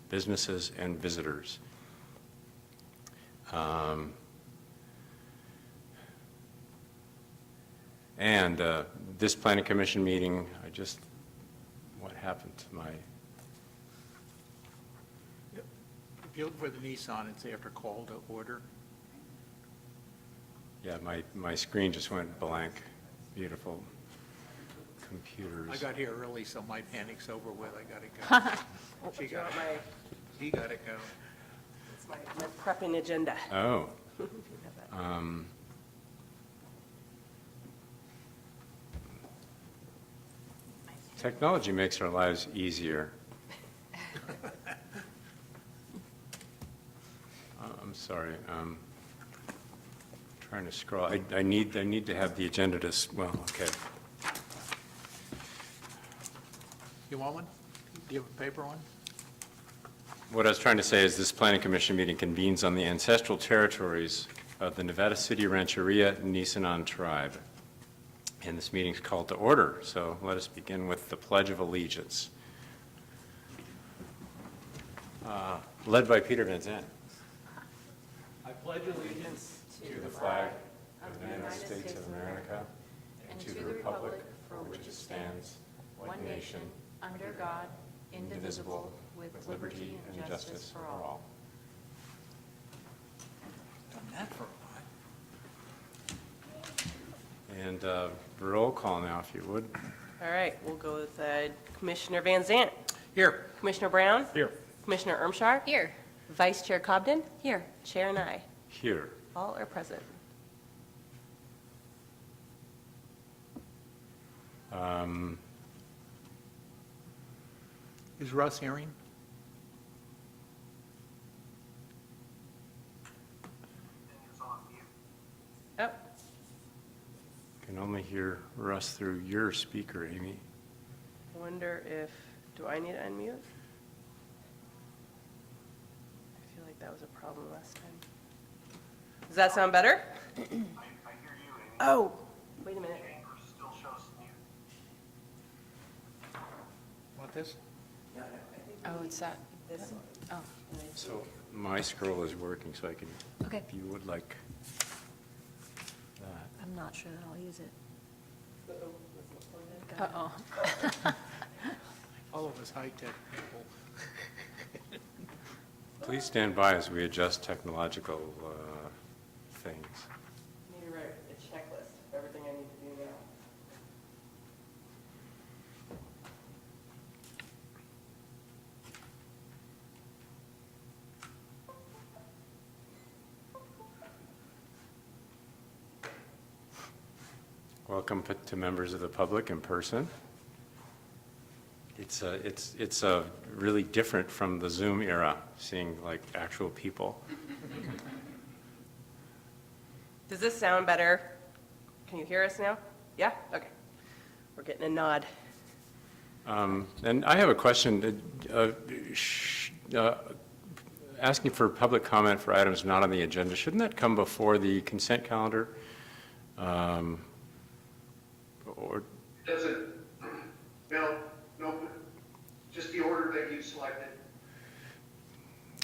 businesses and visitors. And this Planning Commission meeting, what happened to my... If you look for the Nissan, it's after call to order. Yeah, my screen just went blank. Beautiful computers. I got here early, so my panic's over with. I got to go. He got to go. It's my prepping agenda. Oh. Technology makes our lives easier. I'm sorry. Trying to scroll. I need to have the agenda well, okay. You want one? Do you have a paper one? What I was trying to say is this Planning Commission meeting convenes on the ancestral territories of the Nevada City Rancheria Nisenan tribe. And this meeting is called to order. So let us begin with the Pledge of Allegiance. Led by Peter Van Zandt. I pledge allegiance to the flag of the United States of America and to the republic for which it stands, one nation, under God, indivisible, with liberty and justice for all. Done that for a while. And roll call now, if you would. All right, we'll go with Commissioner Van Zandt. Here. Commissioner Brown. Here. Commissioner Ermshar. Here. Vice Chair Cobden. Here. Chair and I. Here. All are present. Is Russ hearing? Oh, Can only hear Russ through your speaker, Amy. I wonder if, do I need to unmute? I feel like that was a problem last time. Does that sound better? I hear you, Amy. Oh, wait a minute. Chamber still shows mute. Want this? Oh, it's that. This one. Oh, So my scroll is working, so I can, okay. if you would like that. I'm not sure that I'll use it. Uh-oh. Uh-oh. All of us high-tech people. Please stand by as we adjust technological things. I need to write a checklist of everything I need to do now. Welcome to members of the public in person. It's really different from the Zoom era, seeing like actual people. Does this sound better? Can you hear us now? Yeah? Okay. We're getting a nod. And I have a question. Asking for public comment for items not on the agenda, shouldn't that come before the consent calendar? Or Does it, no, just the order that you selected,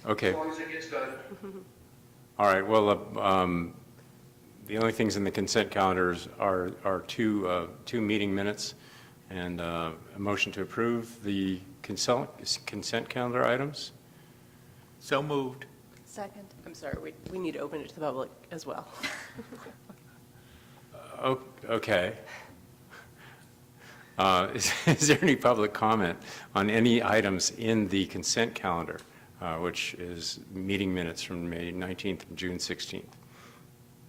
okay. as long as it gets done. All right, well, the only things in the consent calendars are two meeting minutes and a motion to approve the consent calendar items. So moved. Second. I'm sorry, we need to open it to the public as well. Okay. Is there any public comment on any items in the consent calendar, which is meeting minutes from May 19th and June 16th?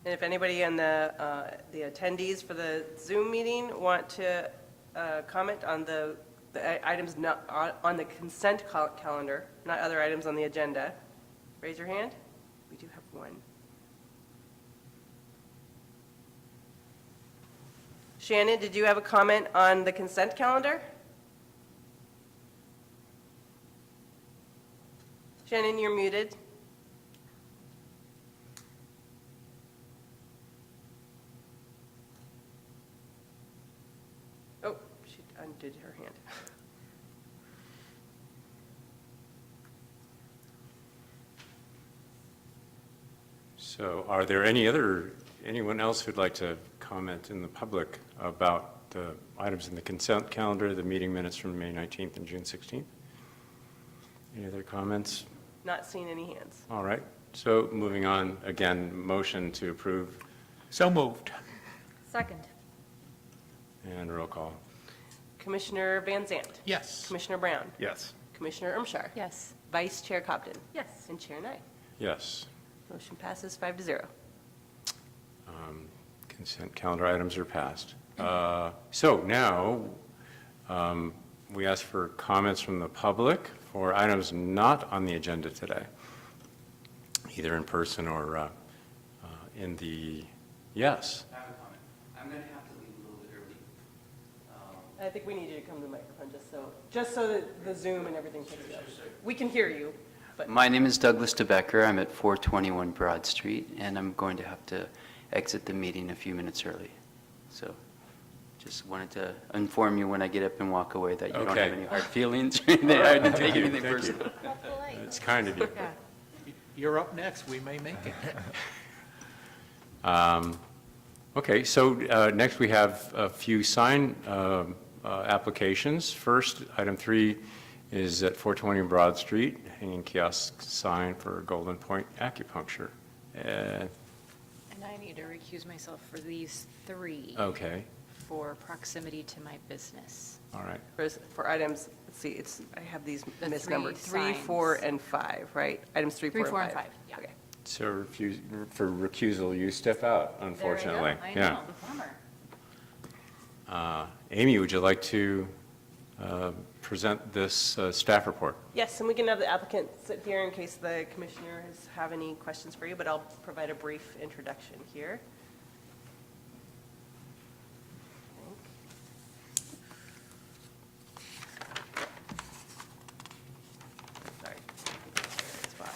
And if anybody in the attendees for the Zoom meeting want to comment on the items not on the consent calendar, not other items on the agenda, raise your hand. We do have one. Shannon, did you have a comment on the consent calendar? Shannon, you're muted. Oh, she undid her hand. So are there anyone else who'd like to comment in the public about the items in the consent calendar, the meeting minutes from May 19th and June 16th? Any other comments? Not seeing any hands. All right, so moving on, again, motion to approve So moved. Second. and roll call. Commissioner Van Zant. Yes. Commissioner Brown. Yes. Commissioner Ermshar. Yes. Vice Chair Cobden. Yes. And Chair Nye. Yes. Motion passes 5-0. Consent calendar items are passed. So now, we ask for comments from the public for items not on the agenda today, either in person or in the, yes. I have a comment. I'm going to have to leave a little bit early. I think we need you to come to the microphone just so that the Zoom and everything picks it up. We can hear you, but My name is Douglas DeBecker. I'm at 421 Broad Street, and I'm going to have to exit the meeting a few minutes early. So just wanted to inform you when I get up and walk away that you don't have Okay. any hard feelings or anything. I didn't take anything Thank you. personal. It's kind of you. You're up next. We may make it. Okay, so next we have a few sign applications. First, item 3 is at 420 Broad Street, hanging kiosk sign for Golden Point Acupuncture. And I need to recuse myself for these 3 Okay, for proximity to my business. all right. for items, let's see, I have these The misnumbered. 3 3, 4, signs. and 5, right? Items 3, 4, 3, 4, and and 5. 5, yeah. Okay. So for recusal, you step out, unfortunately. There you go. I know, the bummer. Amy, would you like to present this staff report? Yes, and we can have the applicant sit here in case the commissioners have any questions for you, but I'll provide a brief introduction here. Sorry. Spot.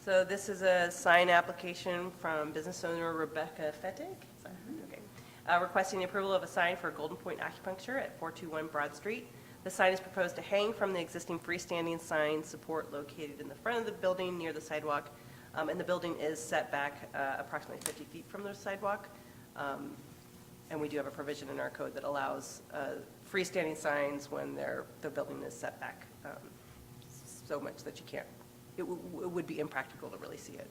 So this is a sign application from business owner Rebecca Fettig. Okay. Requesting the approval of a sign for Golden Point Acupuncture at 421 Broad Street. The sign is proposed to hang from the existing freestanding sign support located in the front of the building near the sidewalk. And the building is set back approximately 50 feet from the sidewalk. And we do have a provision in our code that allows freestanding signs when the building is set back so much that you can't, it would be impractical to really see it.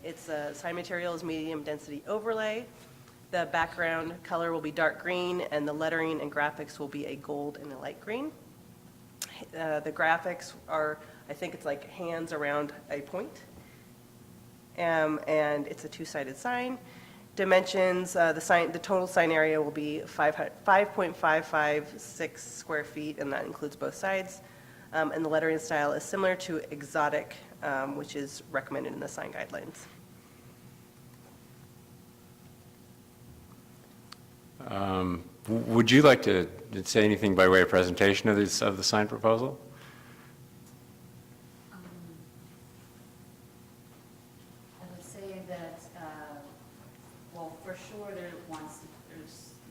Its sign material is medium density overlay. The background color will be dark green, and the lettering and graphics will be a gold and a light green. The graphics are, I think it's like hands around a point. And it's a 2-sided sign. Dimensions, the total sign area will be 5.556 square feet, and that includes both sides. And the lettering style is similar to exotic, which is recommended in the sign guidelines. Would you like to say anything by way of presentation of the sign proposal? I would say that, well, for sure, there's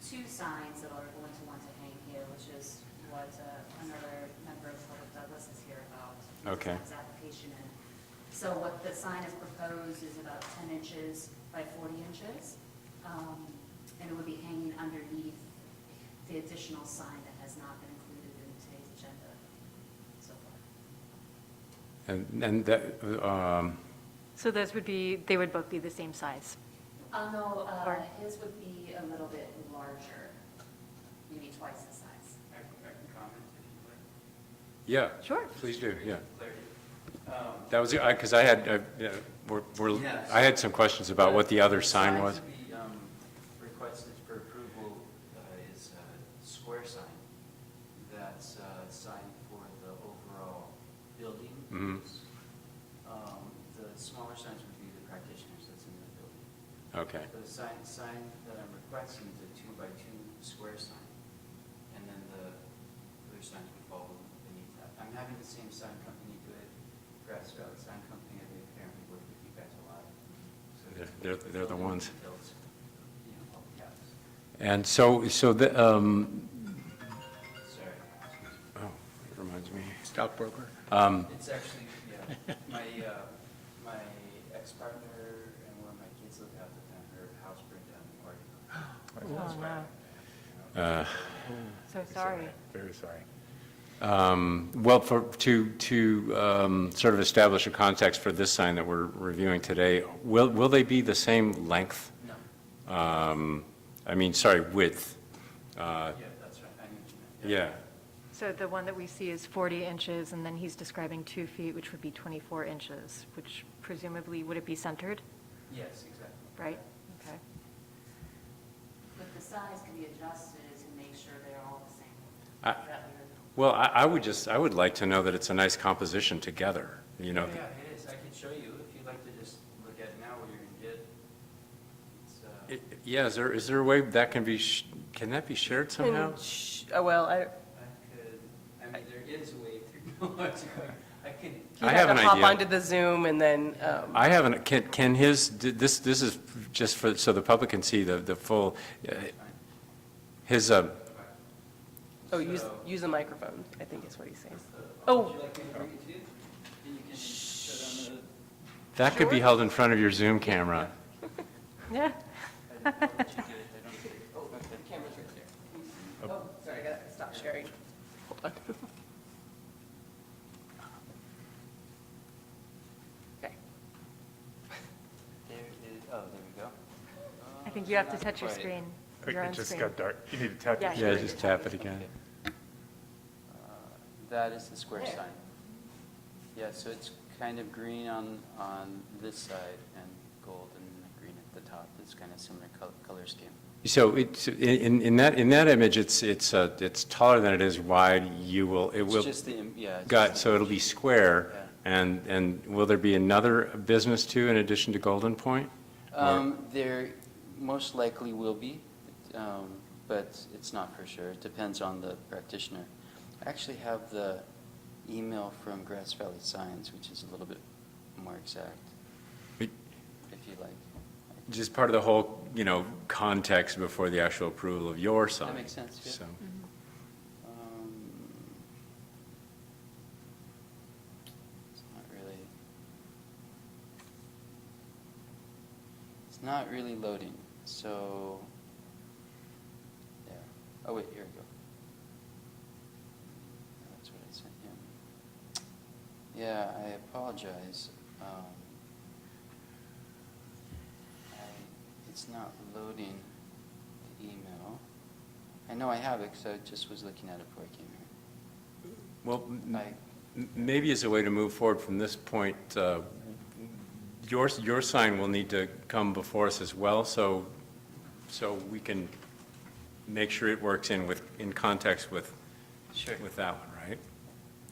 2 signs that are going to want to hang here, which is what another member of Public Douglas is here about. Okay. His application in. So what the sign is proposed is about 10 inches by 40 inches, and it would be hanging underneath the additional sign that has not been included in today's agenda so far. And that, So those would be, they would both be the same size? No, Or- his would be a little bit larger, maybe twice the size. I can comment if you like. yeah. Sure. Please do, yeah. Clarity. That was, because I had, I had some questions about what the other sign was. The sign to be requested for approval is a square sign. That's a sign for the overall building. Mhm. The smaller signs would be the practitioners that's in the building. Okay, So the sign that I'm requesting is a 2x2 square sign, and then the other signs would fall beneath that. I'm having the same sign company do it, Grass Valley Sign Company, and they apparently work with you guys a lot. So They're the ones. details, all the caps. And so the, Sorry. oh, it reminds Stockbroker. It's actually, yeah, my ex-partner and one of my kids lived out there, her house burned down in Oregon. Oh, no. So sorry. Very sorry. Well, to sort of establish a context for this sign that we're reviewing today, will they be the same length? No. I mean, sorry, width? Yeah, that's right. I knew what you meant. Yeah. So the one that we see is 40 inches, and then he's describing 2 feet, which would be 24 inches, which presumably, would it be centered, Yes, exactly. right? Okay. But the size can be adjusted to make sure they're all the same. I- Is that what you're- Well, I would like to know that it's a nice composition together, you know? Yeah, it is. I could show you if you'd like to just look at it now what you're going to get. It's, Yeah, is there a way that can be, can that be shared somehow? Well, I mean, there is a way through. I can. I have an Hop idea. onto the Zoom and then, I haven't, can his, this is just for, so the public can see the full, his, use the microphone, I think is what he's saying. Would Oh, you like me to bring it to you? And you can shut on the. that could be held in front of your Zoom camera. Yeah. I don't know what you did. I don't think. Oh, the camera's right there. oh, sorry, I gotta stop sharing. Hold on. Okay. There is, oh, there we go. I think you have to Not touch your quite. screen, your own It just screen. got dark. You need to tap your Yeah. Yeah, screen. just tap it again. That is the square sign. Yeah, so it's kind of green on this side and gold and green at the top. It's kind of similar color scheme. So it's, in that image, it's taller than it is wide. It will, It's just the, yeah. it's got, just so the- it'll be square. Yeah. And will there be another business too in addition to Golden Point? There most likely will be, but it's not for sure. It depends on the practitioner. I actually have the email from Grass Valley Signs, which is a little bit more exact, It- if you like. Just part of the whole, context before the actual approval of your sign. That makes sense, yeah. So, It's not really loading, so, yeah. Oh, wait, here we go. That's what I sent him. Yeah, I apologize. It's not loading the email. I know I have it, because I just was looking at it before I came here. well, I- maybe as a way to move forward from this point, your sign will need to come before us as well, so we can make sure it works in context with that one, right?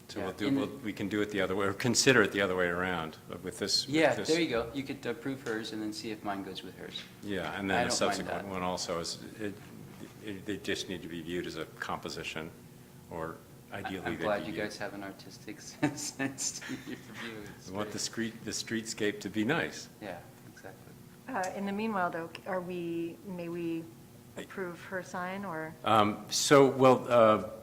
So Yeah, we can do it the other way, or consider it the other way around with this. Yeah, with this- there you go. You could approve hers and then see if mine goes with hers. Yeah, and I then don't the mind subsequent that. one also is, they just need to be viewed as a composition, or ideally I'm they'd be glad you viewed. guys have an artistic sense to your view. It's We want great. the streetscape to be nice. Yeah, exactly. In the meanwhile, though, may we approve her sign, or?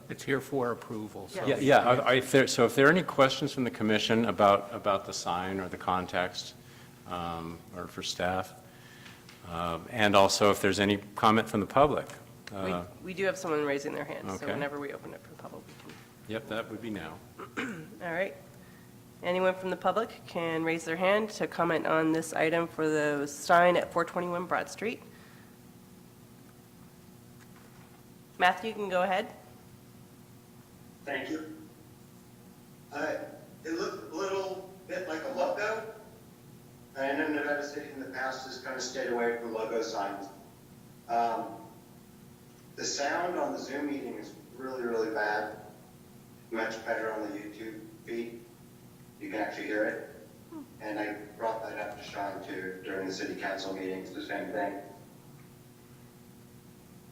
It's here for approval, so. Yeah, if there are any questions from the commission about the sign or the context, or for staff, and also if there's any comment from the public. We do have someone raising their hand, so Okay. whenever we open it for the public, we can. Yep, that would be now. All right. Anyone from the public can raise their hand to comment on this item for the sign at 421 Broad Street. Matthew, you can go ahead. Thank you. It looked a little bit like a logo. I know Nevada City in the past has kind of stayed away from logo signs. The sound on the Zoom meeting is really, really bad. Much better on the YouTube feed. You can actually hear it. And I brought that up to Sean too during the city council meetings, the same thing.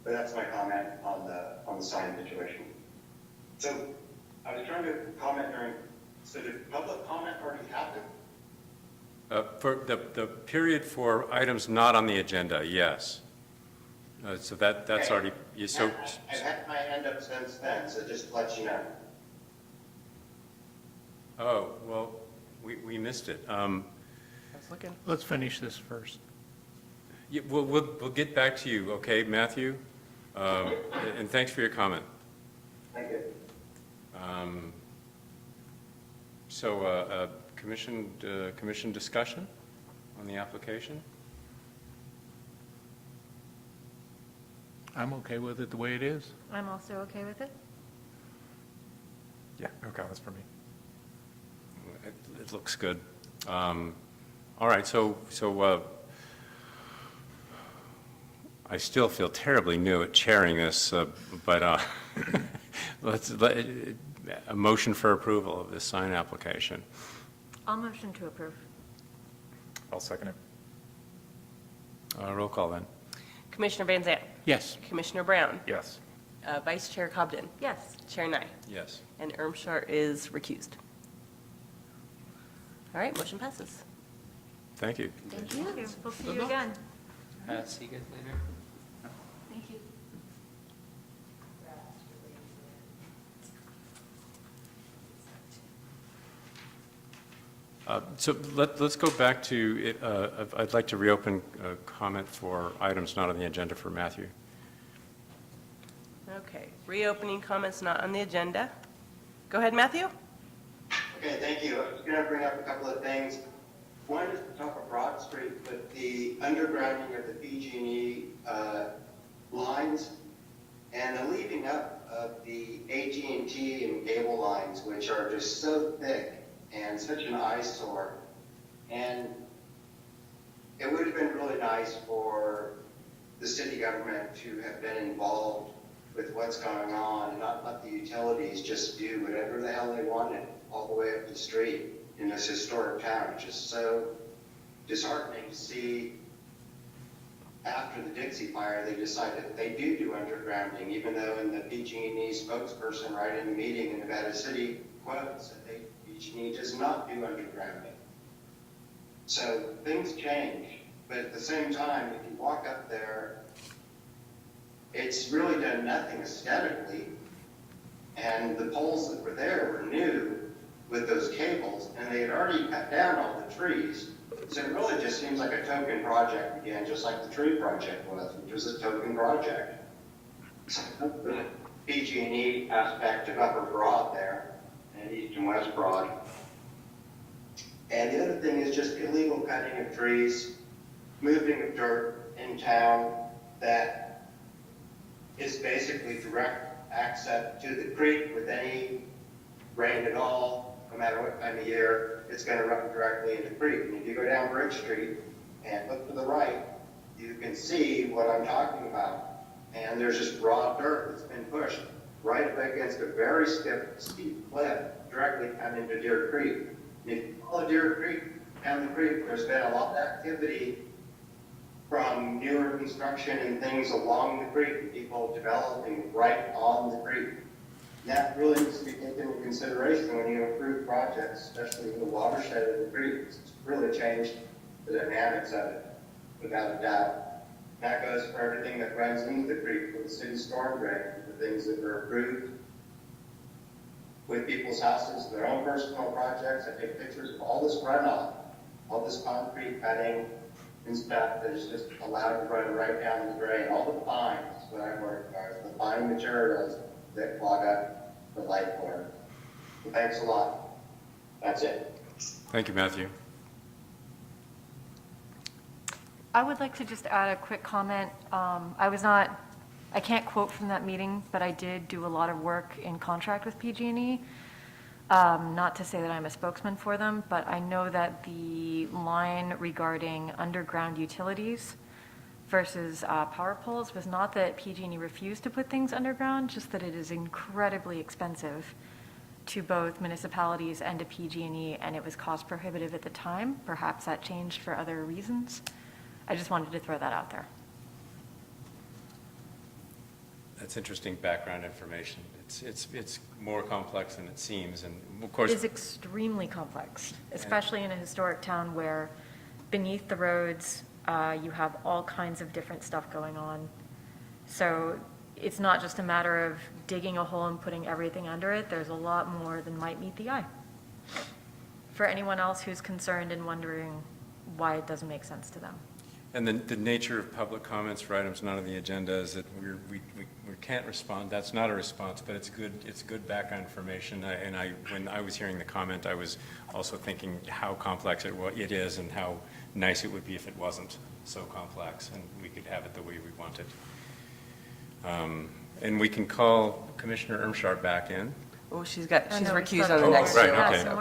But that's my comment on the sign situation. So I was trying to comment so did public comment already happen? For the period for items not on the agenda, yes. So that's Okay. already, so, I've had my hand up since then, so just to let you know. Oh, well, we missed it. Let's finish this first. Yeah, we'll get back to you, okay, Matthew? And thanks for your comment. Thank you. So, commission discussion on the application? I'm okay with it the way it is. I'm also okay with it. Yeah, no comments for me. It looks good. All right, so I still feel terribly new at chairing this, but a motion for approval of this sign application. I'll motion to approve. I'll second it. Roll call then. Commissioner Van Zant, Yes. Commissioner Brown, Yes. Vice Chair Cobden, Yes. Chair Nye, Yes. and Ermshar is recused. All right, motion passes. Thank you. Thank you. Thank you. We'll see you again. See you guys later. Thank you. So let's go back to, I'd like to reopen comment for items not on the agenda for Matthew. Okay, reopening comments not on the agenda. Go ahead, Matthew. Okay, thank you. I was going to bring up a couple of things. One is the top of Broad Street, but the undergrounding of the PG&E lines and the leaving up of the AT&T and cable lines, which are just so thick and such an eyesore. And it would have been really nice for the city government to have been involved with what's going on and not let the utilities just do whatever the hell they wanted all the way up the street in this historic town. It's just so disheartening to see after the Dixie Fire, they decided that they do undergrounding, even though in the PG&E spokesperson right in the meeting in Nevada City quotes that PG&E does not do undergrounding. So things change, but at the same time, if you walk up there, it's really done nothing aesthetically, and the poles that were there were new with those cables, and they had already cut down all the trees. So it really just seems like a token project again, just like the tree project was, which was a token project. So the PG&E aspect of Upper Broad there, and East and West Broad. And the other thing is just illegal cutting of trees, moving of dirt in town that is basically direct access to the creek with any rain at all, no matter what time of year, it's going to run directly into the creek. And if you go down Bridge Street and look to the right, you can see what I'm talking about. And there's just raw dirt that's been pushed right up against a very steep cliff directly down into Deer Creek. And if you follow Deer Creek down the creek, there's been a lot of activity from newer construction and things along the creek, people developing right on the creek. That really needs to be taken into consideration when you approve projects, especially in the watershed of the creek. It's really changed the dynamics of it, without a doubt. That goes for everything that runs into the creek, for the city storm drain, the things that were approved with people's houses, their own personal projects. I take pictures of all this runoff, all this concrete cutting and stuff that is just allowed to run right down the drain. All the pines, what I've worked on, the pine materials that clog up the light core. Thanks a lot. That's it. Thank you, Matthew. I would like to just add a quick comment. I can't quote from that meeting, but I did do a lot of work in contract with PG&E. Not to say that I'm a spokesman for them, but I know that the line regarding underground utilities versus power poles was not that PG&E refused to put things underground, just that it is incredibly expensive to both municipalities and to PG&E, and it was cost prohibitive at the time. Perhaps that changed for other reasons. I just wanted to throw that out there. That's interesting background information. It's more complex than it seems, and of course. It is extremely complex, especially in a historic town where beneath the roads, you have all kinds of different stuff going on. So it's not just a matter of digging a hole and putting everything under it. There's a lot more than might meet the eye. for anyone else who's concerned and wondering why it doesn't make sense to them. And the nature of public comments for items not on the agenda is that we can't respond. That's not a response, but it's good background information. When I was hearing the comment, I was also thinking how complex it is and how nice it would be if it wasn't so complex and we could have it the way we want it. And we can call Commissioner Ermsharp back in. Oh, she's I know, recused we on the still- next. Right, yeah, okay. some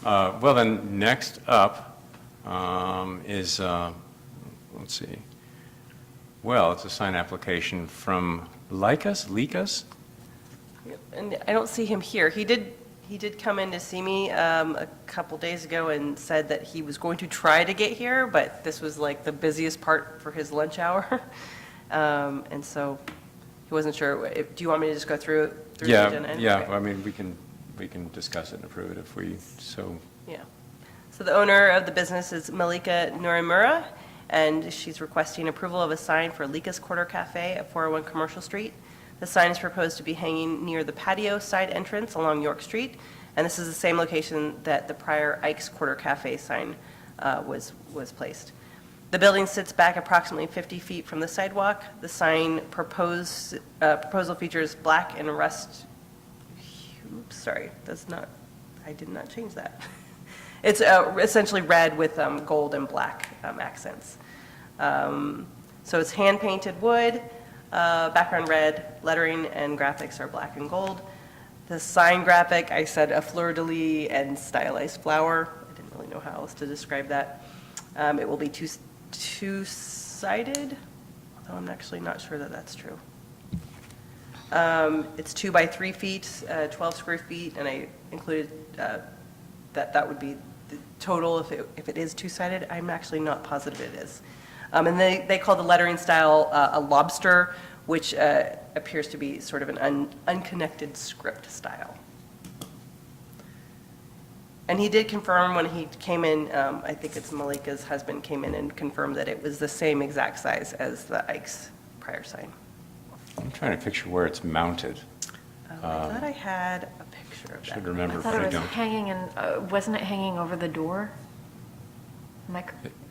more. Well, then, next up is, let's see, well, it's a sign application from Likas? And I don't see him here. He did come in to see me a couple days ago and said that he was going to try to get here, but this was like the busiest part for his lunch hour. And so he wasn't sure. Do you want me to just go through the agenda? Yeah, Okay. I mean, we can discuss it and approve it if we so. Yeah. So the owner of the business is Malika Norimura, and she's requesting approval of a sign for Lika's Quarter Cafe at 401 Commercial Street. The sign is proposed to be hanging near the patio side entrance along York Street, and this is the same location that the prior Ike's Quarter Cafe sign was placed. The building sits back approximately 50 feet from the sidewalk. The sign proposal features black and rust. Oops, sorry, I did not change that. It's essentially red with gold and black accents. So it's hand-painted wood, background red, lettering and graphics are black and gold. The sign graphic, I said a fleur-de-lis and stylized flower. I didn't really know how else to describe that. It will be two-sided, although I'm actually not sure that that's true. It's 2 by 3 feet, 12 square feet, and I included that would be the total if it is two-sided. I'm actually not positive it is. And they call the lettering style a lobster, which appears to be sort of an unconnected script style. And he did confirm when he came in, I think it's Malika's husband came in and confirmed that it was the same exact size as the Ike's prior sign. I'm trying to picture where it's mounted. I thought I had a picture of that. Should remember, I but thought I it was don't. hanging in, wasn't it hanging over the door?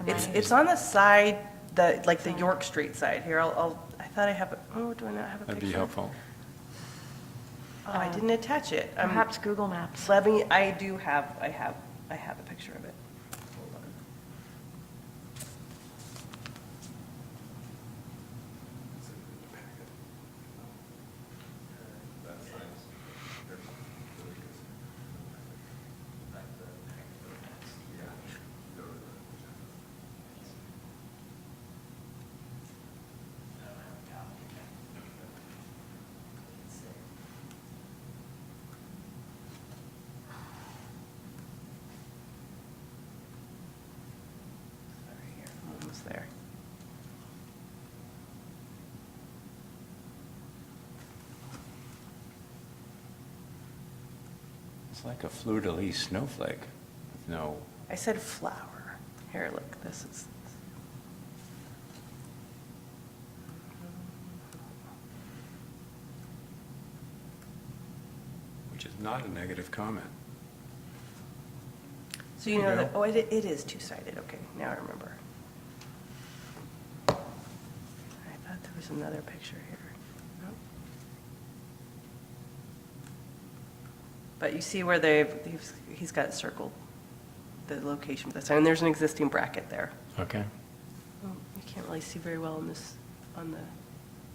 It's on the side, the York Street side. Here, I thought I have, do I not have a picture? That'd be helpful. Oh, I didn't attach it. Perhaps Google Maps. I have a picture of it. Hold on. There. It's like a fleur-de-lis snowflake with no, I said flower. Here, look, this is. which is not a negative comment. So you know that, it is two-sided, okay, now I remember. I thought there was another picture here. Nope. But you see where he's got circled the location of the sign, and there's an existing bracket there. Okay. Well, you can't really see very well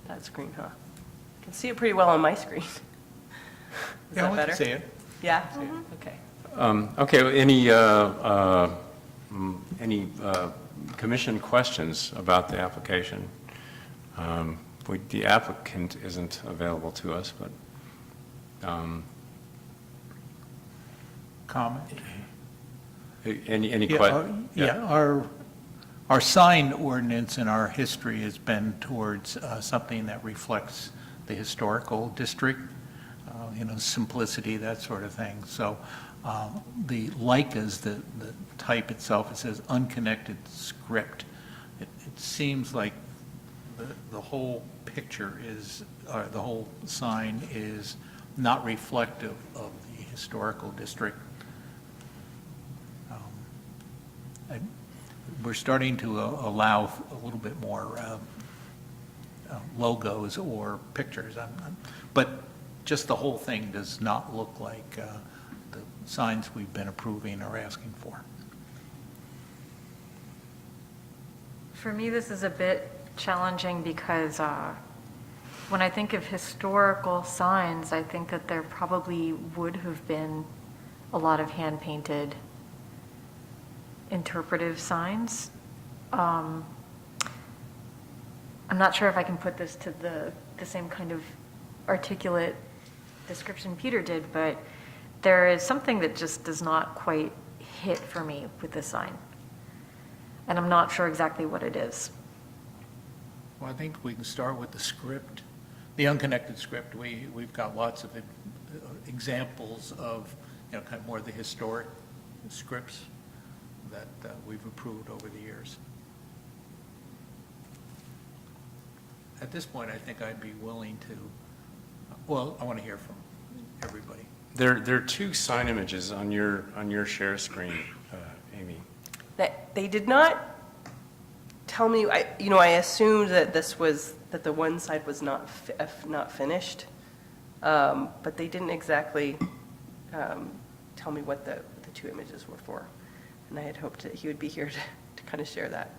that screen, huh? You can see it pretty well on my screen. Is that better? See it. Yeah? Okay. Okay, any commission questions about the application? The applicant isn't available to us, but, Comment? any Yeah, questions? our sign ordinance in our history has been towards something that reflects the historical district, simplicity, that sort of thing. So the Leica's, the type itself, it says unconnected script. It seems like the whole picture is, or the whole sign is not reflective of the historical district. We're starting to allow a little bit more logos or pictures, but just the whole thing does not look like the signs we've been approving or asking for. For me, this is a bit challenging because when I think of historical signs, I think that there probably would have been a lot of hand-painted interpretive signs. I'm not sure if I can put this to the same kind of articulate description Peter did, but there is something that just does not quite hit for me with this sign. And I'm not sure exactly what it is. Well, I think we can start with the script, the unconnected script. We've got lots of examples of, kind of more of the historic scripts that we've approved over the years. At this point, I think I'd be willing to, I want to hear from everybody. There are two sign images on your share screen, Amy. That they did not tell me, I assumed that that the one side was not finished, but they didn't exactly tell me what the two images were for. And I had hoped that he would be here to kind of share that.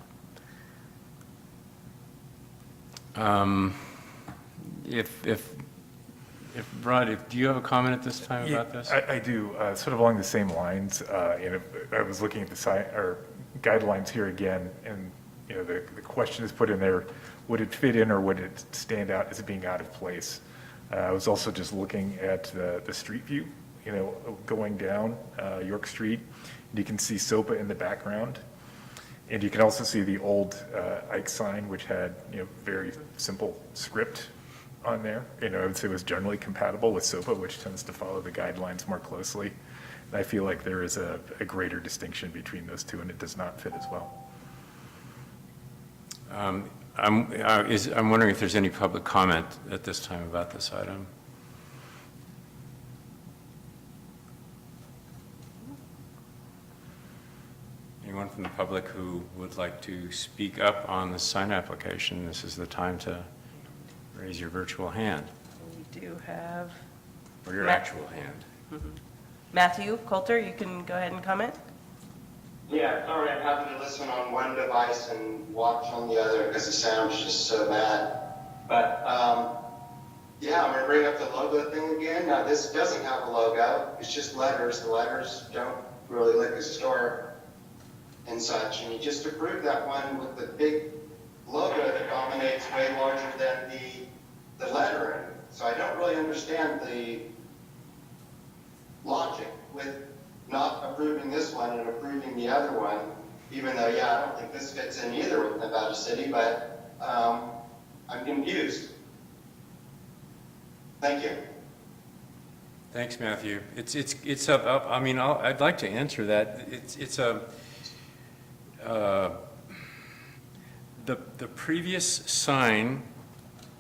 Rod, do you have a comment at this time about this? I do, sort of along the same lines. I was looking at the guidelines here again, and the question is put in there: would it fit in or would it stand out as being out of place? I was also just looking at the street view, going down York Street. And you can see SOPA in the background, and you can also see the old Ike sign, which had very simple script on there. I would say it was generally compatible with SOPA, which tends to follow the guidelines more closely. And I feel like there is a greater distinction between those two, and it does not fit as well. I'm wondering if there's any public comment at this time about this item. Anyone from the public who would like to speak up on the sign application, this is the time to raise your virtual hand, We do have or your actual hand. Matthew Coulter, you can go ahead and comment. Yeah, sorry, I'm having to listen on one device and watch on the other because the sound's just so bad. But, yeah, I'm going to bring up the logo thing again. Now, this doesn't have a logo. It's just letters. The letters don't really look historic and such. And you just approved that one with the big logo that dominates way larger than the lettering. So I don't really understand the logic with not approving this one and approving the other one, even though, yeah, I don't think this fits in either with Nevada City, but I'm confused. Thank you. Thanks, Matthew. It's up. I mean, I'd like to answer that. The previous sign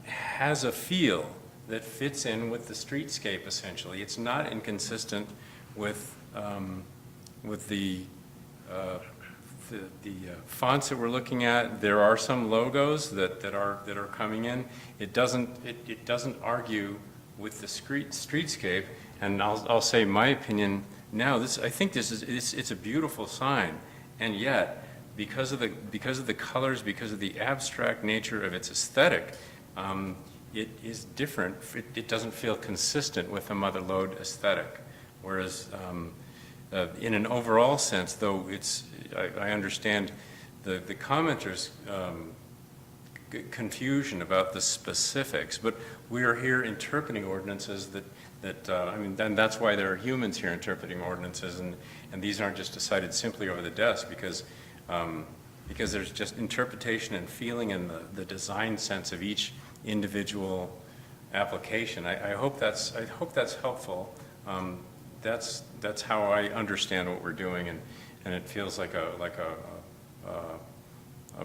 has a feel that fits in with the streetscape, essentially. It's not inconsistent with the fonts that we're looking at. There are some logos that are coming in. It doesn't argue with the streetscape. And I'll say my opinion now. I think it's a beautiful sign, and yet because of the colors, because of the abstract nature of its aesthetic, it is different. It doesn't feel consistent with the Mother Lode aesthetic. Whereas in an overall sense, though, I understand the commenter's confusion about the specifics, but we are here interpreting ordinances and that's why there are humans here interpreting ordinances, and these aren't just decided simply over the desk because there's just interpretation and feeling and the design sense of each individual application. I hope that's helpful. That's how I understand what we're doing, and it feels like a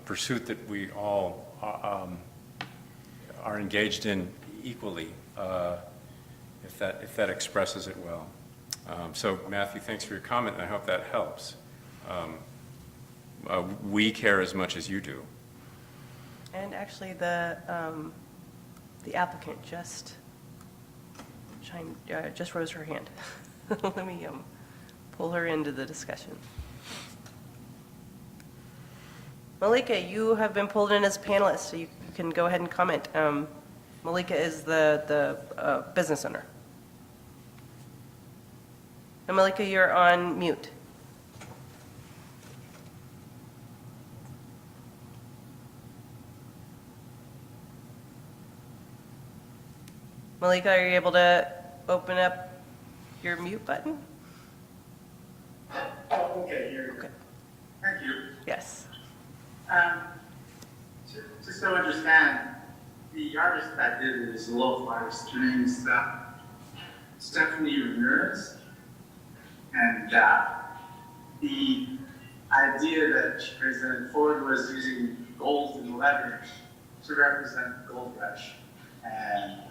pursuit that we all are engaged in equally, if that expresses it well. So Matthew, thanks for your comment, and I hope that helps. We care as much as you do. And actually, the applicant just rose her hand. Let me pull her into the discussion. Malika, you have been pulled in as a panelist, so you can go ahead and comment. Malika is the business owner. And Malika, you're on mute. Malika, are you able to open up your mute button? Oh, okay, here. Okay. Thank you. Yes. Just so I understand, the artist that did this local artist, her name's Stephanie Ramirez. And the idea that she presented forward was using gold and letters to represent the gold rush and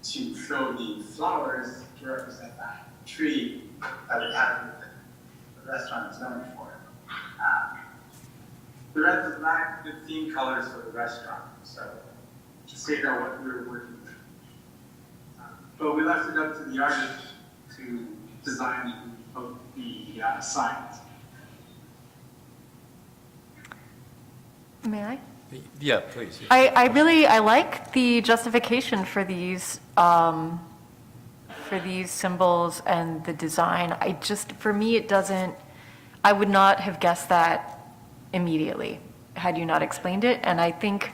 to show the flowers to represent that tree that we have the restaurant is known for. The rest is not the theme colors for the restaurant, so just figure out what we were working with. But we left it up to the artist to design the signs. May I? Yeah, please. I like the justification for these symbols and the design. For me, it doesn't, I would not have guessed that immediately had you not explained it. And I think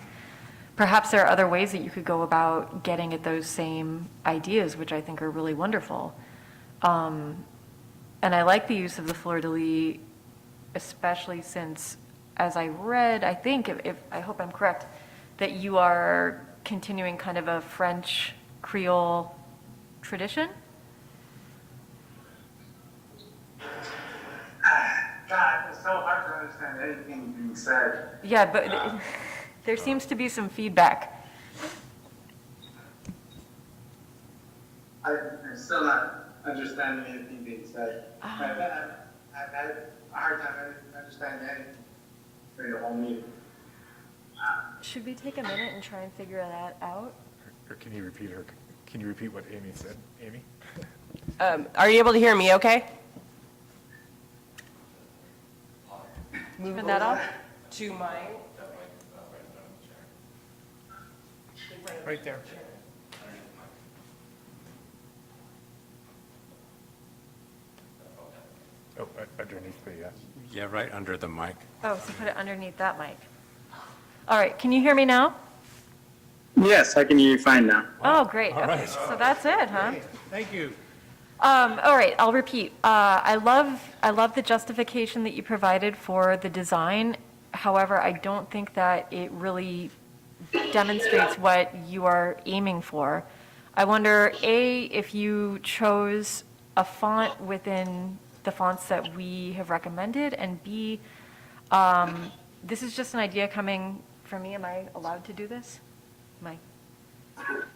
perhaps there are other ways that you could go about getting at those same ideas, which I think are really wonderful. And I like the use of the fleur-de-lis, especially since, as I read, I think, if I hope I'm correct, that you are continuing kind of a French Creole tradition? God, it's so hard to understand anything being said. Yeah, but there seems to be some feedback. I'm still not understanding anything being said. I've had a hard time understanding anything during the whole meeting. Should we take a minute and try and figure that out? Or can you repeat what Amy said? Amy? Are you able to hear me okay? Turn that off? To my, Right there. Oh, underneath the, Yeah, right under the mic. Oh, so put it underneath that mic. All right, can you hear me now? Yes, I can hear you fine now. Oh, great. All Okay, right. so that's it, huh? Thank you. All right, I'll repeat. I love the justification that you provided for the design. However, I don't think that it really demonstrates what you are aiming for. I wonder, A, if you chose a font within the fonts that we have recommended, and B, this is just an idea coming from me. Am I allowed to do this? Am I?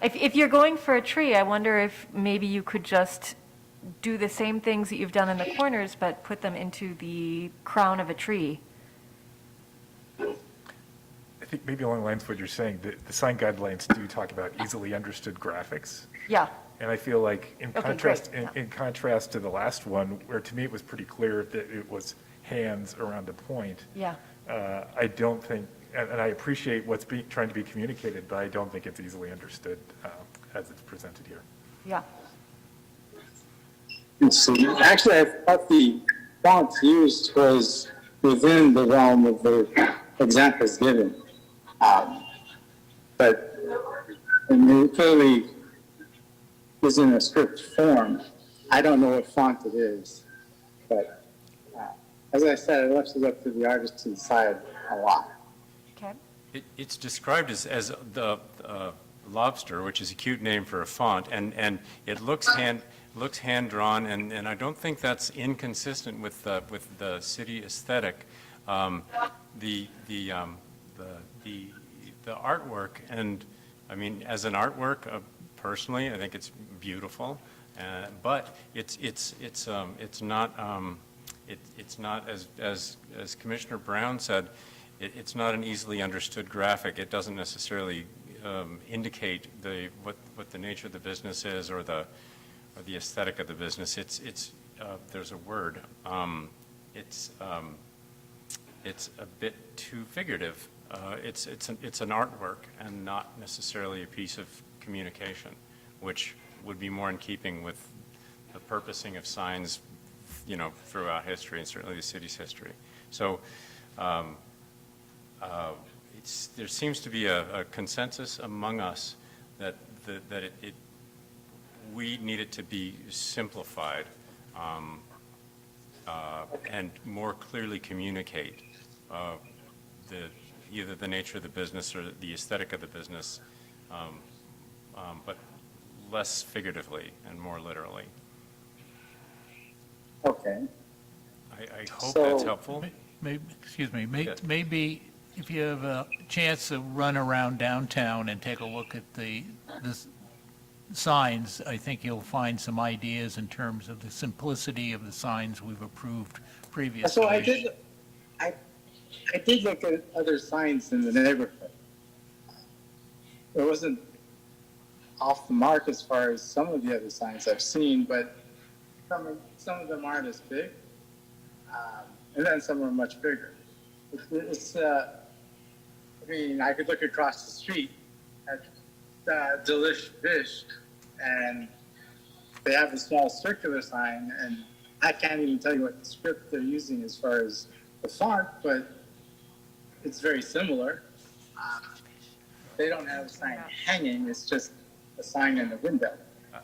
If you're going for a tree, I wonder if maybe you could just do the same things that you've done in the corners, but put them into the crown of a tree. I think maybe along the lines of what you're saying, the sign guidelines do talk about easily understood graphics. Yeah, And I feel like in Okay, contrast, great. in contrast to the last one, where to me it was pretty clear that it was hands around a point. yeah. I don't think, and I appreciate what's trying to be communicated, but I don't think it's easily understood as it's presented here. Yeah. Actually, I thought the font used was within the realm of the examples given. But I mean, it clearly is in a script form. I don't know what font it is, but as I said, I left it up to the artist to decide a lot. Okay. It's described as the lobster, which is a cute name for a font, and it looks hand-drawn, and I don't think that's inconsistent with the city aesthetic. The artwork, and I mean, as an artwork, personally, I think it's beautiful. But it's not, as Commissioner Brown said, it's not an easily understood graphic. It doesn't necessarily indicate what the nature of the business is or the aesthetic of the business. There's a word. It's a bit too figurative. It's an artwork and not necessarily a piece of communication, which would be more in keeping with the purposing of signs, throughout history and certainly the city's history. So there seems to be a consensus among us that we need it to be simplified and more clearly communicate either the nature of the business or the aesthetic of the business, but less figuratively and more literally. Okay. I hope So- that's helpful. Yes. Maybe if you have a chance to run around downtown and take a look at the signs, I think you'll find some ideas in terms of the simplicity of the signs we've approved previously. So I did look at other signs in the neighborhood. It wasn't off the mark as far as some of the other signs I've seen, but some of them aren't as big, and then some are much bigger. I could look across the street at Delish Fish, and they have a small circular sign, and I can't even tell you what script they're using as far as the font, but it's very similar. They don't have a sign hanging, it's just a sign in the window.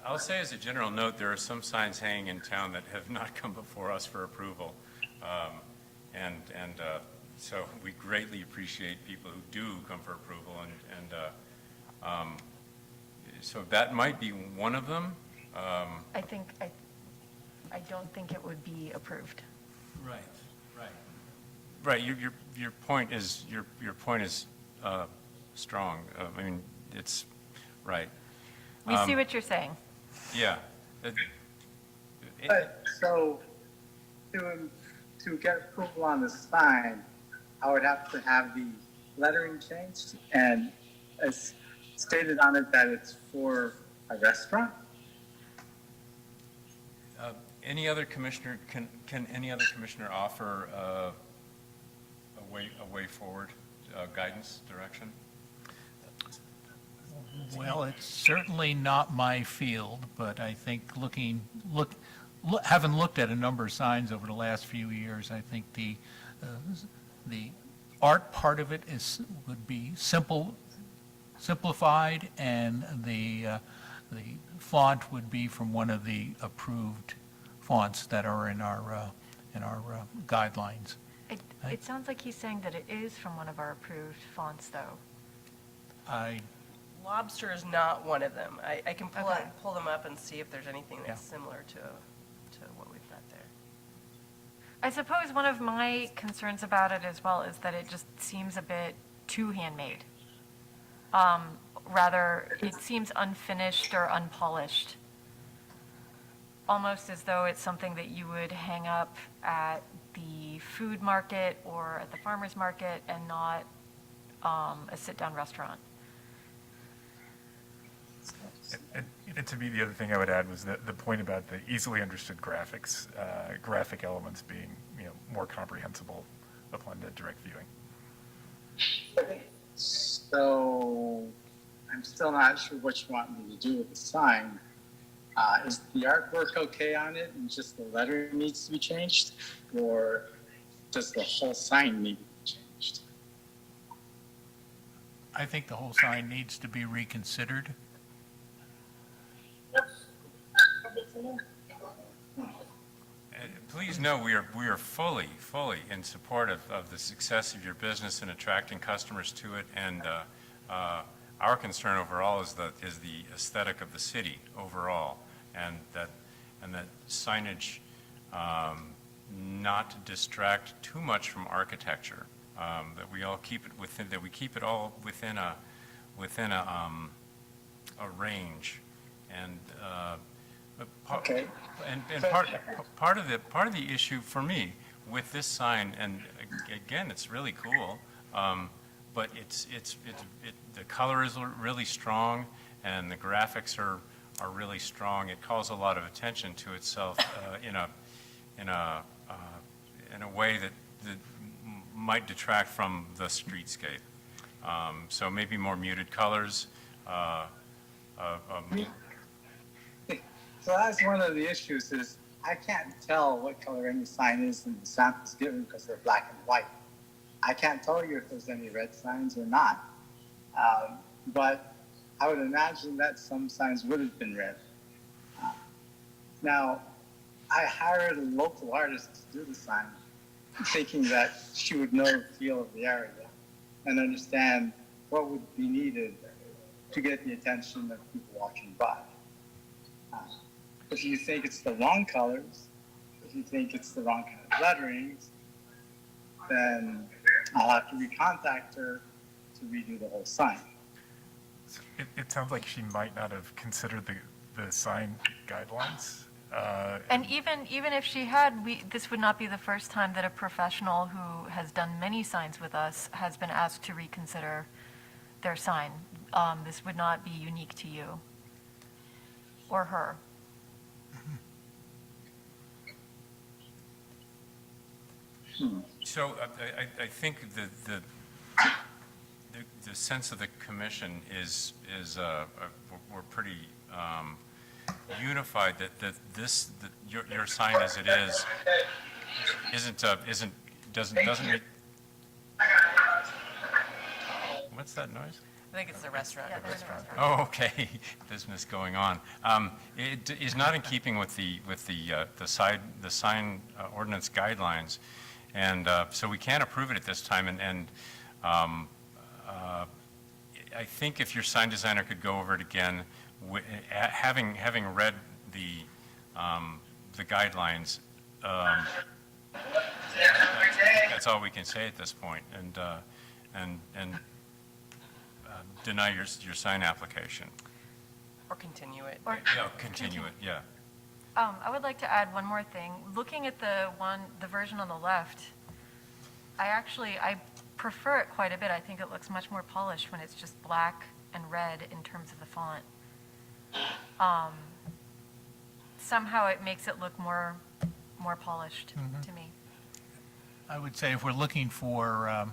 I'll say as a general note, there are some signs hanging in town that have not come before us for approval. So we greatly appreciate people who do come for approval. So that might be one of them. I don't think it would be approved. Right. Your point is strong. I mean, it's right. We see what you're saying. Yeah. But, so, to get approval on the sign, I would have to have the lettering changed, and as stated on it that it's for a restaurant? Any other commissioner, can any other commissioner offer a way forward, guidance, direction? Well, it's certainly not my field, but I think having looked at a number of signs over the last few years, I think the art part of it would be simplified, and the font would be from one of the approved fonts that are in our guidelines. It sounds like he's saying that it is from one of our approved fonts, though. Lobster is not one of them. I can Okay. pull them up and see if there's anything that's similar to what we've got there. I suppose one of my concerns about it as well is that it just seems a bit too handmade. Rather, it seems unfinished or unpolished. Almost as though it's something that you would hang up at the food market or at the farmer's market and not a sit-down restaurant. And to me, the other thing I would add was the point about the easily understood graphics, graphic elements being, more comprehensible upon the direct viewing. So, I'm still not sure what you want me to do with the sign. Is the artwork okay on it and just the letter needs to be changed? Or does the whole sign need to be changed? I think the whole sign needs to be reconsidered. Please know we are fully in support of the success of your business and attracting customers to it, and our concern overall is the aesthetic of the city overall, and that signage not distract too much from architecture, that we all keep it within, that we keep it all within a range, and Okay. And part of the issue for me with this sign, and again, it's really cool, but the color is really strong, and the graphics are really strong. It calls a lot of attention to itself in a way that might detract from the streetscape. So maybe more muted colors. So that's one of the issues is I can't tell what color any sign is in the samples given because they're black and white. I can't tell you if there's any red signs or not. But I would imagine that some signs would have been red. Now, I hired a local artist to do the sign, thinking that she would know the feel of the area and understand what would be needed to get the attention of people walking by. If you think it's the wrong colors, if you think it's the wrong kind of letterings, then I'll have to recontact her to redo the whole sign. It sounds like she might not have considered the sign guidelines. And even if she had, this would not be the first time that a professional who has done many signs with us has been asked to reconsider their sign. This would not be unique to you or her. So I think the sense of the commission is we're pretty unified that your sign as it is doesn't meet. What's that noise? I think it's the restaurant. Yeah, there's a restaurant. Oh, okay, business going on. It is not in keeping with the sign ordinance guidelines, and so we can't approve it at this time. And I think if your sign designer could go over it again, having read the guidelines, that's all we can say at this point, and deny your sign application. Or continue it. Or- Yeah, continue it, yeah. I would like to add one more thing. Looking at the version on the left, I prefer it quite a bit. I think it looks much more polished when it's just black and red in terms of the font. Somehow it makes it look more polished to me. I would say if we're looking for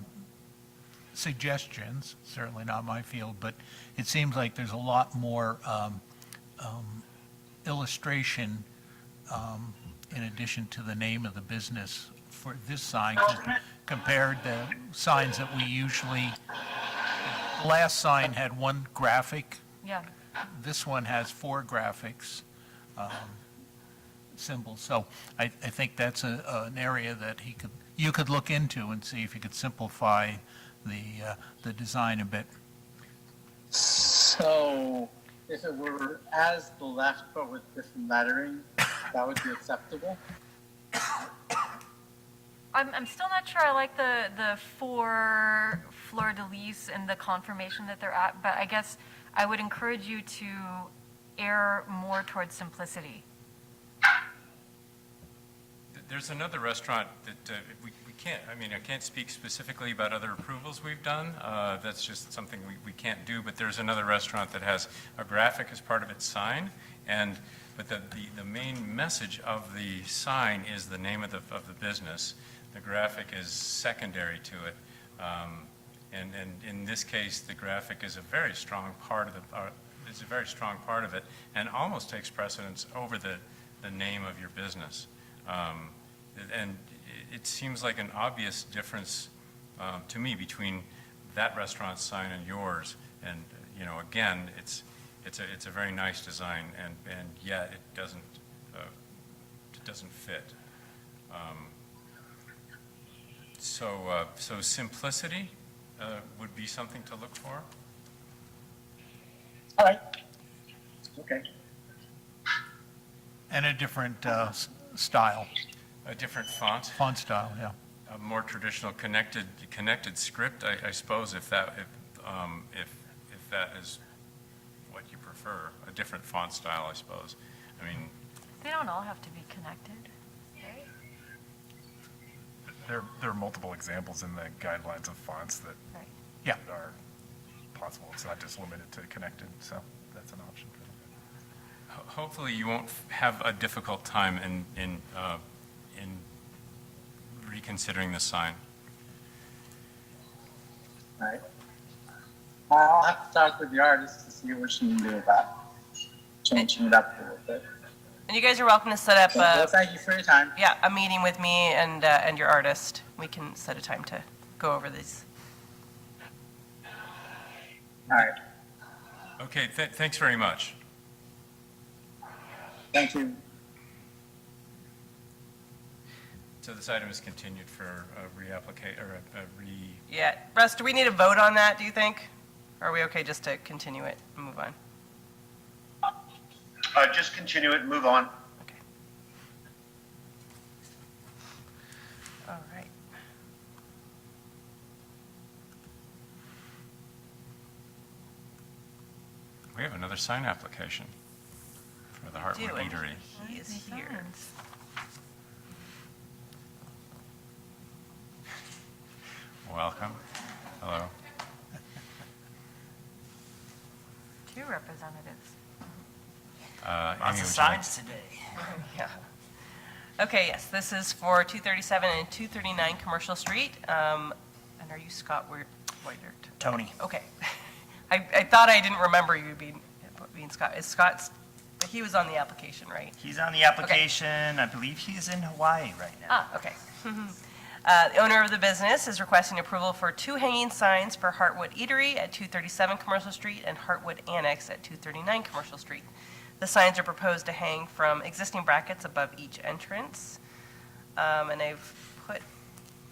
suggestions, certainly not my field, but it seems like there's a lot more illustration in addition to the name of the business for this sign compared to signs that we usually, the last sign had one graphic. Yeah. This one has 4 graphics, symbols. So I think that's an area that you could look into and see if you could simplify the design a bit. So if it were as the left but with different lettering, that would be acceptable? I'm still not sure I like the 4 fleur-de-lis and the confirmation that they're at, but I guess I would encourage you to err more towards simplicity. There's another restaurant that we can't, I can't speak specifically about other approvals we've done. That's just something we can't do, but there's another restaurant that has a graphic as part of its sign, but the main message of the sign is the name of the business. The graphic is secondary to it. And in this case, the graphic is a very strong part of it, and almost takes precedence over the name of your business. And it seems like an obvious difference to me between that restaurant's sign and yours. And again, it's a very nice design, and yet it doesn't fit. So simplicity would be something to look for. All right. Okay. And a different style, A different font, font style, yeah. a more traditional connected script, I suppose, if that is what you prefer, a different font style, I suppose. I mean, They don't all have to be connected, right? There are multiple examples in the guidelines of fonts that Right. Yeah. are possible. It's not just limited to connected, so that's an option for them. hopefully you won't have a difficult time in reconsidering the sign. Right. I'll have to talk with the artist to see what she can do about changing it up a little bit. And you guys are welcome to set up Well, thank you for your time. a meeting with me and your artist. We can set a time to go over these. All right. Okay, thanks very much. Thank you. So this item is continued for a reapplication, or a re... Yeah, Russ, do we need a vote on that, do you think? Or are we okay just to continue it and move on? Just continue it and move on. Okay. All right. We have another sign application for the Do Heartwood and Eatery. He is here. Welcome. Hello. Two representatives. Amy, would you like- today. Yeah. Okay, yes, this is for 237 and 239 Commercial Street. And are you Scott Whitert? Tony. Okay. I thought I didn't remember you being Scott. Is Scott's, he was on the application, right? He's on the application. I believe he's in Hawaii right now. Ah, okay. The owner of the business is requesting approval for 2 hanging signs for Heartwood Eatery at 237 Commercial Street and Heartwood Annex at 239 Commercial Street. The signs are proposed to hang from existing brackets above each entrance. And I've put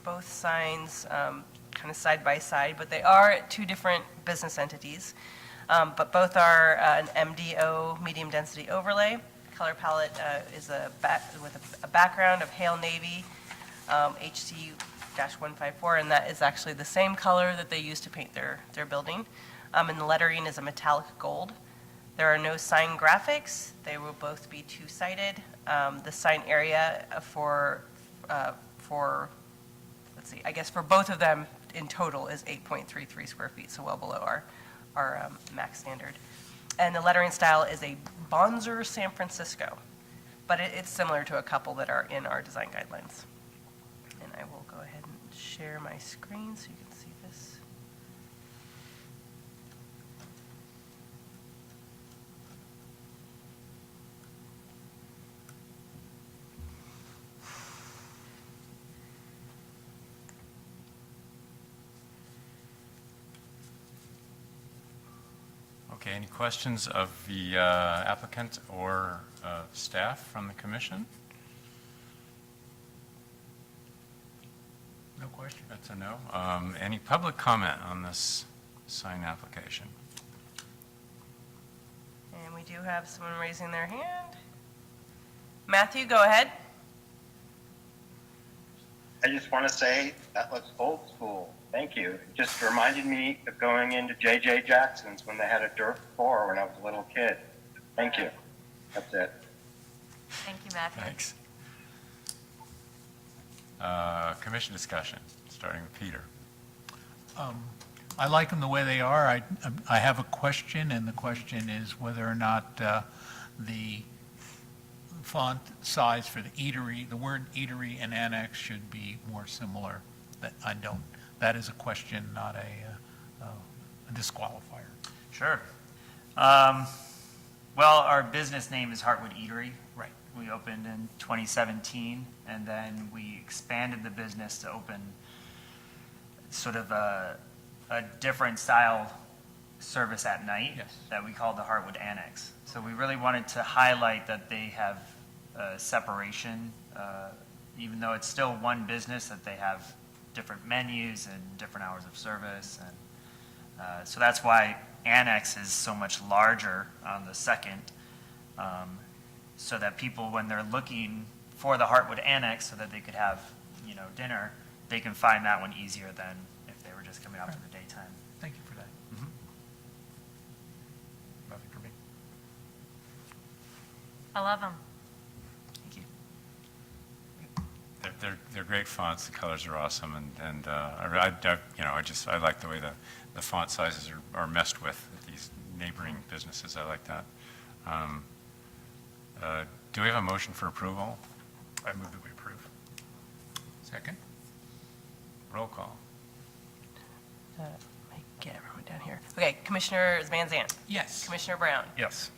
both signs kind of side by side, but they are 2 different business entities. But both are an MDO, medium density overlay. Color palette is with a background of Hail Navy, HC-154, and that is actually the same color that they use to paint their building. And the lettering is a metallic gold. There are no sign graphics. They will both be 2-sided. The sign area for let's see, I guess for both of them in total is 8.33 square feet, so well below our max standard. And the lettering style is a Bonzer San Francisco, but it's similar to a couple that are in our design guidelines. And I will go ahead and share my screen so you can see this. Okay, any questions of the applicant or staff from the commission? No question? That's a no. Any public comment on this sign application? And we do have someone raising their hand. Matthew, go ahead. I just want to say that looks old school. Thank you. It just reminded me of going into J.J. Jackson's when they had a dirt floor when I was a little kid. Thank you. That's it. Thank you, Matthew. Thanks. Commission discussion, starting with Peter. I like them the way they are. I have a question, and the question is whether or not the font size for the eatery, the word eatery and annex should be more similar. That is a question, not a disqualifier. Sure. Well, our business name is Heartwood Eatery. Right. We opened in 2017, and then we expanded the business to open sort of a different style service at night. Yes. That we call the Heartwood Annex. So we really wanted to highlight that they have separation, even though it's still one business, that they have different menus and different hours of service. And so that's why Annex is so much larger on the second, so that people, when they're looking for the Heartwood Annex so that they could have, dinner, they can find that one easier than if they were just coming out for the daytime. Thank you for that. Nothing for me. I love them. Thank you. They're great fonts, the colors are awesome, and I like the way the font sizes are messed with at these neighboring businesses, I like that. Do we have a motion for approval? I move that we approve. Second? Roll call. Get everyone down here. Okay, Commissioner Van Zandt. Yes. Commissioner Brown. Yes.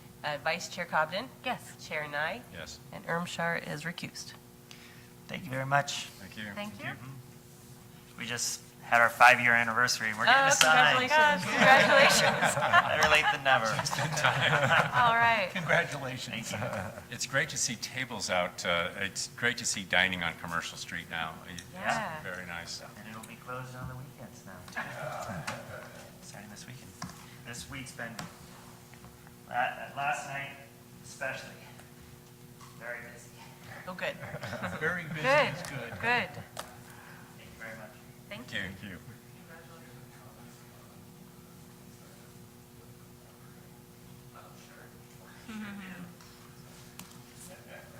Vice Chair Cobden. Yes. Chair Nye. Yes. And Ermshar is recused. Thank you very much. Thank you. Thank you. We just had our 5-year anniversary. We're getting a sign. Congratulations. Better late than never. All right. Congratulations. It's great to see tables out, it's great to see dining on Commercial Street now. It's Yeah. very nice. And it'll be closed on the weekends now. Starting this weekend. This week's been, last night especially, very busy. Oh, good. Very busy Good, is good. good. Thank you very much. Thank Thank you. you.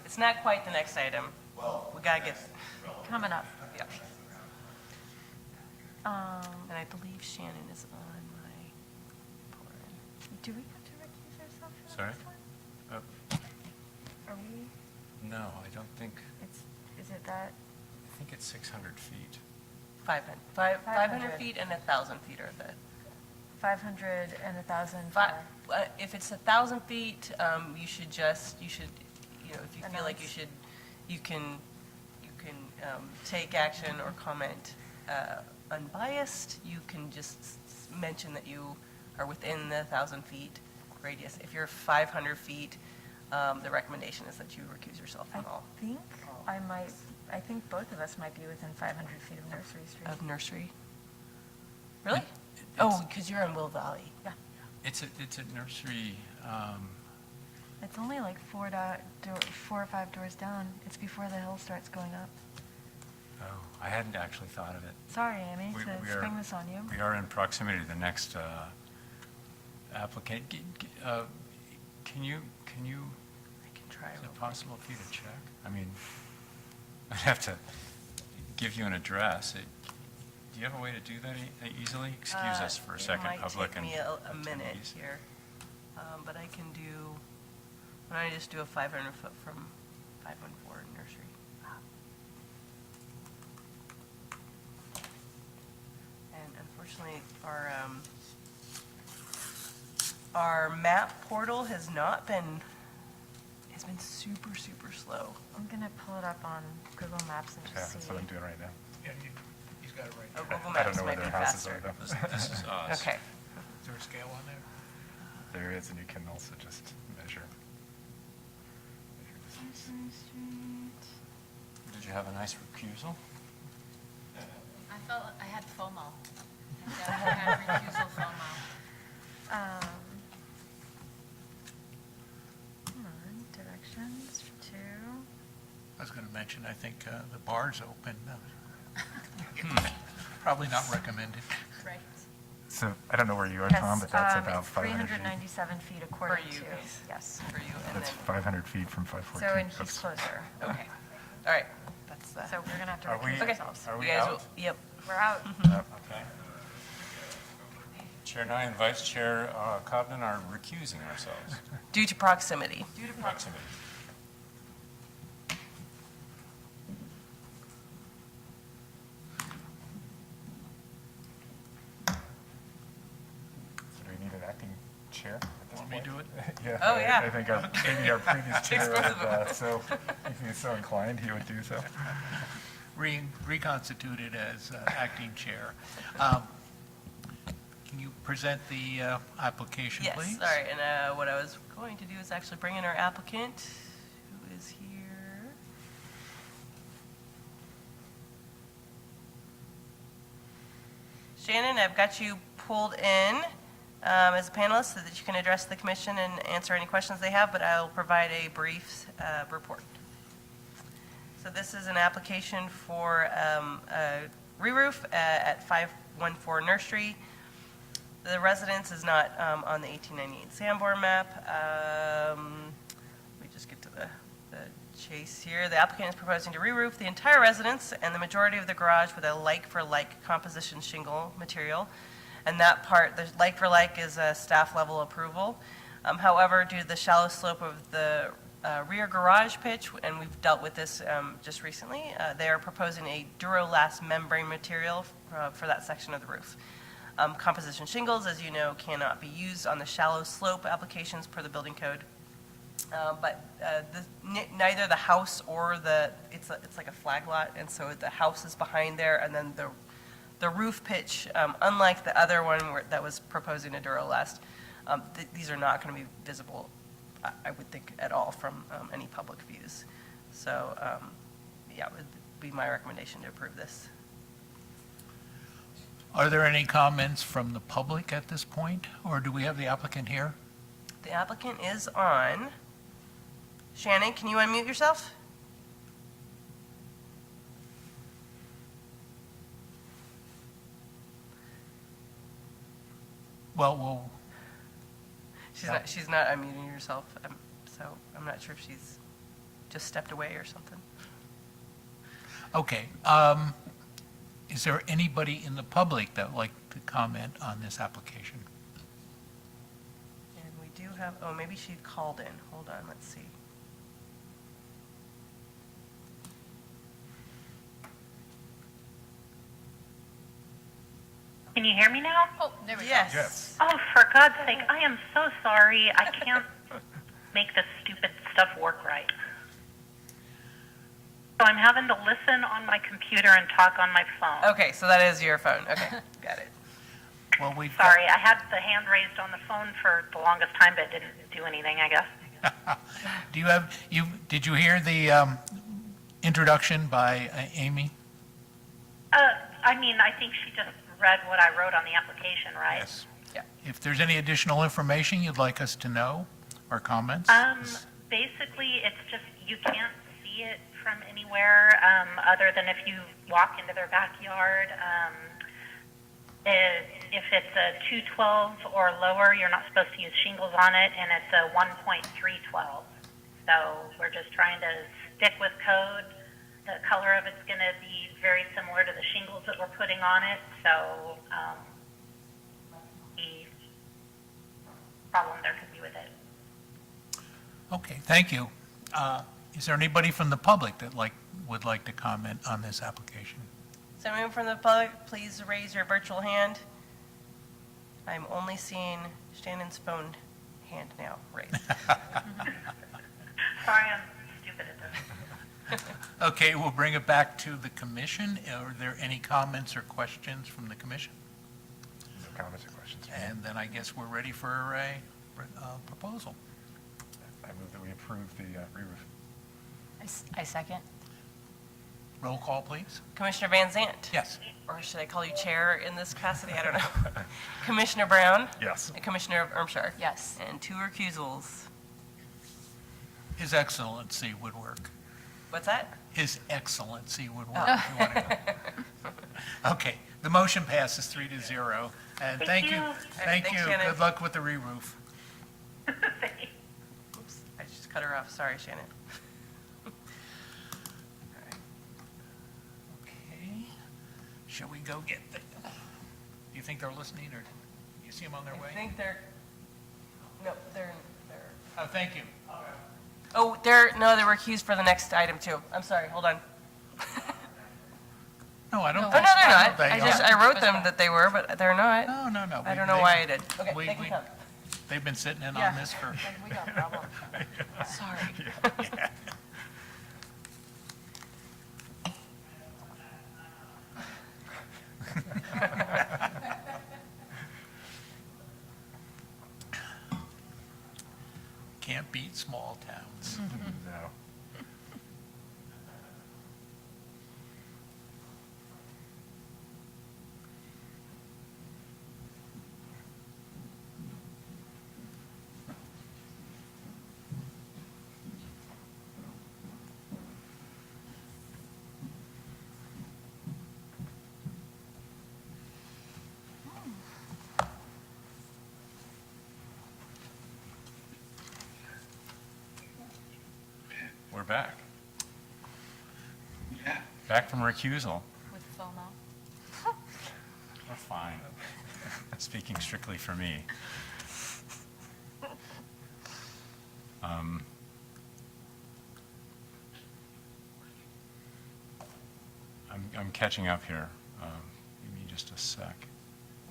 It's not quite the next item. We gotta get, Coming up. yeah. And I believe Shannon is on my board. Do we have to recuse ourselves for Sorry? this one? Uh, Are we, No, I don't think, is it that? I think it's 600 feet. 500 500 feet and 1,000 feet are the, 500 and 1,000 if it's 1,000 feet, you should, you know, if you feel like Announce. you can take action or comment unbiased. You can just mention that you are within the 1,000 feet radius. If you're 500 feet, the recommendation is that you recuse yourself from all I think both of us might be within 500 feet of Nursery Street. of nursery. Really? It's- Oh, because you're in Will Valley. Yeah. It's a nursery, It's only like 4 or 5 doors down. It's before the hill starts going up. oh, I hadn't actually thought of it. Sorry, Amy, We- to we are- spring this on you. We are in proximity to the next applicant. Can you, I can try. is it possible for you to check? I mean, I'd have to give you an address. Do you have a way to do that easily? Excuse us for a second, public. It might take me a minute attendees. here, but I can do, why don't I just do a 500 foot from 514 Nursery. And unfortunately, our map portal has not been, it's been super, super slow. I'm going to pull it up on Google Maps and Yeah, just that's see. what I'm doing right now. Yeah, he's got it right Oh, there. Google I don't Maps know where might be their houses faster. are though. This is us. Okay. Is there a scale on there? There is, and you can also just measure. distance. Nursery Street. Did you have a nice recusal? I felt I had FOMO. I had recusal FOMO. Come on, directions for 2. I was going to mention, I think the bar's open. Probably not recommended. Right. So I don't know where you are, Tom, but that's about 500 feet. 397 feet according For you. to, yes. For you, and That's then, 500 feet from 514. So, and he's Oops. closer. okay. All right, that's that. So we're going to have to Are we- recuse Okay. ourselves. Are we You guys out? will- Yep. We're out. Okay. Chair Nye and Vice Chair Cobden are recusing ourselves. Due to proximity. Due to Proximity. So do we need an acting chair at this Want me to point? do it? Yeah. Oh, yeah. I think maybe our previous chair both of would, so if he's so inclined, he would do so. Reconstituted as acting chair. Can you present the application, please? Yes, sorry, and what I was going to do is actually bring in our applicant, who is here. Shannon, I've got you pulled in as a panelist so that you can address the commission and answer any questions they have, but I'll provide a brief report. So this is an application for a re-roof at 514 Nursery. The residence is not on the 1898 Sanborn map. Let me just get to the Chase here. The applicant is proposing to re-roof the entire residence and the majority of the garage with a like-for-like composition shingle material. And that part, the like-for-like is a staff-level approval. However, due to the shallow slope of the rear garage pitch, and we've dealt with this just recently, they are proposing a Durolast membrane material for that section of the roof. Composition shingles, as you know, cannot be used on the shallow slope applications per the building code. Neither the house or it's like a flag lot, and so the house is behind there, and then the roof pitch, unlike the other one that was proposing a Durolast, these are not going to be visible, I would think, at all from any public views. So, yeah, it would be my recommendation to approve this. Are there any comments from the public at this point, or do we have the applicant here? The applicant is on. Shannon, can you unmute yourself? Well, She's not unmuting herself, so I'm not sure if she's just stepped away or something. okay. Is there anybody in the public that would like to comment on this application? And we do have, oh, maybe she called in. Hold on, let's see. Can you hear me now? Oh, there we go. Yes. Oh, for God's sake, I am so sorry. I can't make this stupid stuff work right. So I'm having to listen on my computer and talk on my phone. Okay, so that is your phone. Okay, got it. Well, we've Sorry, I had the hand raised on the phone for the longest time, but it didn't do anything, I guess. Did you hear the introduction by Amy? I mean, I think she just read what I wrote on the application, right? Yes. Yeah. If there's any additional information you'd like us to know or comments? Basically, it's just, you can't see it from anywhere, other than if you walk into their backyard. If it's a 212 or lower, you're not supposed to use shingles on it, and it's a 1.312. So we're just trying to stick with code. The color of it's going to be very similar to the shingles that we're putting on it, so the problem there could be with it. Okay, thank you. Is there anybody from the public that would like to comment on this application? Is there anyone from the public? Please raise your virtual hand. I'm only seeing Shannon's phone hand now raised. Sorry, I'm stupid at this. Okay, we'll bring it back to the commission. Are there any comments or questions from the commission? No comments or questions. And then I guess we're ready for a proposal. I move that we approve the re-roof. I second. Roll call, please. Commissioner Van Zant? Yes. Or should I call you chair in this capacity? I don't know. Commissioner Brown? Yes. And Commissioner Ermshire? Yes. And 2 recusals. His Excellency would work. What's that? His Excellency would work. If you want to go. Okay, the motion passes 3-0. And thank you. Thank you. Thanks, Shannon. Good luck with the re-roof. Oops, I just cut her off. Sorry, Shannon. Okay. Shall we go get them? Do you think they're listening, or you see them on their I way? think they're, no, they're. Oh, thank you. Oh, they're recused for the next item too. I'm sorry, hold on. No, I don't Oh, no, think they're so. not. They I are. wrote them that they were, but they're not. No. I don't know why I did. Okay, we- thank you, we- Tom. They've been sitting in Yeah. on this for. We got a problem. Sorry. Can't beat small towns. No. We're back. Back from recusal. With FOMO. We're fine. Speaking strictly for me. I'm catching up here. Give me just a sec.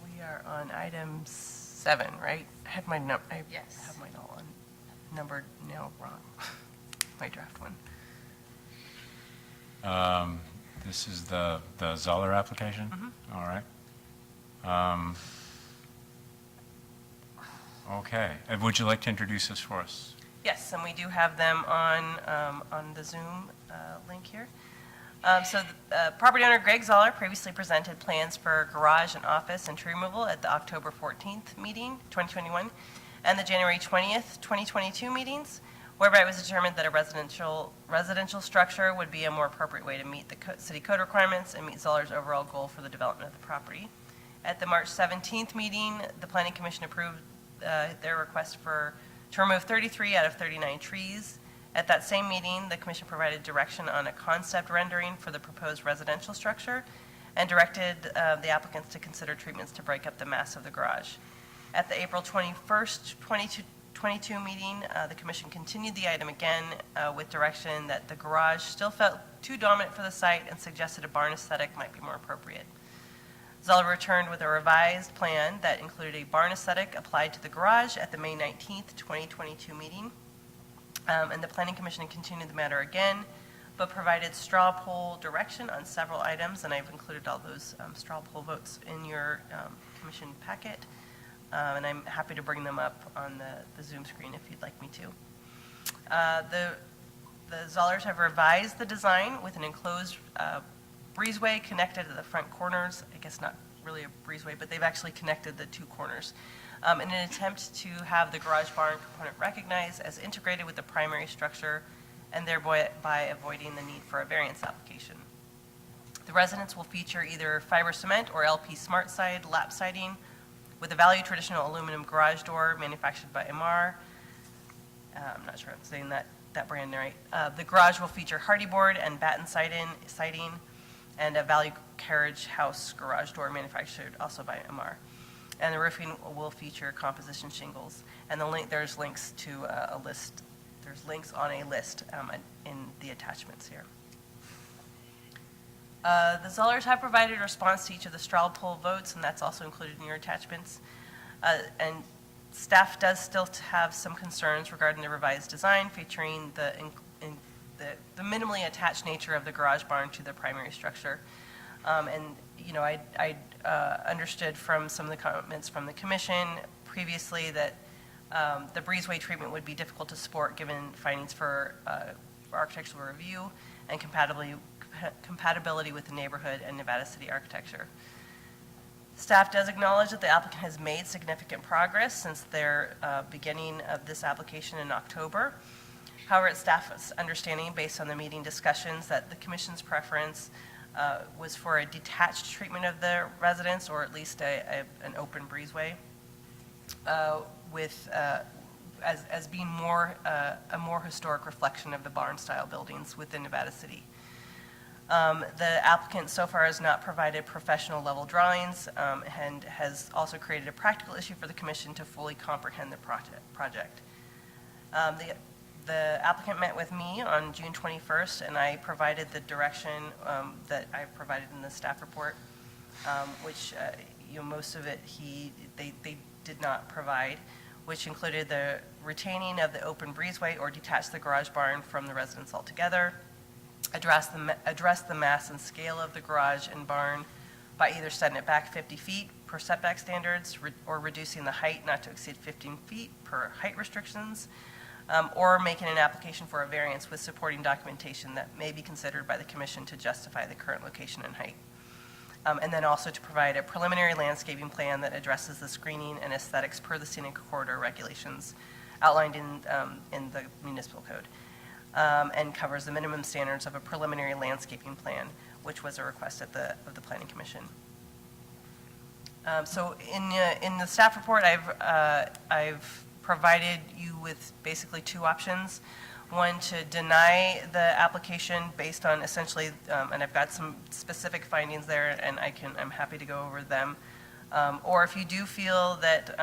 We are on item 7, right? I had my I Yes. have mine all on numbered now wrong. My draft one. This is the Zoller application? All right. Okay. Would you like to introduce this for us? Yes, and we do have them on the Zoom link here. So the property owner Greg Zoller previously presented plans for garage and office and tree removal at the October 14th meeting, 2021, and the January 20th, 2022 meetings, whereby it was determined that a residential structure would be a more appropriate way to meet the city code requirements and meet Zoller's overall goal for the development of the property. At the March 17th meeting, the Planning Commission approved their request to remove 33 out of 39 trees. At that same meeting, the commission provided direction on a concept rendering for the proposed residential structure and directed the applicants to consider treatments to break up the mass of the garage. At the April 21st, 2022 meeting, the commission continued the item again with direction that the garage still felt too dominant for the site and suggested a barn aesthetic might be more appropriate. Zoller returned with a revised plan that included a barn aesthetic applied to the garage at the May 19th, 2022 meeting. And the Planning Commission continued the matter again, but provided straw poll direction on several items, and I've included all those straw poll votes in your commission packet, and I'm happy to bring them up on the Zoom screen if you'd like me to. The Zollers have revised the design with an enclosed breezeway connected to the front corners. I guess not really a breezeway, but they've actually connected the two corners. In an attempt to have the garage barn component recognized as integrated with the primary structure and thereby avoiding the need for a variance application. The residence will feature either fiber cement or LP smart side lap siding with a value traditional aluminum garage door manufactured by MR. I'm not sure I'm saying that brand right. The garage will feature hardy board and Battens siding and a value carriage house garage door manufactured also by MR. And the roofing will feature composition shingles. And there's links to a list. There's links on a list in the attachments here. The Zollers have provided a response to each of the straw poll votes, and that's also included in your attachments. And staff does still have some concerns regarding the revised design, featuring the minimally attached nature of the garage barn to the primary structure. And you know, I understood from some of the comments from the commission previously that the breezeway treatment would be difficult to support given findings for architectural review and compatibility with the neighborhood and Nevada City architecture. Staff does acknowledge that the applicant has made significant progress since their beginning of this application in October. However, it's staff's understanding, based on the meeting discussions, that the commission's preference was for a detached treatment of the residence, or at least an open breezeway, as being a more historic reflection of the barn-style buildings within Nevada City. The applicant so far has not provided professional level drawings and has also created a practical issue for the commission to fully comprehend the project. The applicant met with me on June 21st, and I provided the direction that I provided in the staff report, which most of it they did not provide, which included the retaining of the open breezeway or detach the garage barn from the residence altogether, address the mass and scale of the garage and barn by either setting it back 50 feet per setback standards or reducing the height not to exceed 15 feet per height restrictions, or making an application for a variance with supporting documentation that may be considered by the commission to justify the current location and height. And then also to provide a preliminary landscaping plan that addresses the screening and aesthetics per the scenic corridor regulations outlined in the municipal code, and covers the minimum standards of a preliminary landscaping plan, which was a request of the Planning Commission. So in the staff report, I've provided you with basically two options. One, to deny the application based on essentially, and I've got some specific findings there, and I'm happy to go over them. Or if you do feel that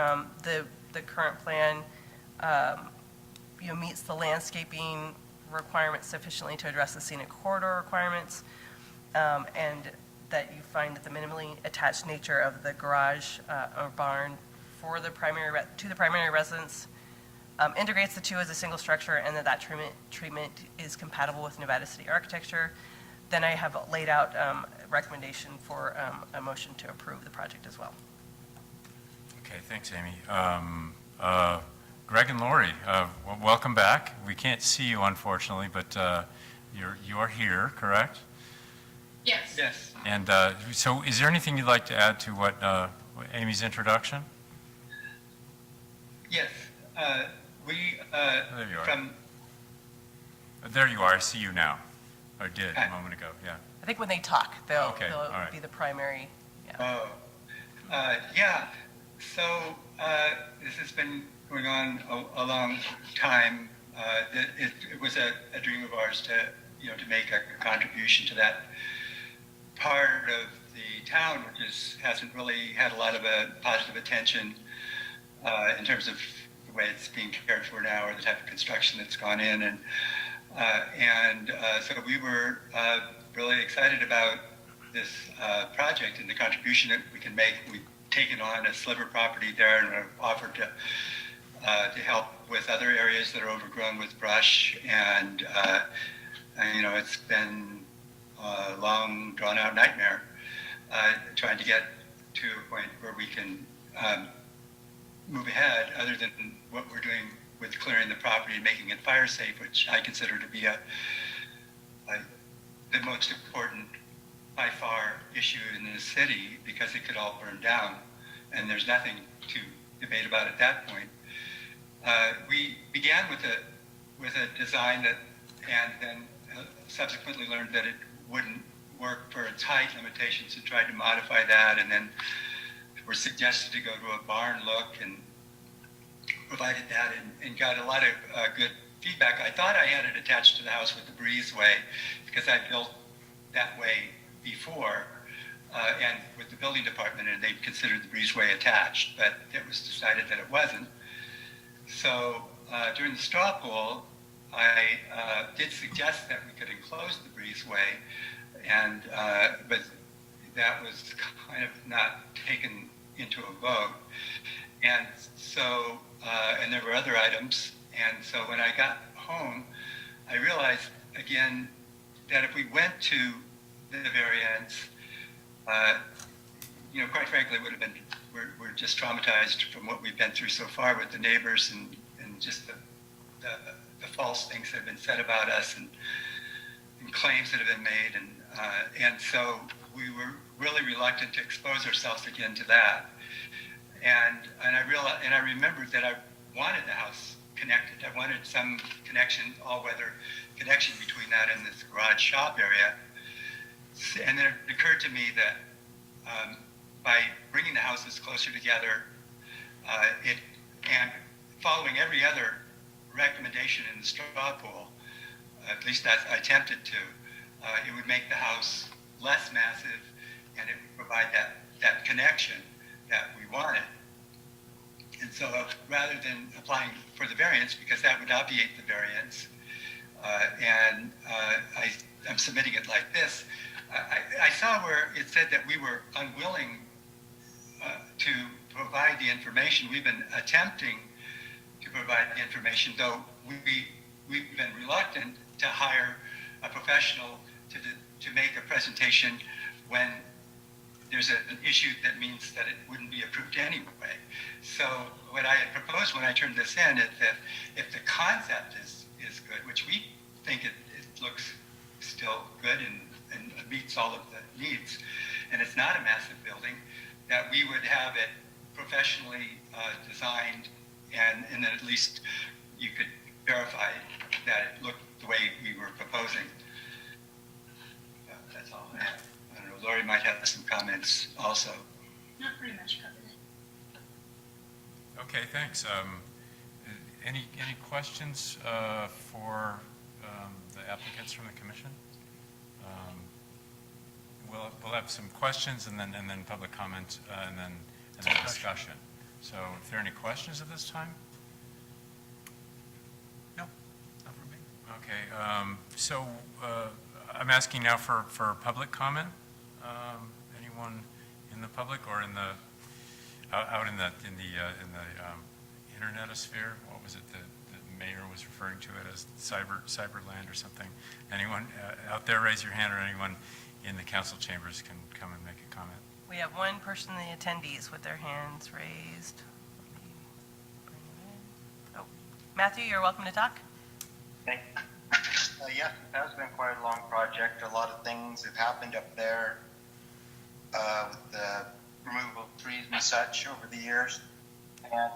the current plan, meets the landscaping requirements sufficiently to address the scenic corridor requirements, and that you find that the minimally attached nature of the garage or barn to the primary residence integrates the two as a single structure, and that treatment is compatible with Nevada City architecture, then I have laid out a recommendation for a motion to approve the project as well. Okay, thanks, Amy. Greg and Lori, welcome back. We can't see you, unfortunately, but you are here, correct? Yes. Yes. And so is there anything you'd like to add to what Amy's introduction? Yes. We, There you are. from, There you are, I see you now. Or did a moment ago, yeah. I think when they talk, they'll Okay, all right. be the primary. Yeah. yeah, so this has been going on a long time. It was a dream of ours to make a contribution to that part of the town, which hasn't really had a lot of positive attention in terms of the way it's being cared for now, or the type of construction that's gone in, and so we were really excited about this project and the contribution that we can make. We've taken on a sliver property there and have offered to help with other areas that are overgrown with brush, and it's been a long, drawn-out nightmare trying to get to a point where we can move ahead, other than what we're doing with clearing the property and making it fire safe, which I consider to be the most important, by far, issue in the city, because it could all burn down, and there's nothing to debate about at that point. We began with a design that, and then subsequently learned that it wouldn't work for its height limitations, and tried to modify that, and then were suggested to go to a barn look, and provided that, and got a lot of good feedback. I thought I had it attached to the house with the breezeway, because I built that way before, and with the building department, and they considered the breezeway attached, but it was decided that it wasn't. So during the straw poll, I did suggest that we could enclose the breezeway, and but that was kind of not taken into a vote. And so, and there were other items. And so when I got home, I realized again that if we went to the variance, quite frankly, it would have been, we're just traumatized from what we've been through so far with the neighbors, and just the false things that have been said about us, and claims that have been made. And so we were really reluctant to expose ourselves again to that. And I remembered that I wanted the house connected. I wanted some connection, all-weather connection between that and this garage shop area. And then it occurred to me that by bringing the houses closer together, and following every other recommendation in the straw poll, at least that I attempted to, it would make the house less massive, and it would provide that connection that we wanted. And so rather than applying for the variance, because that would obviate the variance, I'm submitting it like this, I saw where it said that we were unwilling to provide the information. We've been attempting to provide the information, though we've been reluctant to hire a professional to make a presentation when there's an issue that means that it wouldn't be approved anyway. So what I had proposed when I turned this in is that if the concept is good, which we think it looks still good and meets all of the needs, and it's not a massive building, that we would have it professionally designed, and then at least you could verify that it looked the way we were proposing. That's all I have. I don't know, Lori might have some comments also. Not pretty much covered it. Okay, thanks. Any questions for the applicants from the commission? We'll have some questions and then public comment and then discussion. So if there are any questions at this time? No, not for me. Okay, so I'm asking now for public comment. Anyone in the public or in the out in the internetosphere? What was it that the mayor was referring to it as cyberland or something? Anyone out there, raise your hand, or anyone in the council chambers can come and make a comment. We have one person in the attendees with their hands raised. Let me bring it in. Oh, Matthew, you're welcome to talk. Thank you. Yes, it has been quite a long project. A lot of things have happened up there with the removal of trees and such over the years. And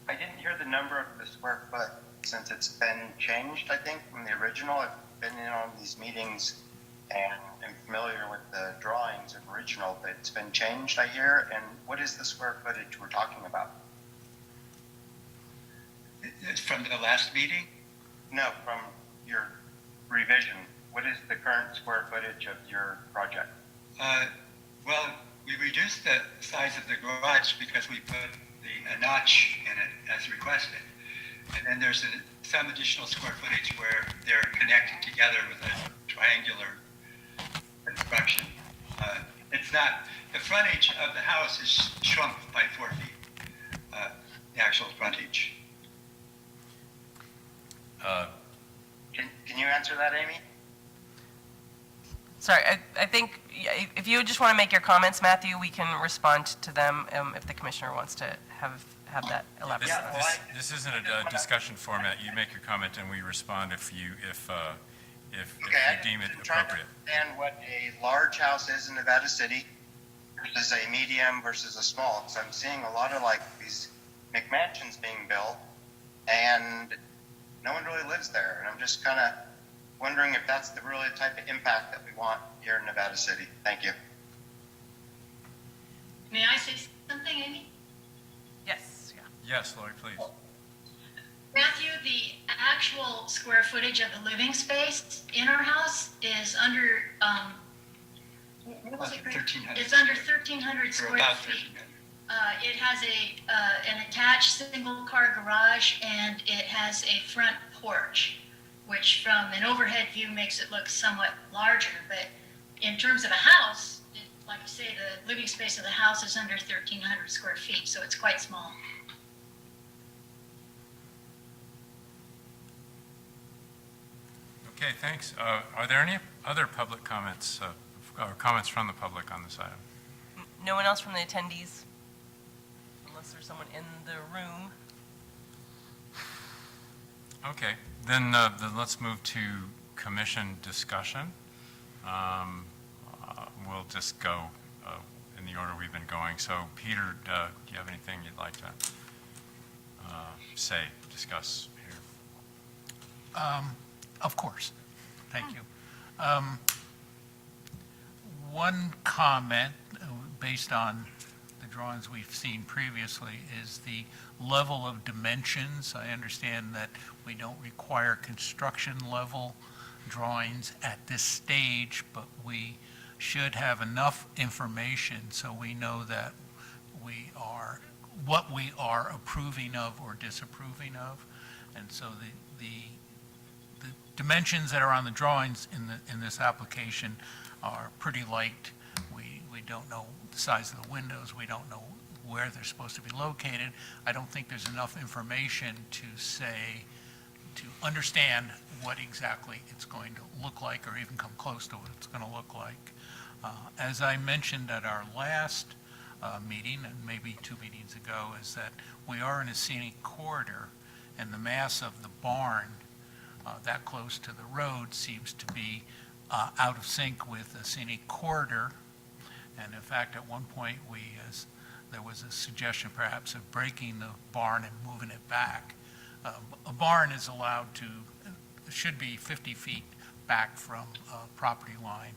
I didn't hear the number of the square foot since it's been changed, I think, from the original. I've been in on these meetings and am familiar with the drawings of original, but it's been changed, I hear. And what is the square footage we're talking about? It's from the last meeting? No, from your revision. What is the current square footage of your project? Well, we reduced the size of the garage because we put a notch in it as requested. And then there's some additional square footage where they're connected together with a triangular construction. It's not, the frontage of the house is shrunk by 4 feet, the actual frontage. Can you answer that, Amy? Sorry, I think if you just want to make your comments, Matthew, we can respond to them if the commissioner wants to have that elaborated. This isn't a discussion format. You make your comment and we respond if you deem it I'm trying to appropriate. understand what a large house is in Nevada City versus a medium versus a small. Because I'm seeing a lot of like these McMansions being built, and no one really lives there. And I'm just kind of wondering if that's the really type of impact that we want here in Nevada City. Thank you. May I say something, Amy? Yes, yeah. Yes, Lori, please. Matthew, the actual square footage of the living space in our house is under, what was it? 1,300. It's under 1,300 Or square about feet. 1,300. It has an attached single-car garage, and it has a front porch, which from an overhead view makes it look somewhat larger. But in terms of a house, like you say, the living space of the house is under 1,300 square feet, so it's quite small. Okay, thanks. Are there any other public comments or comments from the public on this item? No one else from the attendees? Unless there's someone in the room. Okay, then let's move to commission discussion. We'll just go in the order we've been going. So, Peter, do you have anything you'd like to discuss here? Of course. Thank you. One comment based on the drawings we've seen previously is the level of dimensions. I understand that we don't require construction level drawings at this stage, but we should have enough information so we know that what we are approving of or disapproving of. And so the dimensions that are on the drawings in this application are pretty light. We don't know the size of the windows. We don't know where they're supposed to be located. I don't think there's enough information to understand what exactly it's going to look like or even come close to what it's going to look like. As I mentioned at our last meeting, and maybe 2 meetings ago, is that we are in a scenic corridor, and the mass of the barn that close to the road seems to be out of sync with the scenic corridor. And in fact, at one point, there was a suggestion perhaps of breaking the barn and moving it back. A barn is should be 50 feet back from property line.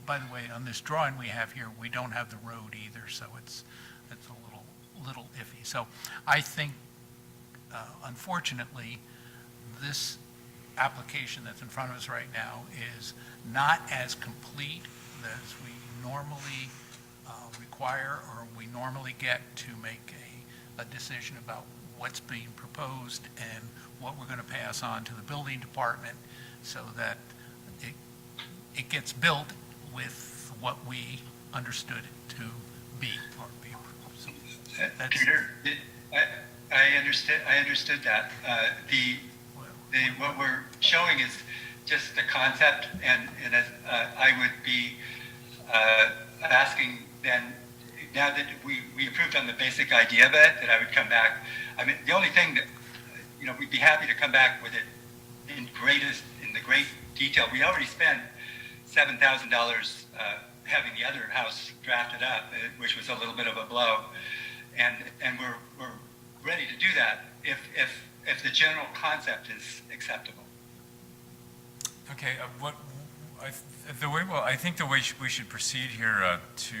By the way, on this drawing we have here, we don't have the road either, so it's a little iffy. So I think unfortunately, this application that's in front of us right now is not as complete as we normally require or we normally get to make a decision about what's being proposed and what we're going to pass on to the building department so that it gets built with what we understood it to be. So that's, Peter, I understood that. What we're showing is just the concept, and I would be asking then, now that we approved on the basic idea of it, that I would come back. I mean, the only thing that, we'd be happy to come back with it in the great detail. We already spent $7,000 having the other house drafted up, which was a little bit of a blow, and we're ready to do that if the general concept is acceptable. Okay, I think the way we should proceed here to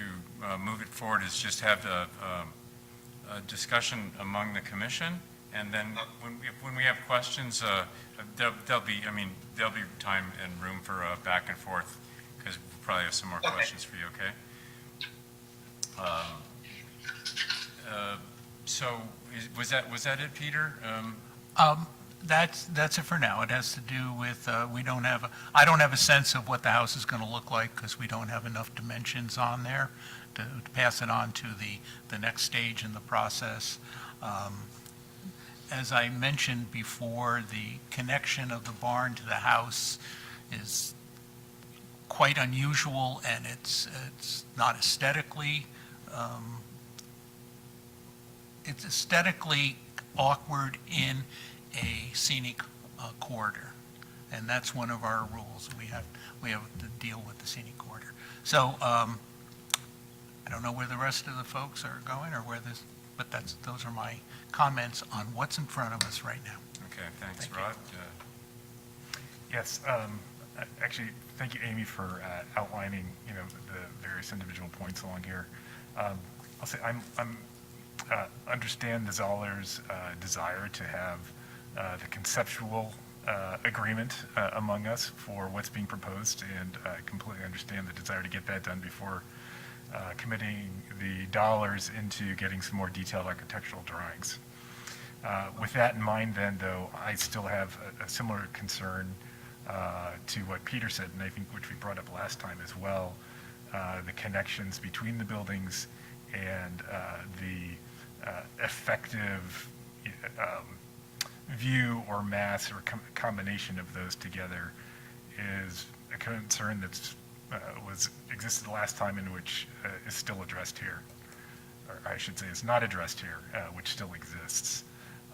move it forward is just have a discussion among the commission, and then when we have questions, there'll be time and room for back and forth, because we'll probably have some more questions for you, okay? So was that it, Peter? That's it for now. It has to do with, I don't have a sense of what the house is going to look like because we don't have enough dimensions on there to pass it on to the next stage in the process. As I mentioned before, the connection of the barn to the house is quite unusual, and it's not aesthetically, it's aesthetically awkward in a scenic corridor, and that's one of our rules. We have to deal with the scenic corridor. So I don't know where the rest of the folks are going or where this, but those are my comments on what's in front of us right now. Okay, thanks, Thank you. Rod. Yes, actually, thank you, Amy, for outlining, the various individual points along here. I'll say I'm understand the Zoller's desire to have the conceptual agreement among us for what's being proposed, and I completely understand the desire to get that done before committing the dollars into getting some more detailed architectural drawings. With that in mind, then, though, I still have a similar concern to what Peter said, and I think which we brought up last time as well, the connections between the buildings and the effective view or mass or combination of those together is a concern that's existed the last time, and which is still addressed here, or I should say is not addressed here, which still exists.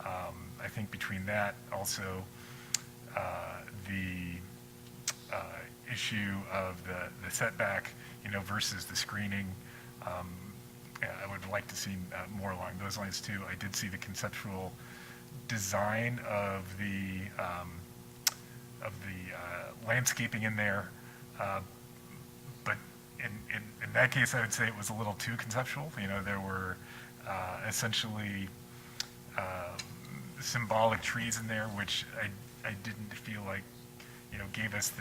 I think between that, also the issue of the setback, versus the screening, I would like to see more along those lines too. I did see the conceptual design of the landscaping in there, but in that case, I would say it was a little too conceptual. There were essentially symbolic trees in there, which I didn't feel like gave us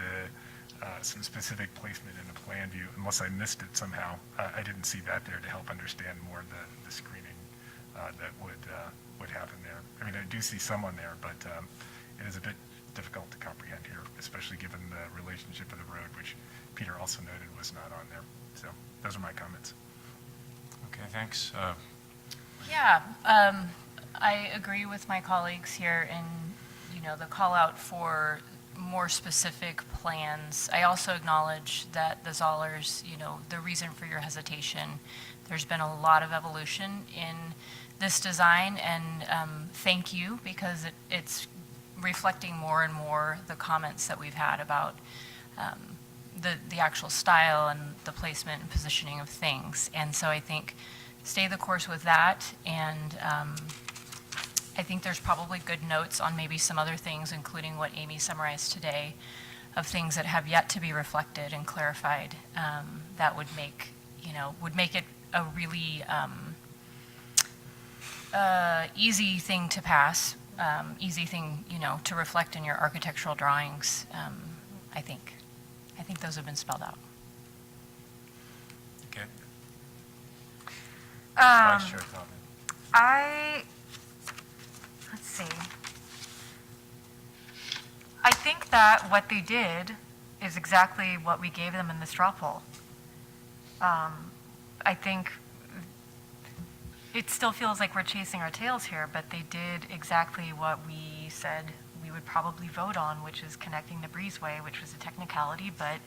some specific placement in the plan view, unless I missed it somehow. I didn't see that there to help understand more the screening that would happen there. I mean, I do see some on there, but it is a bit difficult to comprehend here, especially given the relationship of the road, which Peter also noted was not on there. So those are my comments. Okay, thanks. Yeah, I agree with my colleagues here in, the call out for more specific plans. I also acknowledge that the Zollers, the reason for your hesitation, there's been a lot of evolution in this design, and thank you, because it's reflecting more and more the comments that we've had about the actual style and the placement and positioning of things. And so I think stay the course with that, and I think there's probably good notes on maybe some other things, including what Amy summarized today, of things that have yet to be reflected and clarified, that would make it a really easy thing to pass easy thing, to reflect in your architectural drawings, I think. I think those have been spelled out. Okay. Um, Vice Chair Tobin. Let's see. I think that what they did is exactly what we gave them in the straw poll. I think it still feels like we're chasing our tails here, but they did exactly what we said we would probably vote on, which is connecting the breezeway, which was a technicality, but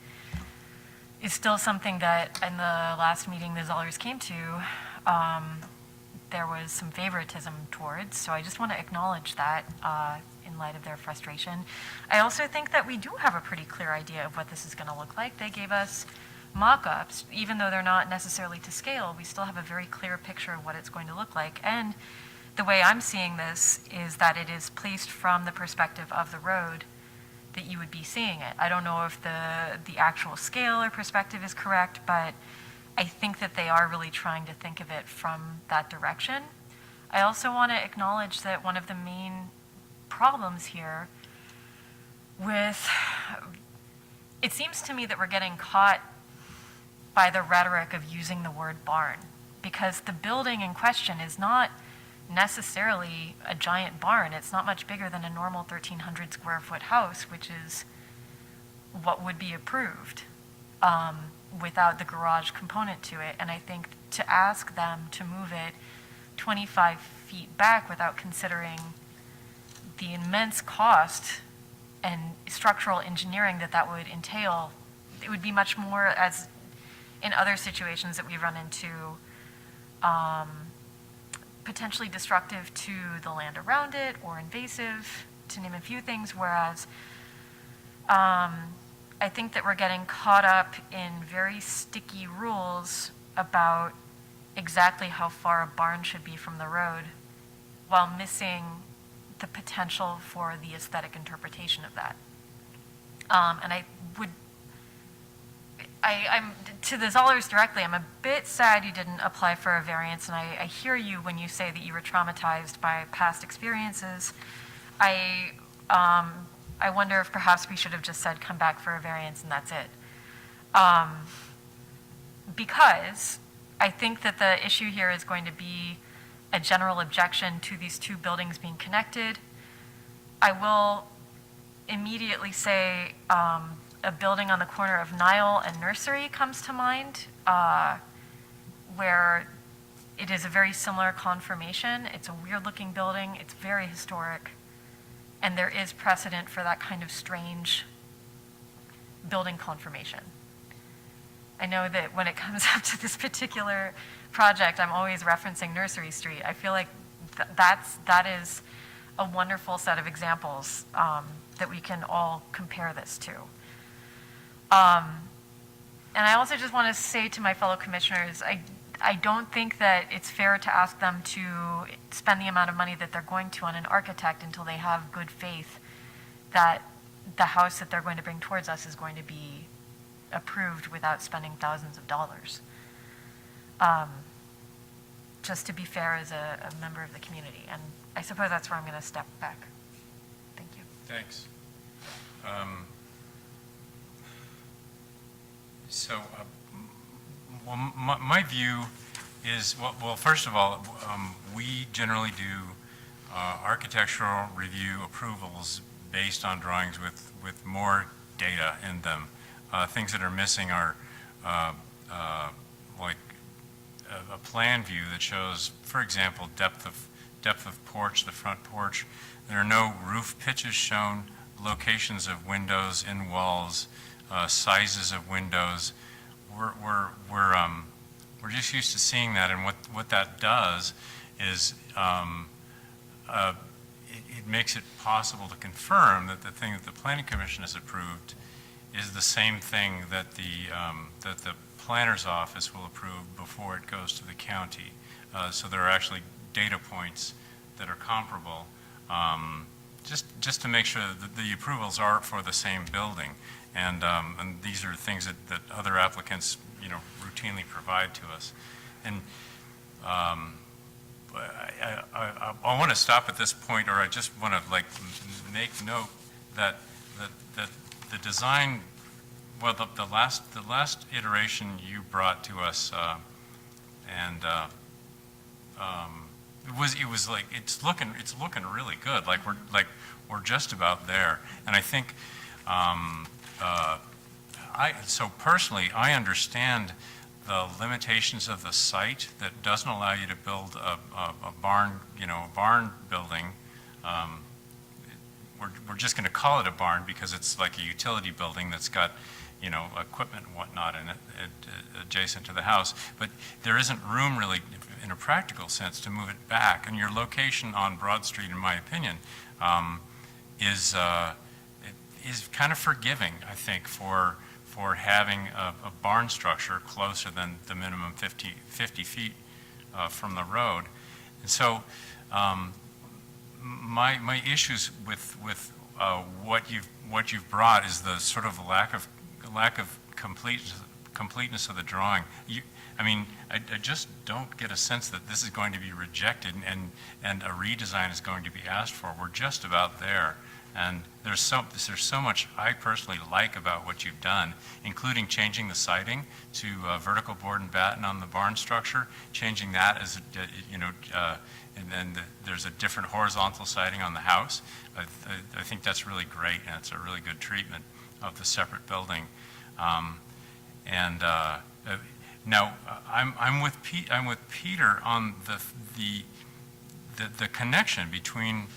is still something that in the last meeting the Zollers came to, there was some favoritism towards. So I just want to acknowledge that in light of their frustration. I also think that we do have a pretty clear idea of what this is going to look like. They gave us mock-ups, even though they're not necessarily to scale, we still have a very clear picture of what it's going to look like. And the way I'm seeing this is that it is placed from the perspective of the road that you would be seeing it. I don't know if the actual scale or perspective is correct, but I think that they are really trying to think of it from that direction. I also want to acknowledge that one of the main problems here with, it seems to me that we're getting caught by the rhetoric of using the word barn, because the building in question is not necessarily a giant barn. It's not much bigger than a normal 1,300 square foot house, which is what would be approved without the garage component to it. And I think to ask them to move it 25 feet back without considering the immense cost and structural engineering that would entail, it would be much more, as in other situations that we've run into, potentially destructive to the land around it or invasive, to name a few things, whereas I think that we're getting caught up in very sticky rules about exactly how far a barn should be from the road, while missing the potential for the aesthetic interpretation of that. And I'm to the Zollers directly, I'm a bit sad you didn't apply for a variance, and I hear you when you say that you were traumatized by past experiences. I wonder if perhaps we should have just said, come back for a variance and that's it. Because I think that the issue here is going to be a general objection to these two buildings being connected. I will immediately say a building on the corner of Nile and Nursery comes to mind, where it is a very similar conformation. It's a weird-looking building. It's very historic. And there is precedent for that kind of strange building conformation. I know that when it comes up to this particular project, I'm always referencing Nursery Street. I feel like that is a wonderful set of examples that we can all compare this to. And I also just want to say to my fellow commissioners, I don't think that it's fair to ask them to spend the amount of money that they're going to on an architect until they have good faith that the house that they're going to bring towards us is going to be approved without spending thousands of dollars. Just to be fair as a member of the community. And I suppose that's where I'm going to step back. Thank you. Thanks. My view is, well, first of all, we generally do architectural review approvals based on drawings with more data in them. Things that are missing are like a plan view that shows, for example, depth of porch, the front porch. There are no roof pitches shown, locations of windows in walls, sizes of windows. We're just used to seeing that, and what that does is it makes it possible to confirm that the thing that the Planning Commission has approved is the same thing that the planner's office will approve before it goes to the county. So there are actually data points that are comparable, just to make sure that the approvals are for the same building. And these are things that other applicants, routinely provide to us. And I want to stop at this point, or I just want to like make note that the design, well, the last iteration you brought to us, and it was like it's looking really good. Like we're just about there, and I think so personally I understand the limitations of the site that doesn't allow you to build a barn, a barn building. We're just going to call it a barn because it's like a utility building that's got, equipment and whatnot in it, adjacent to the house. But there isn't room really, in a practical sense, to move it back. And your location on Broad Street, in my opinion, is kind of forgiving, I think, for having a barn structure closer than the minimum 50 feet from the road. And so my issues with what you've brought is the sort of lack of completeness of the drawing. I just don't get a sense that this is going to be rejected and a redesign is going to be asked for. We're just about there. And there's so much I personally like about what you've done, including changing the siding to vertical board and batten on the barn structure, changing that as, and then there's a different horizontal siding on the house. I think that's really great, and it's a really good treatment of the separate building. Now I'm with Peter on the connection between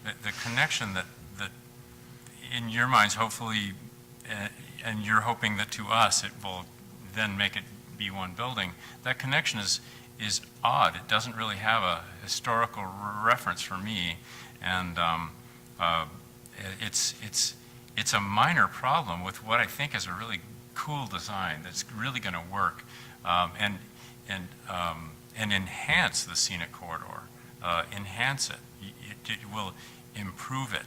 the connection that in your minds, hopefully, and you're hoping that to us it will then make it be one building. That connection is odd. It doesn't really have a historical reference for me, and it's a minor problem with what I think is a really cool design that's really going to work and enhance the scenic corridor, enhance it. It will improve it.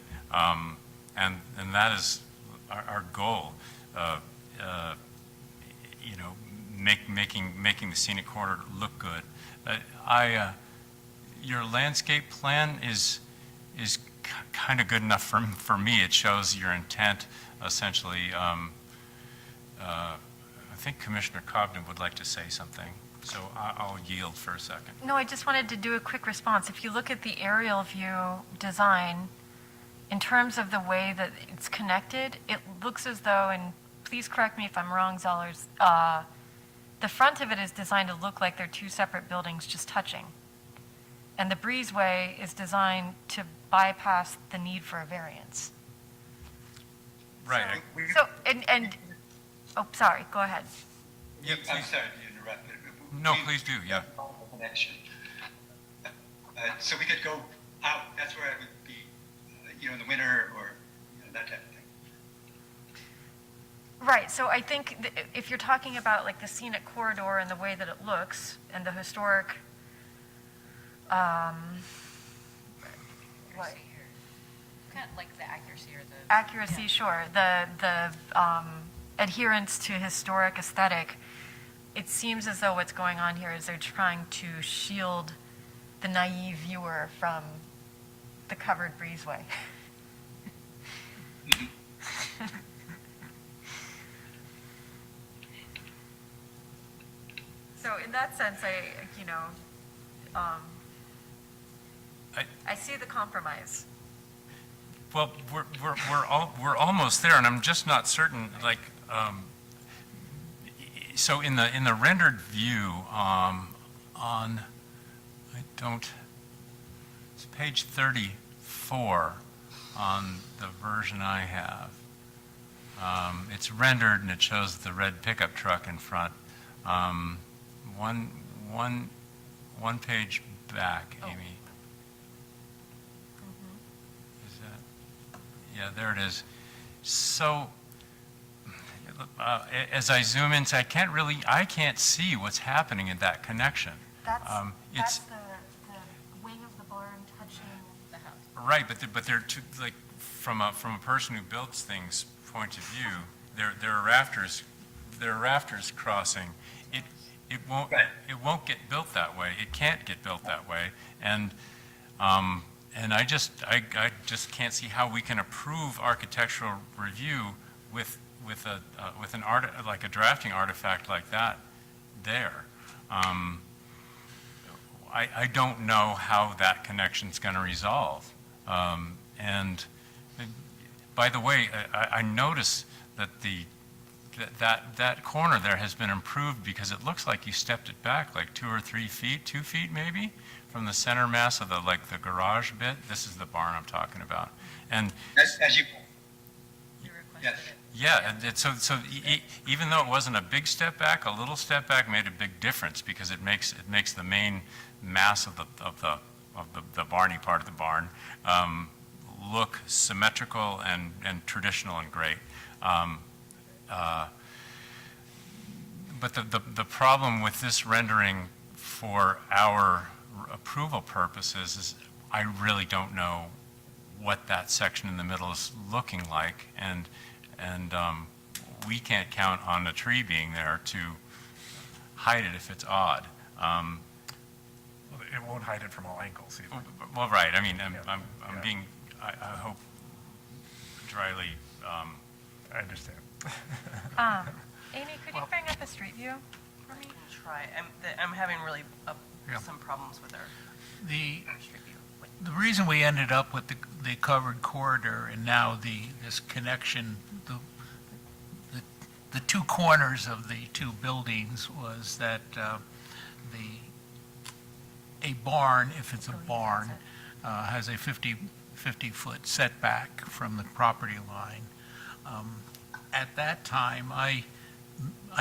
And that is our goal, making the scenic corridor look good. Your landscape plan is kind of good enough for me. It shows your intent, essentially. I think Commissioner Cobden would like to say something, so I'll yield for a second. No, I just wanted to do a quick response. If you look at the aerial view design, in terms of the way that it's connected, it looks as though, and please correct me if I'm wrong, Zollers, the front of it is designed to look like they're two separate buildings just touching. And the breezeway is designed to bypass the need for a variance. Right. So, oh, sorry, go ahead. Yeah, I'm sorry to interrupt. No, please do, yeah. Connection. So we could go out, that's where I would be, in the winter or that type of thing. Right, so I think if you're talking about like the scenic corridor and the way that it looks and the historic, what? Kind of like the accuracy or the... Accuracy, sure. The adherence to historic aesthetic, it seems as though what's going on here is they're trying to shield the naive viewer from the covered breezeway. So in that sense, I see the compromise. Well, we're almost there, and I'm just not certain. Like, so in the rendered view, it's page 34 on the version I have. It's rendered, and it shows the red pickup truck in front. One page back, Amy. Is that? Yeah, there it is. So, as I zoom in, I can't see what's happening in that connection. That's the wing of the barn touching the house. Right, but they're too, like, from a person who builds things point of view, there are rafters crossing. It won't, Right. it won't get built that way. It can't get built that way. And I just can't see how we can approve architectural review with an like a drafting artifact like that there. I don't know how that connection's going to resolve. And by the way, I notice that that corner there has been improved because it looks like you stepped it back like 2 or 3 feet, 2 feet maybe, from the center mass of the garage bit. This is the barn I'm talking about. And As you, yes. yeah, so even though it wasn't a big step back, a little step back made a big difference because it makes the main mass of the barny part of the barn look symmetrical and traditional and great. But the problem with this rendering for our approval purposes is I really don't know what that section in the middle is looking like, and we can't count on a tree being there to hide it if it's odd. It won't hide it from all angles either. Well, right. I mean, I'm being, I hope, dryly. I understand. Amy, could you bring up a street view for me? Try. I'm having really Yeah. some problems with our The, street view. the reason we ended up with the covered corridor and now this connection, the two corners of the two buildings was that a barn, if it's a barn, has a 50-foot setback from the property line. At that time, I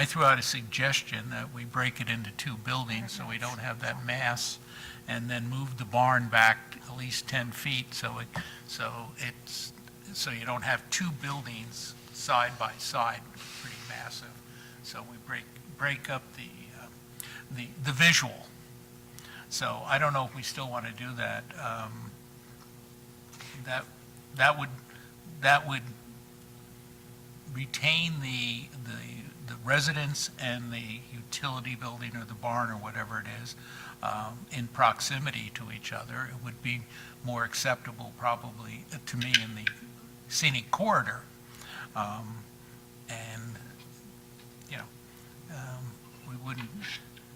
threw out a suggestion that we break it into two buildings so we don't have that mass, and then move the barn back at least 10 feet so you don't have two buildings side by side, pretty massive. So we break up the visual. So I don't know if we still want to do that. That would retain the residence and the utility building or the barn or whatever it is in proximity to each other. It would be more acceptable probably to me in the scenic corridor. And, you know, we wouldn't,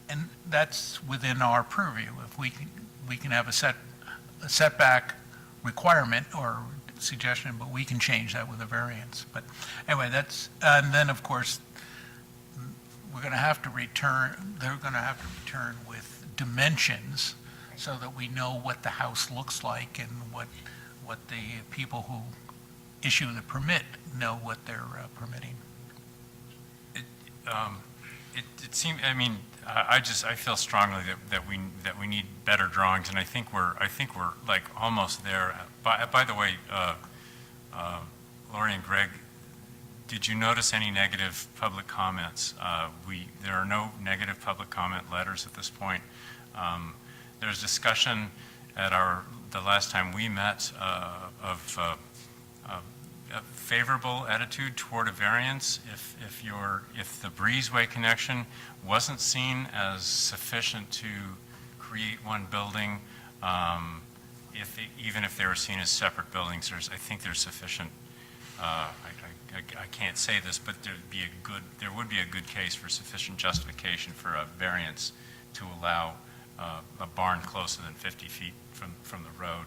and that's within our purview. If we can have a setback requirement or suggestion, but we can change that with a variance. But anyway, and then of course, they're going to have to return with dimensions so that we know what the house looks like and what the people who issue the permit know what they're permitting. It seems. I mean, I feel strongly that we need better drawings, and I think we're like almost there. By the way, Lori and Greg, did you notice any negative public comments? There are no negative public comment letters at this point. There's discussion at the last time we met of a favorable attitude toward a variance if the breezeway connection wasn't seen as sufficient to create one building, even if they were seen as separate buildings, I think there's sufficient. I can't say this, but there would be a good case for sufficient justification for a variance to allow a barn closer than 50 feet from the road.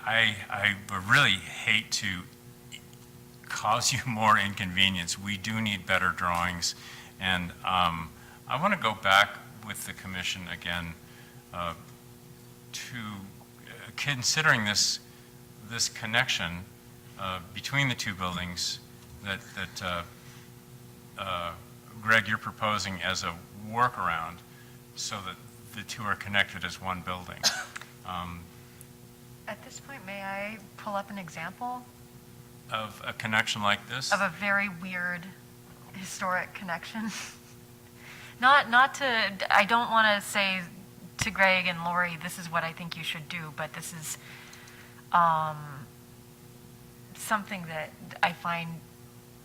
I would really hate to cause you more inconvenience. We do need better drawings, and I want to go back with the commission again to considering this connection between the two buildings that Greg, you're proposing as a workaround so that the two are connected as one building. At this point, may I pull up an example Of a connection like this? of a very weird historic connection? Not to, I don't want to say to Greg and Lori, this is what I think you should do, but this is, something that I find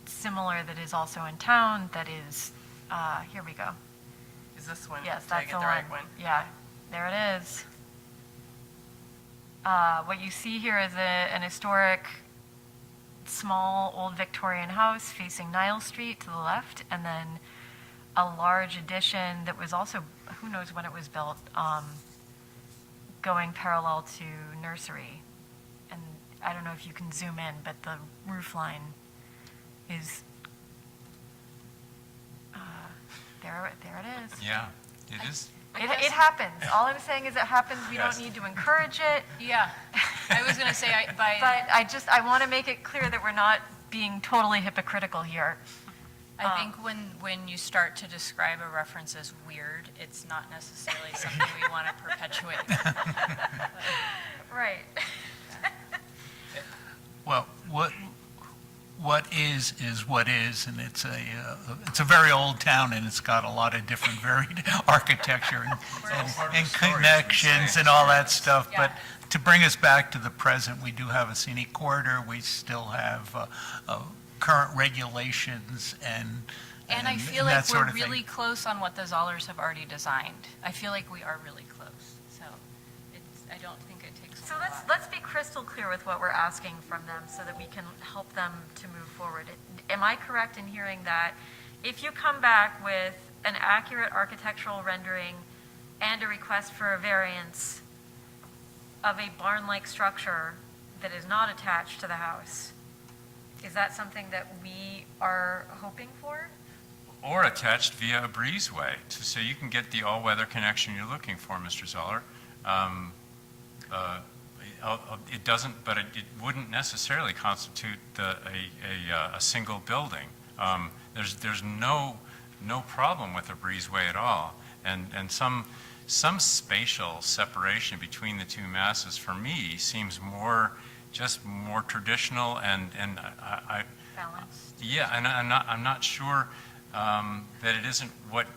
similar that is also in town, that is, here we go. Is this one? Yes, Did I that's get the right one. Yeah, there it is. What you see here is an historic, small, old Victorian house facing Nile Street to the left, and then a large addition that was also, who knows when it was built, going parallel to nursery. And I don't know if you can zoom in, but the roof line is, there it is. Yeah, it is. It happens. All I'm saying is it happens. We Yes. don't need to encourage it. Yeah, I was going to say, But I want to make it clear that we're not being totally hypocritical here. I think when you start to describe a reference as weird, it's not necessarily something we want to perpetuate. Right. Well, what is what is, and it's a very old town, and it's got a lot of different varied architecture and connections and all that stuff. But to bring us back to the present, we do have a scenic corridor. We still have current regulations and I feel that like sort we're of thing. really close on what the Zollers have already designed. I feel like we are really close, so I don't think it takes a So lot. let's be crystal clear with what we're asking from them so that we can help them to move forward. Am I correct in hearing that if you come back with an accurate architectural rendering and a request for a variance of a barn-like structure that is not attached to the house, is that something that we are hoping for? Or attached via a breezeway, so you can get the all-weather connection you're looking for, Mr. Zoller. It doesn't, but it wouldn't necessarily constitute a single building. There's no problem with a breezeway at all, and some spatial separation between the two masses for me seems more traditional and I Balanced. yeah, and I'm not sure that it isn't what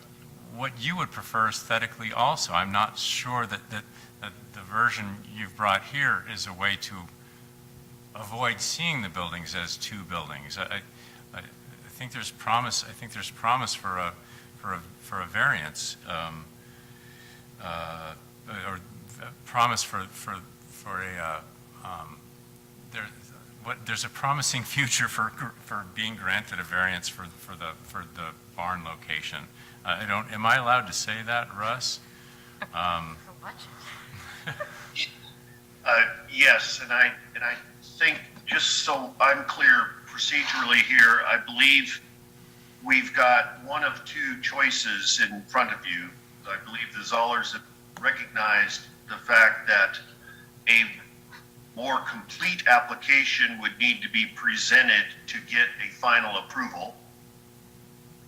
you would prefer aesthetically also. I'm not sure that the version you've brought here is a way to avoid seeing the buildings as two buildings. I think there's promise. I think there's promise for a variance, or promise for a. There's a promising future for being granted a variance for the barn location. Am I allowed to say that, Russ? Yes, and I think, just so I'm clear procedurally here, I believe we've got one of two choices in front of you. I believe the Zollers have recognized the fact that a more complete application would need to be presented to get a final approval.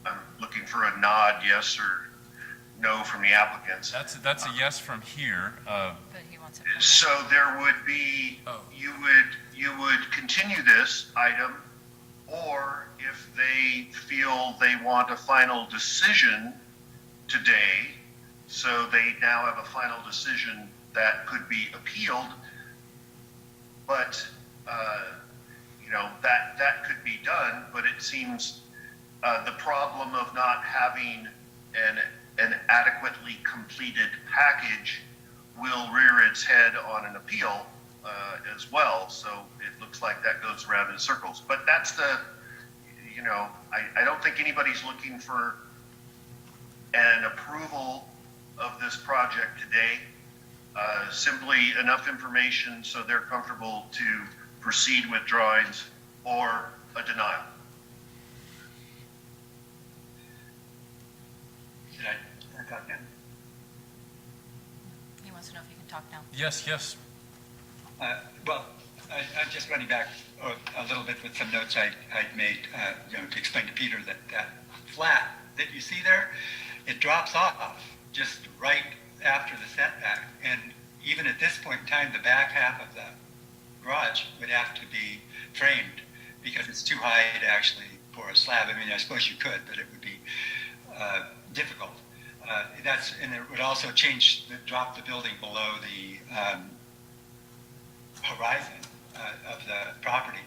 I'm looking for a nod, yes or no from the applicants. That's a yes from here. But he wants it. So there would be, you would continue this item, or if they feel they want a final decision today, so they now have a final decision that could be appealed, but that could be done. But it seems the problem of not having an adequately completed package will rear its head on an appeal as well. So it looks like that goes around in circles. But that's I don't think anybody's looking for an approval of this project today. Simply enough information so they're comfortable to proceed with drawings or a denial. Should I talk now? He wants to know if you can talk now. Yes. Well, I'm just running back a little bit with some notes I'd made, to explain to Peter that flat that you see there, it drops off just right after the setback. And even at this point in time, the back half of the garage would have to be framed because it's too high to actually pour a slab. I mean, I suppose you could, but it would be difficult. And it would also drop the building below horizon of the property.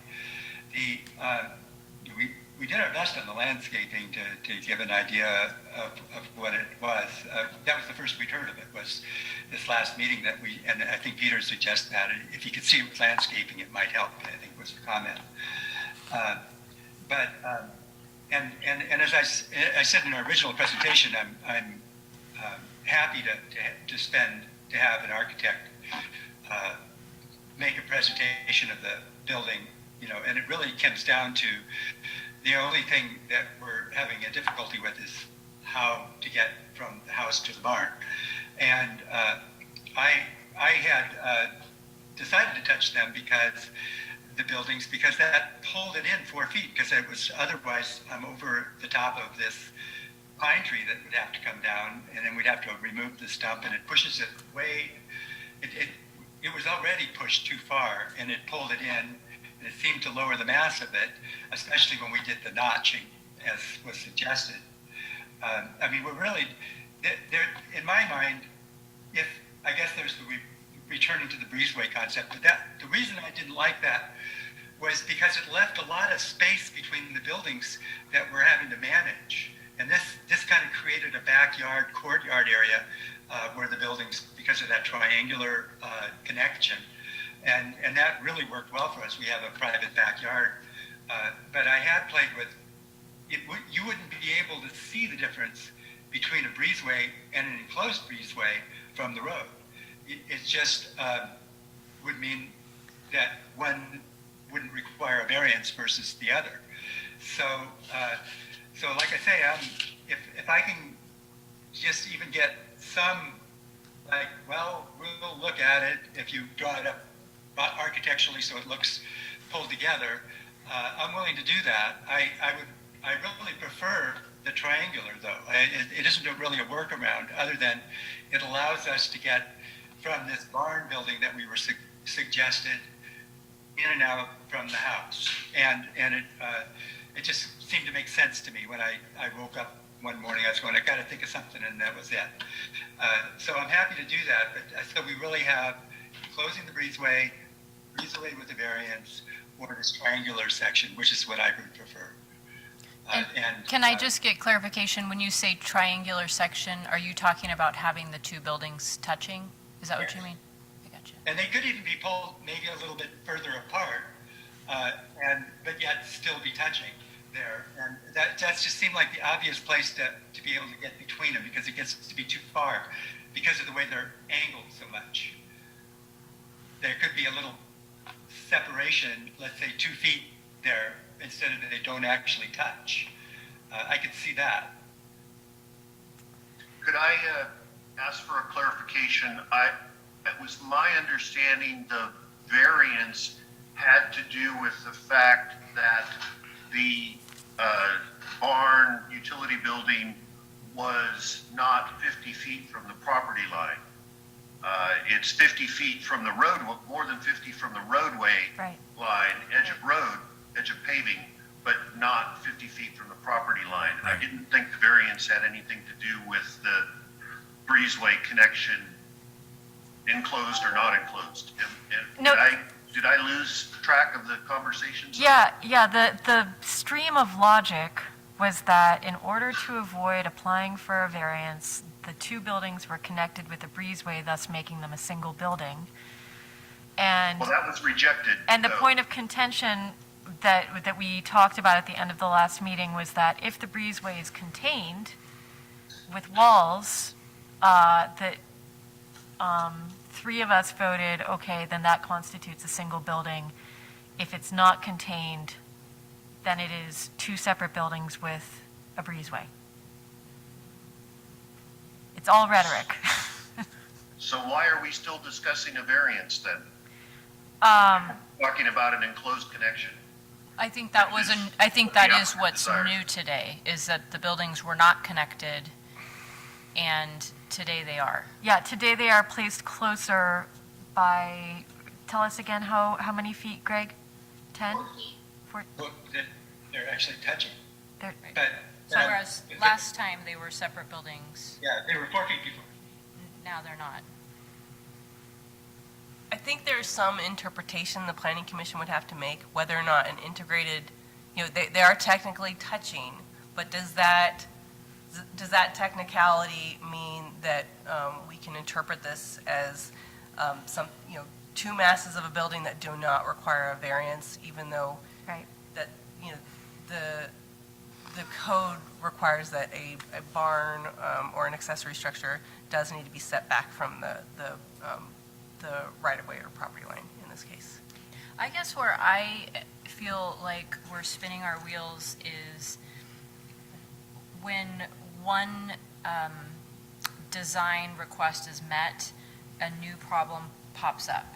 We did our best on the landscaping to give an idea of what it was. That was the first we'd heard of it, was this last meeting and I think Peter suggested that if you could see it with landscaping, it might help, I think was the comment. And as I said in our original presentation, I'm happy to have an architect make a presentation of the building, and it really comes down to the only thing that we're having a difficulty with is how to get from the house to the barn. And I had decided to touch them because that pulled it in 4 feet, because it was otherwise I'm over the top of this pine tree that would have to come down, and then we'd have to remove the stump, and it pushes it way. It was already pushed too far, and it pulled it in. It seemed to lower the mass of it, especially when we did the notching, as was suggested. I mean, we're really, there, in my mind, I guess there's the returning to the breezeway concept, but the reason I didn't like that was because it left a lot of space between the buildings that we're having to manage. And this kind of created a backyard, courtyard area where the buildings, because of that triangular connection, and that really worked well for us. We have a private backyard, but I had played with it. You wouldn't be able to see the difference between a breezeway and an enclosed breezeway from the road. It just would mean that one wouldn't require a variance versus the other. So like I say, if I can just even get some, like, well, we'll look at it if you draw it up architecturally so it looks pulled together, I'm willing to do that. I really prefer the triangular, though. It isn't really a workaround, other than it allows us to get from this barn building that we were suggested in and out from the house. And it just seemed to make sense to me when I woke up one morning. I was going, I got to think of something, and that was it. So I'm happy to do that. But so we really have closing the breezeway with the variance, or this triangular section, which is what I would prefer. Can I just get clarification? When you say triangular section, are you talking about having the two buildings touching? Is that what you mean? I gotcha. And they could even be pulled maybe a little bit further apart, but yet still be touching there. And that just seemed like the obvious place to be able to get between them, because it gets to be too far because of the way they're angled so much. There could be a little separation, let's say 2 feet there, instead of that they don't actually touch. I could see that. Could I ask for a clarification? It was my understanding the variance had to do with the fact that the barn utility building was not 50 feet from the property line. It's 50 feet from the road, more than 50 from the roadway line, edge of paving, but not 50 feet from the property line. I didn't think the variance had anything to do with the breezeway connection, enclosed or not enclosed. No. Did I lose track of the conversation? Yeah, the stream of logic was that in order to avoid applying for a variance, the two buildings were connected with a breezeway, thus making them a single building. And well, that was rejected. And the point of contention that we talked about at the end of the last meeting was that if the breezeway is contained with walls, that three of us voted, okay, then that constitutes a single building. If it's not contained, then it is two separate buildings with a breezeway. It's all rhetoric. So why are we still discussing a variance then? Talking about an enclosed connection. I think that is what's new today, is that the buildings were not connected, and today they are. Yeah, today they are placed closer by, tell us again how many feet, Greg? 10? 4 feet. Well, they're actually touching. So whereas last time they were separate buildings. Yeah, they were 4 feet before. Now they're not. think there's some interpretation the planning commission would have to make, whether or not an integrated, they are technically touching, but does that technicality mean that we can interpret this as some, two masses of a building that do not require a variance, even though Right. that, the code requires that a barn or an accessory structure does need to be set back from the right-of-way or property line in this case. I guess where I feel like we're spinning our wheels is when one design request is met, a new problem pops up.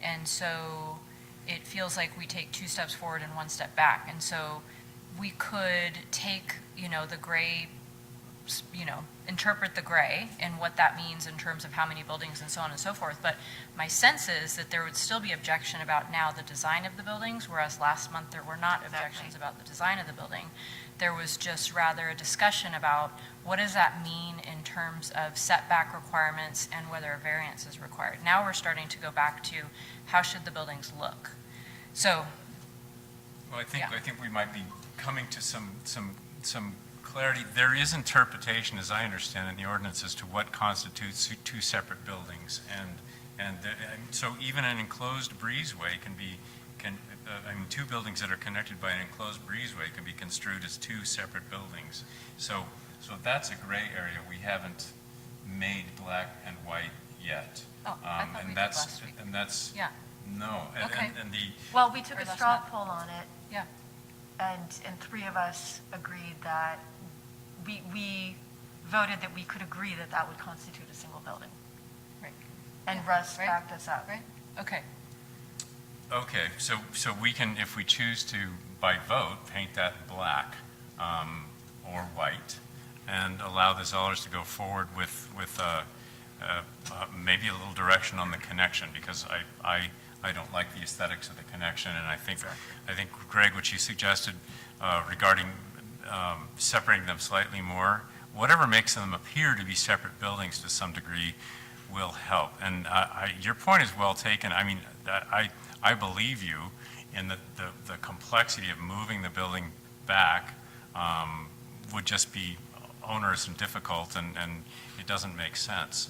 And so it feels like we take 2 steps forward and 1 step back. And so we could take, the gray, interpret the gray and what that means in terms of how many buildings and so on and so forth. But my sense is that there would still be objection about now the design of the buildings, whereas last month there were not objections about the design of the building. There was just rather a discussion about what does that mean in terms of setback requirements and whether a variance is required. Now we're starting to go back to how should the buildings look. So, Well, I think, Yeah. I think we might be coming to some clarity. There is interpretation, as I understand it, in the ordinance as to what constitutes 2 separate buildings. And so even an enclosed breezeway can be, 2 buildings that are connected by an enclosed breezeway can be construed as 2 separate buildings. So that's a gray area we haven't made black and white yet. Oh, I thought we did last week. And that's, Yeah. no. Okay. And the, Well, we took Or a that's straw not- poll on it. Yeah. And 3 of us agreed that, we voted that we could agree that that would constitute a single building. Right. And Yeah, Russ right. backed us up. Right? Okay. okay, so we can, if we choose to, by vote, paint that black or white, and allow the Zollers to go forward with maybe a little direction on the connection, because I don't like the aesthetics of the connection, and I think, Greg, what you suggested regarding separating them slightly more, whatever makes them appear to be separate buildings to some degree will help. And your point is well taken. I mean, I believe you in the complexity of moving the building back would just be onerous and difficult, and it doesn't make sense.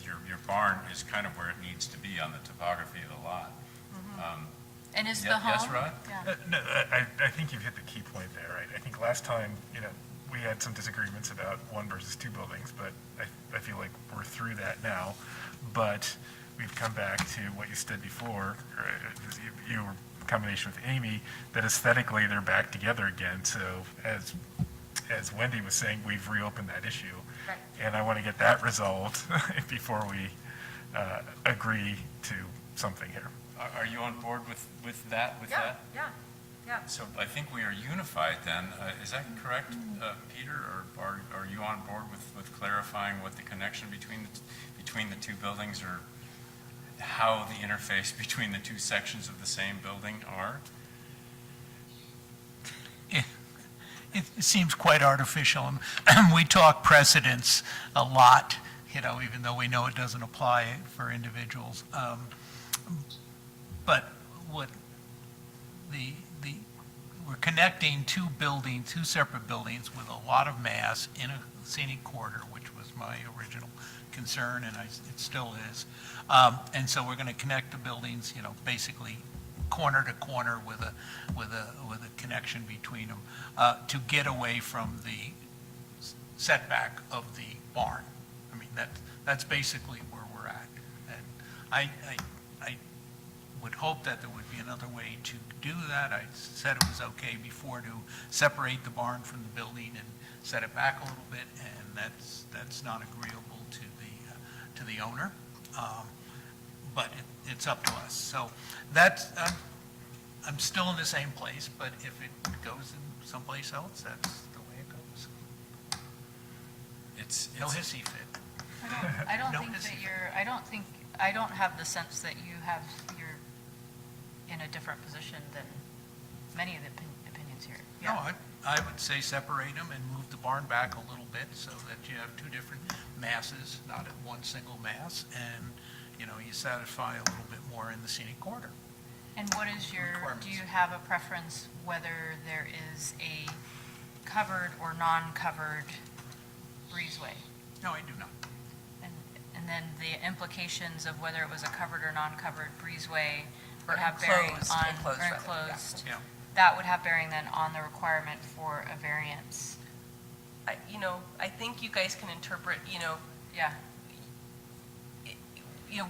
Your barn is kind of where it needs to be on the topography of the lot. And is Ye- the home? yes, Rod? Yeah. No, I think you've hit the key point there, right? I think last time, we had some disagreements about 1 versus 2 buildings, but I feel like we're through that now. But we've come back to what you said before, you were in combination with Amy, that aesthetically they're back together again. So as Wendy was saying, we've reopened that issue. Right. And I want to get that resolved before we agree to something here. Are you on board with that? Yeah. So I think we are unified then. Is that correct, Peter? Or are you on board with clarifying what the connection between the 2 buildings, or how the interface between the 2 sections of the same building are? It seems quite artificial. We talk precedents a lot, even though we know it doesn't apply for individuals. But what we're connecting 2 separate buildings with a lot of mass in a scenic corridor, which was my original concern, and it still is. And so we're going to connect the buildings, basically corner to corner with a connection between them, to get away from the setback of the barn. I mean, that's basically where we're at. And I would hope that there would be another way to do that. I said it was okay before to separate the barn from the building and set it back a little bit, and that's not agreeable to the owner. But it's up to us. So that's, I'm still in the same place, but if it goes in someplace else, that's the way it goes. No hissy fit. I don't No think that hissy. I don't have the sense that you're in a different position than many of the opinions here. No, I would say separate them and move the barn back a little bit so that you have 2 different masses, not at one single mass, and you satisfy a little bit more in the scenic corridor. And what is your, Requirements. do you have a preference whether there is a covered or non-covered breezeway? No, I do not. And then the implications of whether it was a covered or non-covered breezeway Or would have bearing enclosed, on, enclosed or rather, enclosed. Yeah. That would have bearing then on the requirement for a variance. I think you guys can interpret, Yeah.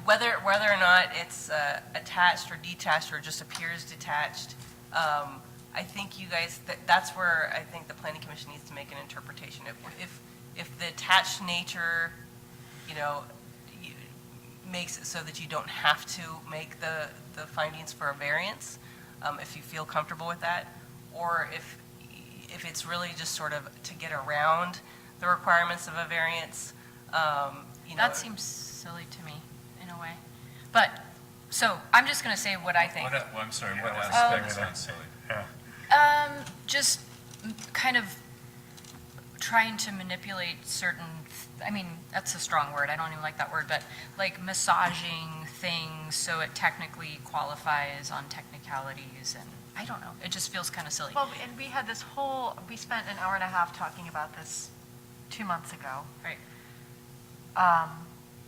whether or not it's attached or detached or just appears detached. I think you guys, that's where I think the planning commission needs to make an interpretation. If the attached nature, makes it so that you don't have to make the findings for a variance, if you feel comfortable with that, or if it's really just sort of to get around the requirements of a variance, That seems silly to me, in a way. But, so, I'm just going to say what I think. I'm sorry, what aspect sounds silly? Just kind of trying to manipulate certain, that's a strong word, I don't even like that word, but like massaging things so it technically qualifies on technicalities, and I don't know, it just feels kind of silly. Well, and we spent an hour and a half talking about this 2 months ago. Right.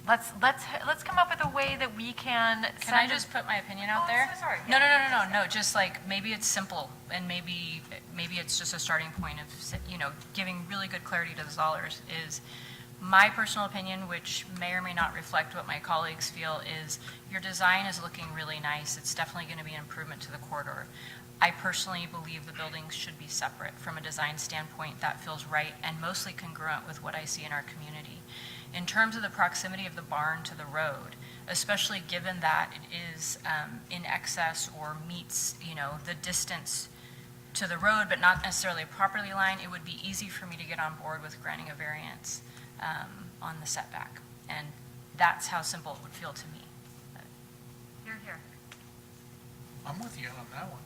Let's come up with a way that we can send. Can I just put my opinion out there? I'm so sorry. No, just like, maybe it's simple, and maybe it's just a starting point of, giving really good clarity to the Zollers, is my personal opinion, which may or may not reflect what my colleagues feel, is your design is looking really nice. It's definitely going to be an improvement to the corridor. I personally believe the buildings should be separate. From a design standpoint, that feels right and mostly congruent with what I see in our community. In terms of the proximity of the barn to the road, especially given that it is in excess or meets, the distance to the road, but not necessarily a property line, it would be easy for me to get on board with granting a variance on the setback. And that's how simple it would feel to me. Here. I'm with you on that one.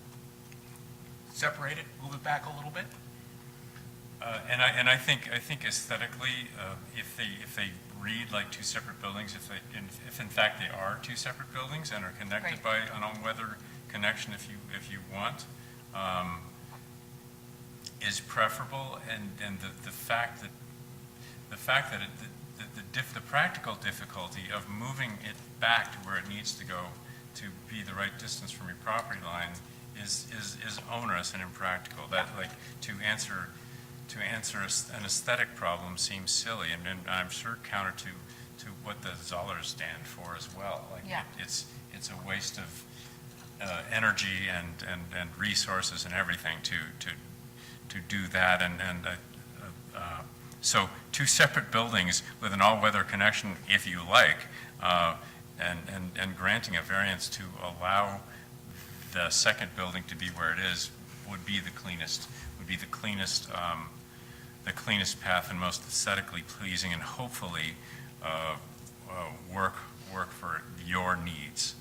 Separate it, move it back a little bit. And I think aesthetically, if they read like two separate buildings, if in fact they are two separate buildings and are connected by an all-weather connection, if you want, is preferable. And the fact that the practical difficulty of moving it back to where it needs to go to be the right distance from your property line is onerous and impractical. That, like, to answer an aesthetic problem seems silly, and I'm sure counter to what the Zollers stand for as well. Like, yeah. It's a waste of energy and resources and everything to do that, so two separate buildings with an all-weather connection, if you like, and granting a variance to allow the second building to be where it is would be the cleanest path and most aesthetically pleasing, and hopefully work for your needs,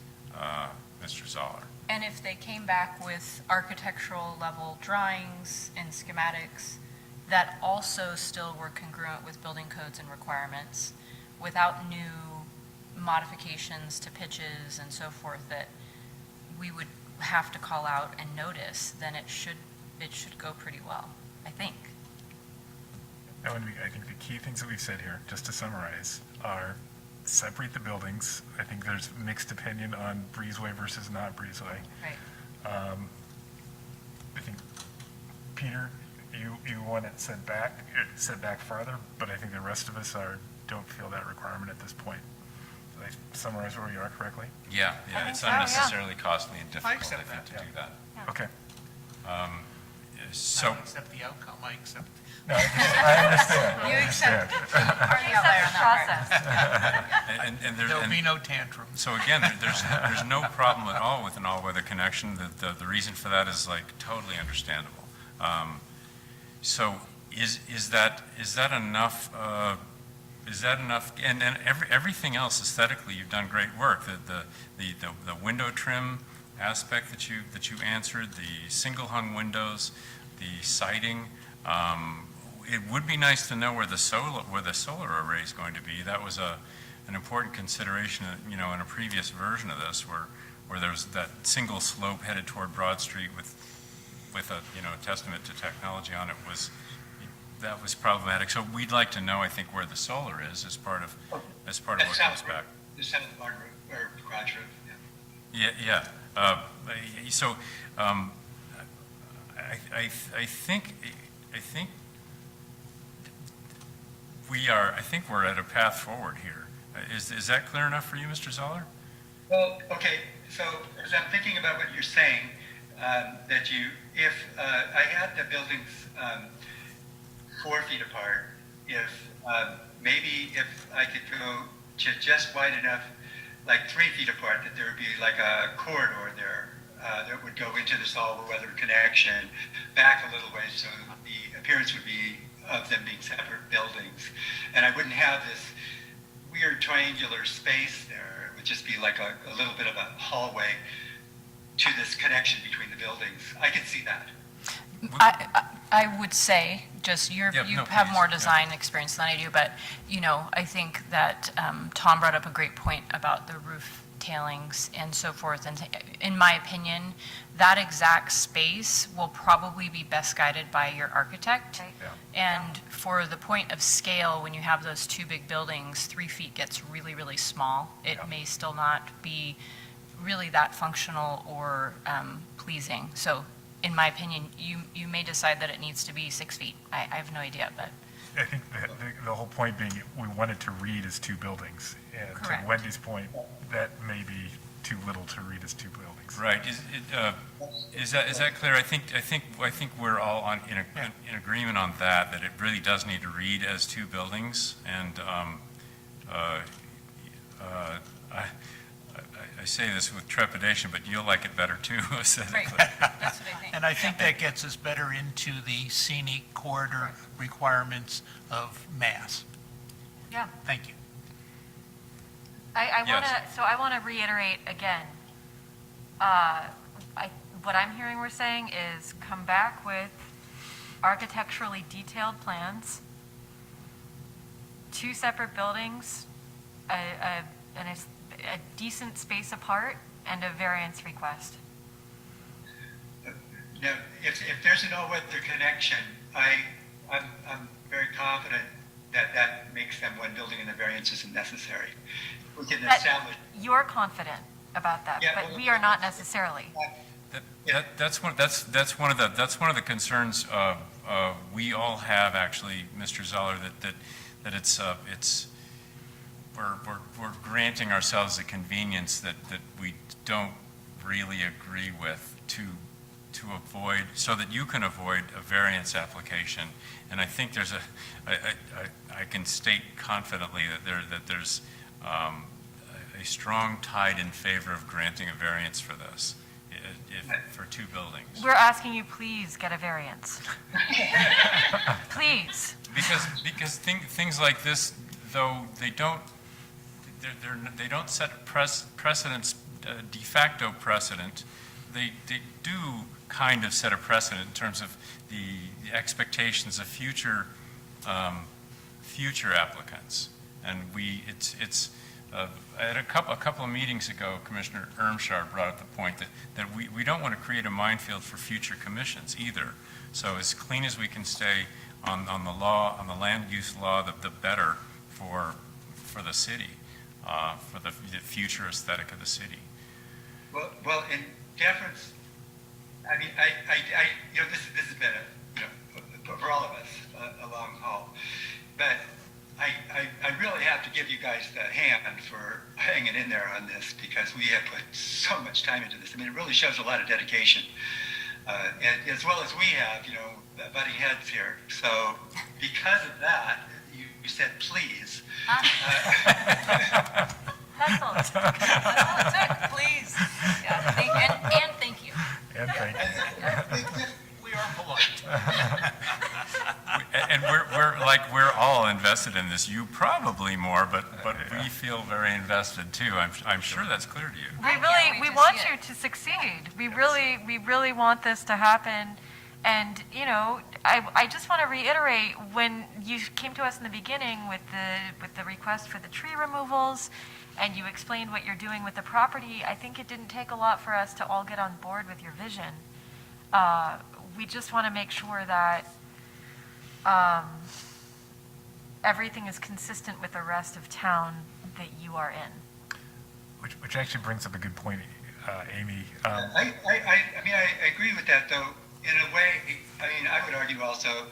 Mr. Zoller. And if they came back with architectural level drawings and schematics that also still were congruent with building codes and requirements, without new modifications to pitches and so forth that we would have to call out and notice, then it should go pretty well, I think. I think the key things that we've said here, just to summarize, are separate the buildings. I think there's mixed opinion on breezeway versus not breezeway. Right. I think, Peter, you want it set back farther, but I think the rest of us don't feel that requirement at this point. Did I summarize where you are correctly? Yeah, it's unnecessarily costly and difficult, I accept think, to do that. Okay. I don't accept the outcome, I accept. No, I understand. You accept the process. And There'll be no tantrum. So again, there's no problem at all with an all-weather connection. The reason for that is like totally understandable. So is that enough? Is that enough? And everything else aesthetically, you've done great work. The window trim aspect that you answered, the single hung windows, the siding. It would be nice to know where the solar array is going to be. That was an important consideration, in a previous version of this, where there was that single slope headed toward Broad Street with a, testament to technology on it that was problematic. So we'd like to know, I think, where the solar is as part of what comes back. The South Margaret, or garage roof, Yeah. So I think we're at a path forward here. Is that clear enough for you, Mr. Zoller? Well, okay, so as I'm thinking about what you're saying, if I had the buildings 4 feet apart, maybe if I could go to just wide enough, like 3 feet apart, that there would be like a corridor there that would go into this all-weather connection back a little way, so the appearance would be of them being separate buildings. And I wouldn't have this weird triangular space there. It would just be like a little bit of a hallway to this connection between the buildings. I could see that. I would say, just you have more design experience than I do, but, I think that Tom brought up a great point about the roof tailings and so forth. And in my opinion, that exact space will probably be best guided by your architect. Right. Yeah. And for the point of scale, when you have those 2 big buildings, 3 feet gets really, really small. It may still not be really that functional or pleasing. So in my opinion, you may decide that it needs to be 6 feet. I have no idea, but. I think the whole point being, we wanted to read as 2 buildings. And Correct. to Wendy's point, that may be too little to read as 2 buildings. Right. Is that clear? I think we're all in agreement on that it really does need to read as 2 buildings. And I say this with trepidation, but you'll like it better too, aesthetically. Right. That's what I think. And I think that gets us better into the scenic corridor requirements of mass. Yeah. Thank you. I want to reiterate again, what I'm hearing we're saying is come back with architecturally detailed plans, 2 separate buildings, a decent space apart, and a variance request. Now, if there's an all-weather connection, I'm very confident that makes them 1 building and the variance isn't necessary. We can establish. You're confident about that, Yeah, but well, we are not necessarily. That's one of the concerns we all have, actually, Mr. Zoller, that it's we're granting ourselves a convenience that we don't really agree with to avoid, so that you can avoid a variance application. And I think I can state confidently that there's a strong tide in favor of granting a variance for this, for 2 buildings. We're asking you, please get a variance. Please. Because things like this, though they don't set precedents, de facto precedent, they do kind of set a precedent in terms of the expectations of future applicants. And it's at a couple of meetings ago, Commissioner Ermshar brought up the point that we don't want to create a minefield for future commissions either. So as clean as we can stay on the law, on the land use law, the better for the city, for the future aesthetic of the city. Well, in deference, I mean, this has been for all of us a long haul, but I really have to give you guys the hand for hanging in there on this, because we have put so much time into this. I mean, it really shows a lot of dedication, and as well as we have, butting heads here. So because of that, you said please. That's all it took. Please. Yeah, and thank you. And thank you. We are polite. And we're all invested in this. You probably more, but we feel very invested too. I'm sure that's clear to you. We want you to succeed. We really want this to happen. And, you know, I just want to reiterate, when you came to us in the beginning with the request for the tree removals, and you explained what you're doing with the property, I think it didn't take a lot for us to all get on board with your vision. We just want to make sure that everything is consistent with the rest of town that you are in. Which actually brings up a good point, Amy. I mean, I agree with that, though. In a way, I mean, I would argue also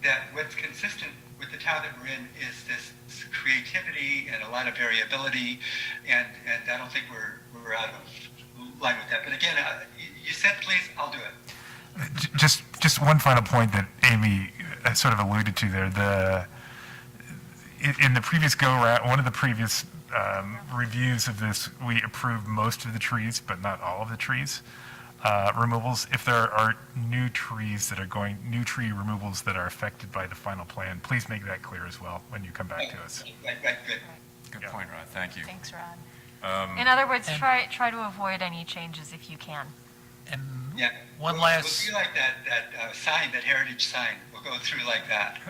that what's consistent with the town that we're in is this creativity and a lot of variability, and I don't think we're out of line with that. But again, you said please, I'll do it. Just one final point that Amy sort of alluded to there. In the previous go-round, one of the previous reviews of this, we approved most of the trees, but not all of the trees removals. If there are new tree removals that are affected by the final plan, please make that clear as well when you come back to us. Right, good. Good point, Rod, thank you. Thanks, Rod. In other words, try to avoid any changes if you can. And Yeah. one We'll be like that sign, that heritage sign. We'll go through like that.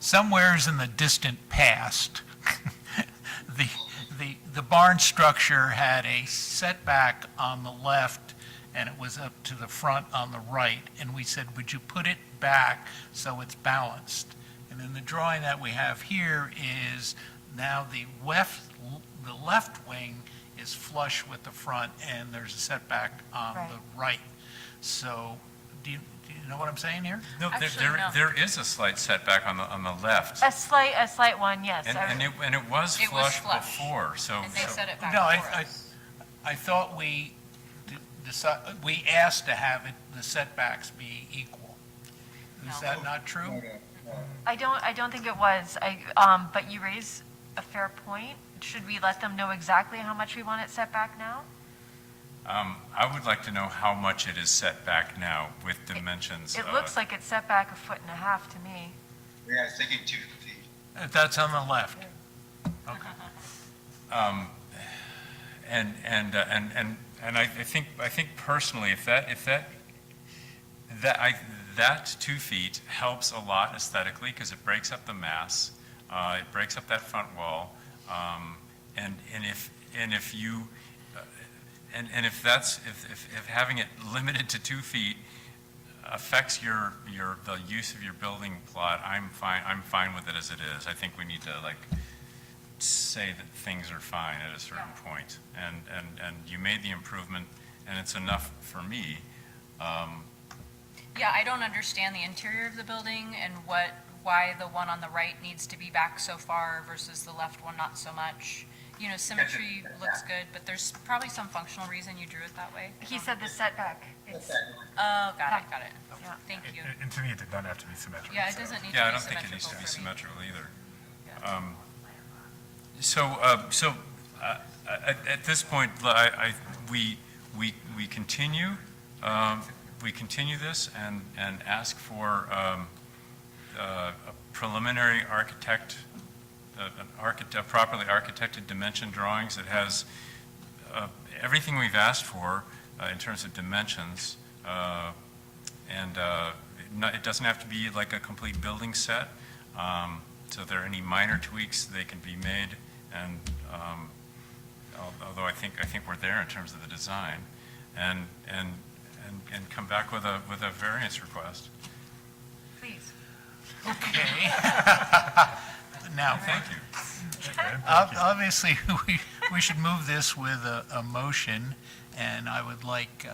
somewheres in the distant past, the barn structure had a setback on the left, and it was up to the front on the right, and we said, would you put it back so it's balanced? And in the drawing that we have here is now the left wing is flush with the front, and there's a setback on the right. So, do you know what I'm saying here? No, Actually, no. there is a slight setback on the left. A slight one, yes. And it was flush before, so. And they set it back No, for us. I thought we asked to have the setbacks be equal. Is No. that not true? I don't think it was. But you raise a fair point. Should we let them know exactly how much we want it set back now? I would like to know how much it is set back now with dimensions. It looks like it's set back 1.5 feet to me. Yeah, I was thinking 2 feet. That's on the left. And I think personally, if that 2 feet helps a lot aesthetically because it breaks up the mass, it breaks up that front wall, and if having it limited to 2 feet affects the use of your building plot, I'm fine with it as it is. I think we need to say that things are fine at a certain point. And you made the improvement, and it's enough for me. Yeah, I don't understand the interior of the building and why the one on the right needs to be back so far versus the left one not so much. You know, symmetry looks good, but there's probably some functional reason you drew it that way. He said the setback. Oh, got it. Yeah. Thank you. And to me, it did not have to be symmetrical. Yeah, it doesn't need to be Yeah, I symmetrical. don't think it needs to be for me. symmetrical either. Yeah. At this point, we continue this and ask for a preliminary properly architected dimension drawings that has everything we've asked for in terms of dimensions, it doesn't have to be like a complete building set. So if there are any minor tweaks, they can be made, and although I think we're there in terms of the design, and come back with a variance request. Please. Okay. Now, Thank you. obviously, we should move this with a motion, and I would like,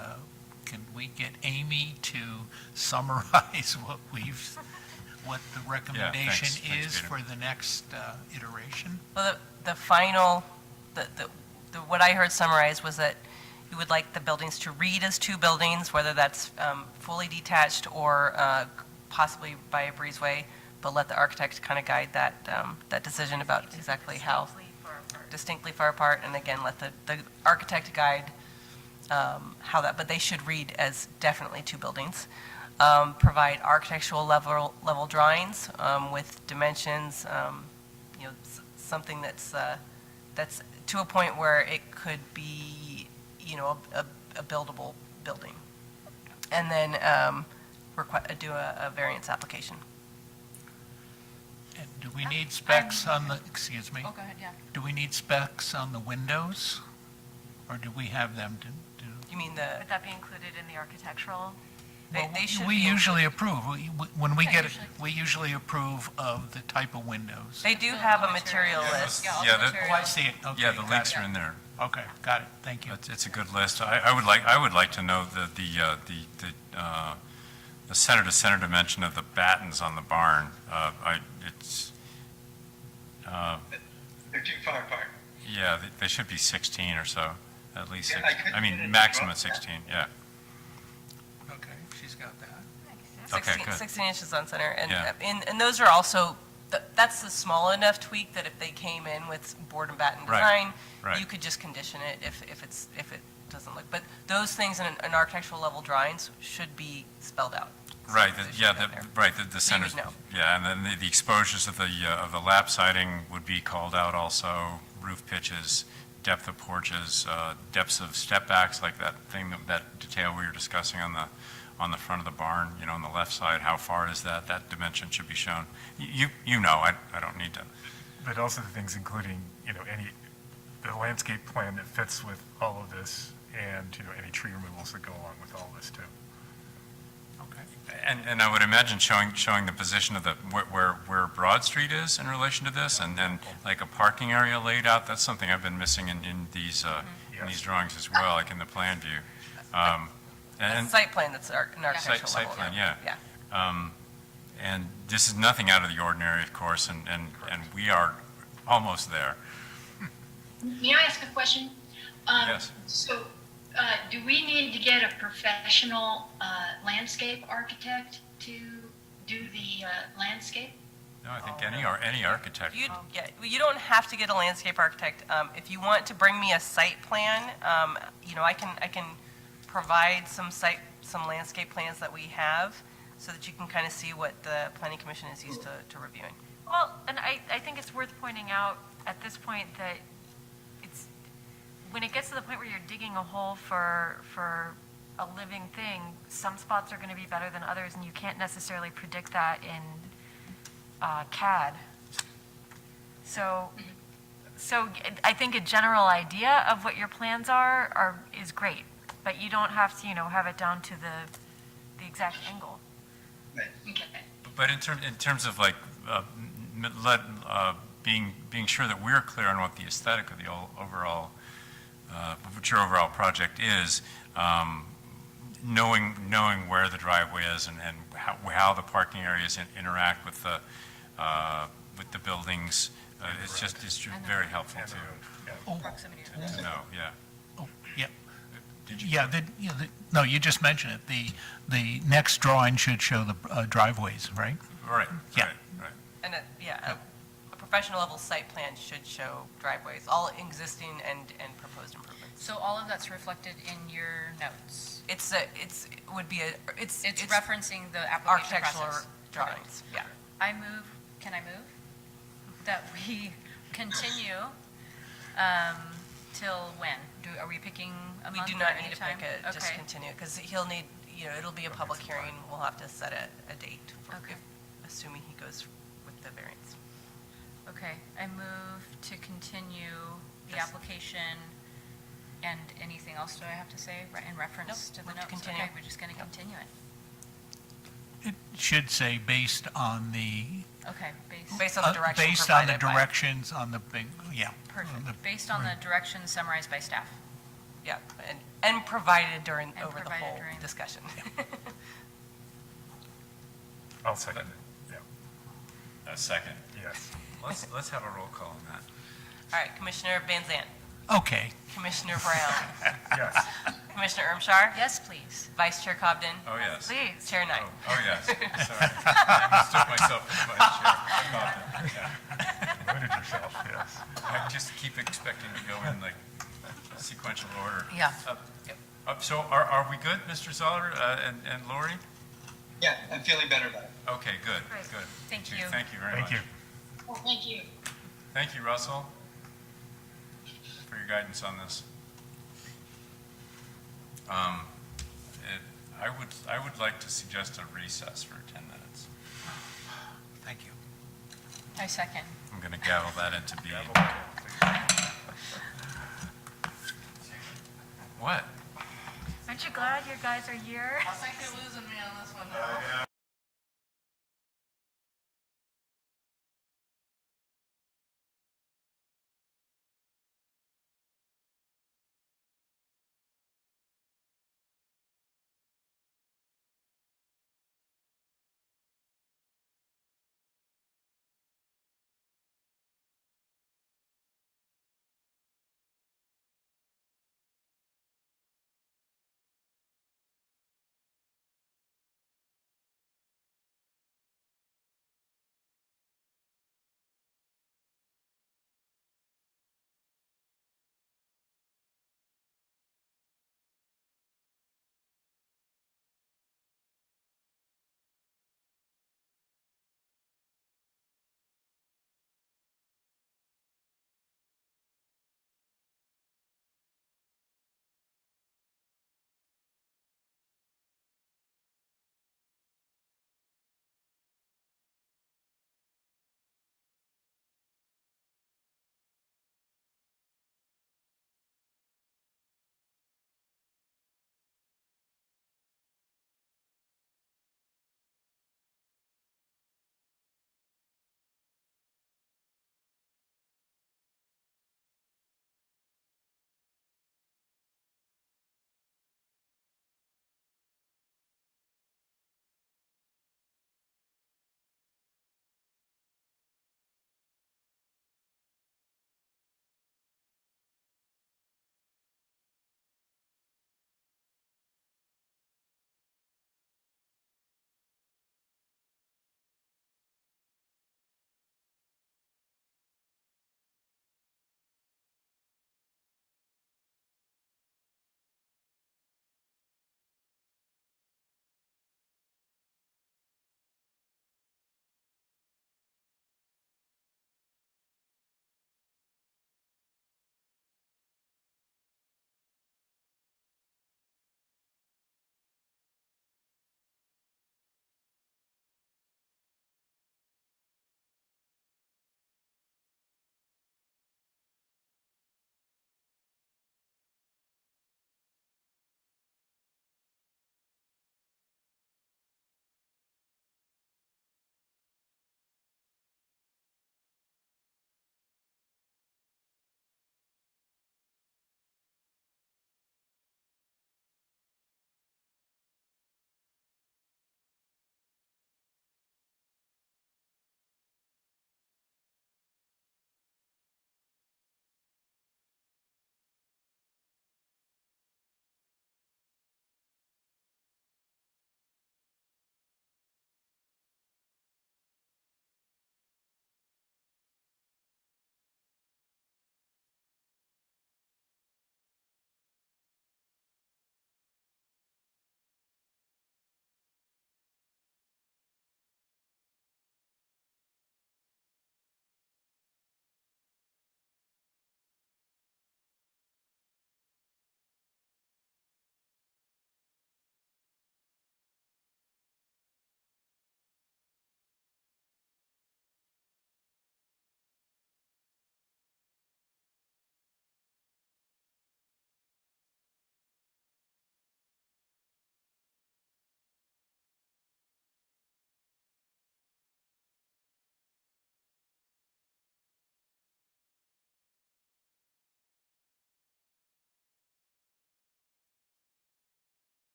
can we get Amy to summarize what the recommendation thanks, is Peter. for the next iteration? Well, the final, what I heard summarized was that you would like the buildings to read as 2 buildings, whether that's fully detached or possibly by a breezeway, but let the architect kind of guide that decision about exactly how distinctly far apart, and again, let the architect guide how that, but they should read as definitely 2 buildings. Provide architectural level drawings with dimensions, something that's to a point where it could be, a buildable building. and then do a variance application. And do we need specs on the, excuse me? Oh, go ahead, yeah. Do we need specs on the windows? Or do we have them to do? You mean the, Would that be included in the architectural? they should We be usually approve. When we Yeah, get it, usually. we usually approve of the type of windows. They do have a material list. Yeah, all Yeah, the that- Oh, I materials. see it. Okay, Yeah, the got links it. are in there. Okay, got it. Thank you. It's a good list. I would like to know the center to center dimension of the battens on the barn. They're too far apart. Yeah, they should be 16 or so, at least. Yeah, I couldn't I get mean, it maximum wrong. 16, yeah. Okay, she's got that. Okay, 16 good. 16 inches on center, Yeah. and those are also, that's the small enough tweak that if they came in with board and batten Right, design, right. you could just condition it if it doesn't look, but those things in an architectural level drawings should be spelled out. Right, They the- should yeah, be in there. right, the So you would centers, know. yeah, and then the exposures of the lap siding would be called out also, roof pitches, depth of porches, depths of step backs, like that detail we were discussing on the front of the barn, on the left side, how far is that? That dimension should be shown. You know, I don't need to. But also the things including, the landscape plan that fits with all of this and, any tree removals that go along with all this too. Okay. And I would imagine showing the position of where Broad Street is in relation to this, and then like a parking area laid out. That's something I've been missing in these drawings as well, like in the plan view. And Site plan that's an architectural Site level. plan, yeah. Yeah. And this is nothing out of the ordinary, of course, and we are almost there. May I ask a question? Yes. So, do we need to get a professional landscape architect to do the landscape? No, I think any architect. You don't have to get a landscape architect. If you want to bring me a site plan, I can provide some landscape plans that we have so that you can kind of see what the planning commission is used to reviewing. Well, and I think it's worth pointing out at this point that when it gets to the point where you're digging a hole for a living thing, some spots are going to be better than others, and you can't necessarily predict that in CAD. So I think a general idea of what your plans is great, but you don't have to, have it down to the exact angle. But in terms of like being sure that we're clear on what the aesthetic of the overall what your overall project is, knowing where the driveway is and how the parking areas interact with the buildings, it's very helpful Proximity to know. Yeah. Oh, yeah. No, you just mentioned it. The next drawing should show the driveways, right? Right. Yeah. Right. And a professional level site plan should show driveways, all existing and proposed improvements. So all of that's reflected in your notes? It's referencing the application architectural process. drawings, yeah. Can I move? That we continue till when? Are we picking a We month do or not any need to time? pick it, just Okay. continue, because he'll need, it'll be a public hearing, we'll have to set a date, Okay. assuming he goes with the variance. Okay, I move to continue the Yes. application, and anything else do I have to say in reference Nope, to the move to notes? continue. Okay, we're just going to continue it. It should say based on the. Okay, Based on the direction Based on the provided by- directions on the big, yeah. perfect. Based on the directions summarized by staff. Yeah, and provided over the provided whole during- discussion. I'll second it. Yeah. A second. Yes. Let's have a roll call on that. All right, Commissioner Van Zandt, Okay. Commissioner Brown, Yes. Commissioner Ermshar, Yes, please. Vice Chair Cobden, Oh, yes. Please. Chair Knight. Oh, yes. Sorry. I mistook myself for vice chair. Limited yourself, yes. I just keep expecting to go in like sequential order. Yeah. So are we good, Mr. Zoller and Lori? Yeah, I'm feeling better about it. Okay, good, Great. good. Thank you. Thank you very much. Thank you. Well, thank you. Thank you, Russell, for your guidance on this. I would would like to suggest a recess for 10 minutes. Thank you. I second. I'm going to gavel that into being. What? Aren't you glad your guys are here? I think you're losing me on this one now.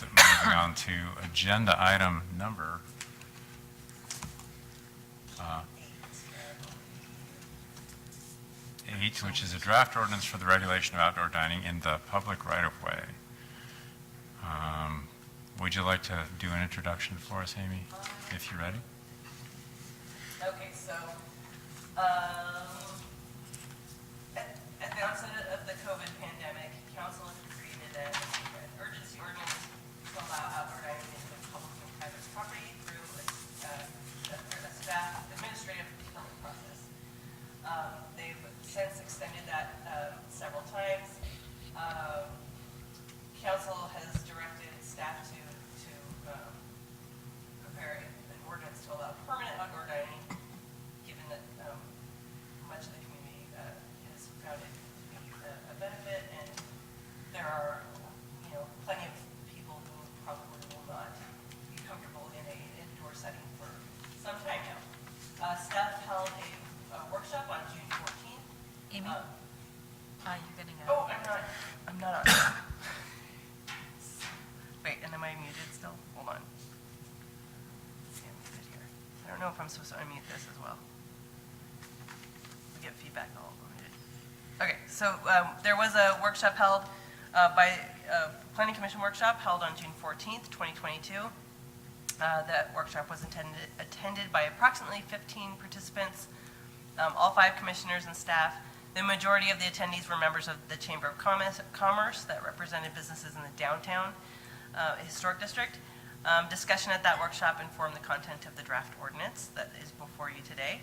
moving on to agenda item number 8, which is a draft ordinance for the regulation of outdoor dining in the public right-of-way. Would you like to do an introduction for us, Amy, if you're ready? Okay, so, at the onset of the COVID pandemic, council has created an urgency ordinance to allow outdoor dining in both public and private property through a staff administrative permit process. They've since extended that several times. Council has directed staff to prepare an ordinance to allow permanent outdoor dining, given that much of the community has found it to be a benefit, and there are, plenty of people who probably will not be comfortable in an indoor setting for some time now. Staff held a workshop on June 14th. Amy? You're getting a... Oh, I'm not on. Wait, and am I muted still? Hold on. Yeah, I'm muted here. I don't know if I'm supposed to unmute this as well. We get feedback, I'll unmute it. Okay, so there was a workshop held Planning Commission workshop held on June 14th, 2022. That workshop was attended by approximately 15 participants, all 5 commissioners and staff. The majority of the attendees were members of the Chamber of Commerce that represented businesses in the downtown historic district. Discussion at that workshop informed the content of the draft ordinance that is before you today.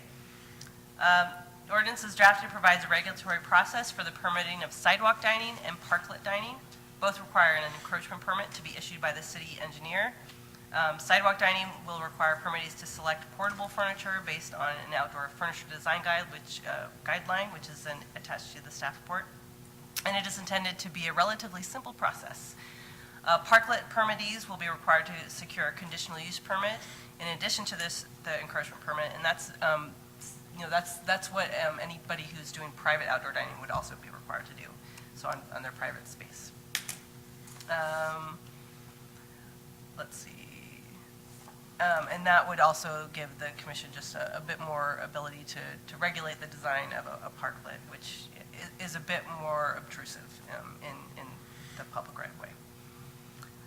The ordinance is drafted provides a regulatory process for the permitting of sidewalk dining and parklet dining. Both require an encroachment permit to be issued by the city engineer. Sidewalk dining will require permittees to select portable furniture based on an outdoor furniture design guideline, which is then attached to the staff report. And it is intended to be a relatively simple process. Parklet permittees will be required to secure a conditional use permit in addition to this, the encroachment permit, and that's what anybody who's doing private outdoor dining would also be required to do, so on their private space. Let's see. And that would also give the commission just a bit more ability to regulate the design of a parklet, which is a bit more obtrusive in the public right of way.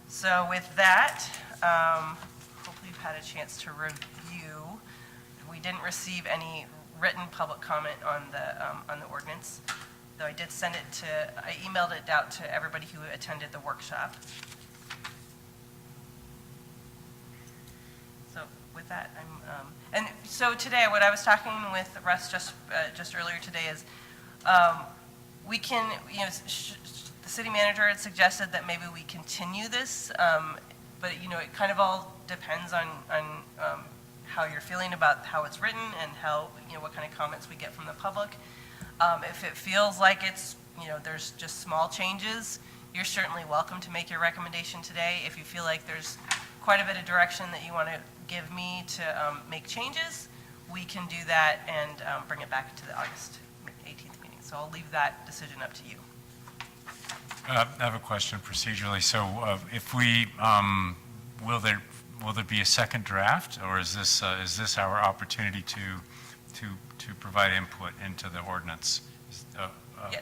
So with that, hopefully you've had a chance to review. We didn't receive any written public comment on the ordinance, though I emailed it out to everybody who attended the workshop. So with that, and so today, what I was talking with Russ just earlier today is, we can, the city manager had suggested that maybe we continue this, but it kind of all depends on how you're feeling about how it's written and how, what kind of comments we get from the public. If it feels like it's, there's just small changes, you're certainly welcome to make your recommendation today. If you feel like there's quite a bit of direction that you want to give me to make changes, we can do that and bring it back to the August 18th meeting. So I'll leave that decision up to you. I have a question procedurally. So if we, will there be a second draft, or is this our opportunity to provide input into the ordinance? Yeah.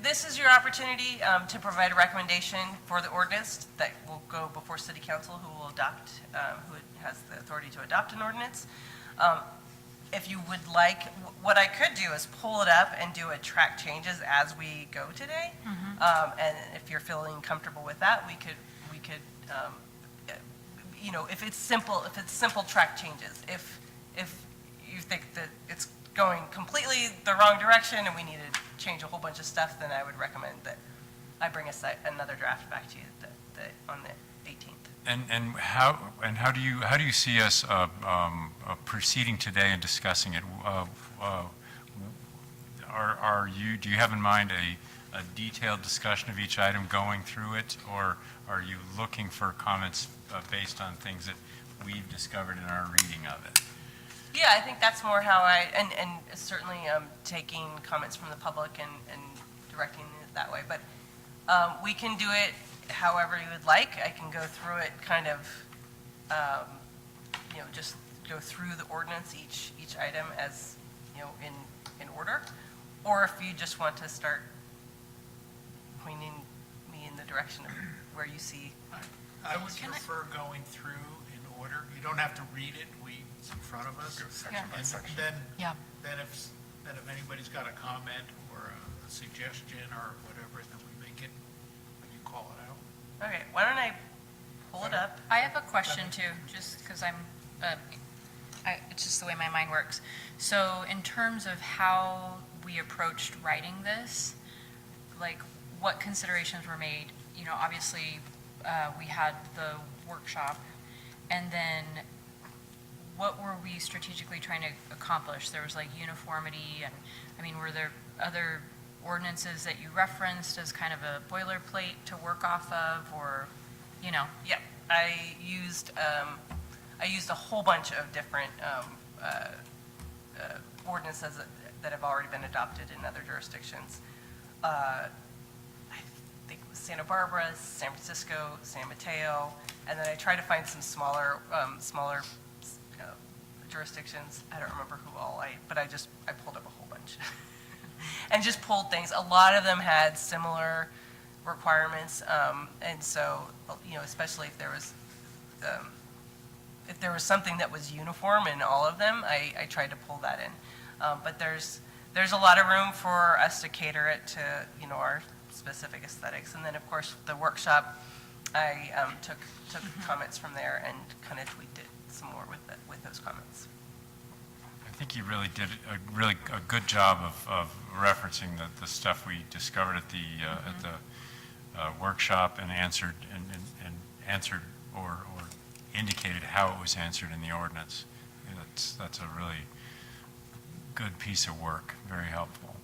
This is your opportunity to provide a recommendation for the ordinance that will go before City Council, who will adopt, who has the authority to adopt an ordinance. If you would like, what I could do is pull it up and do a track changes as we go today. And if you're feeling comfortable with that, we could, if it's simple track changes. If you think that it's going completely the wrong direction and we need to change a whole bunch of stuff, then I would recommend that I bring another draft back to you on the 18th. And how do you see us proceeding today and discussing it? Do you have in mind a detailed discussion of each item going through it, or are you looking for comments based on things that we've discovered in our reading of it? Yeah, I think that's more how and certainly taking comments from the public and directing it that way. But we can do it however you would like. I can go through it kind of, just go through the ordinance, each item as, in order. Or if you just want to start pointing me in the direction of where you see. I would prefer going through in order. You don't have to read it, it's in front of us. And then if anybody's got a comment or a suggestion or whatever, then we make it, when you call it out. Okay, why don't I pull it up? I have a question too, just because it's just the way my mind works. So in terms of how we approached writing this, like what considerations were made? Obviously, we had the workshop, and then what were we strategically trying to accomplish? There was like uniformity, and were there other ordinances that you referenced as kind of a boilerplate to work off of, or, Yep, I used a whole bunch of different ordinances that have already been adopted in other jurisdictions. I think it was Santa Barbara, San Francisco, San Mateo, and then I tried to find some smaller jurisdictions. I don't remember who all, but I pulled up a whole bunch and just pulled things. A lot of them had similar requirements, and so, especially if there was something that was uniform in all of them, I tried to pull that in. But there's a lot of room for us to cater it to, our specific aesthetics. And then, of course, the workshop, I took comments from there and kind of tweaked it some more with those comments. I think you really did a good job of referencing the stuff we discovered at the workshop and answered or indicated how it was answered in the ordinance. That's a really good piece of work, very helpful.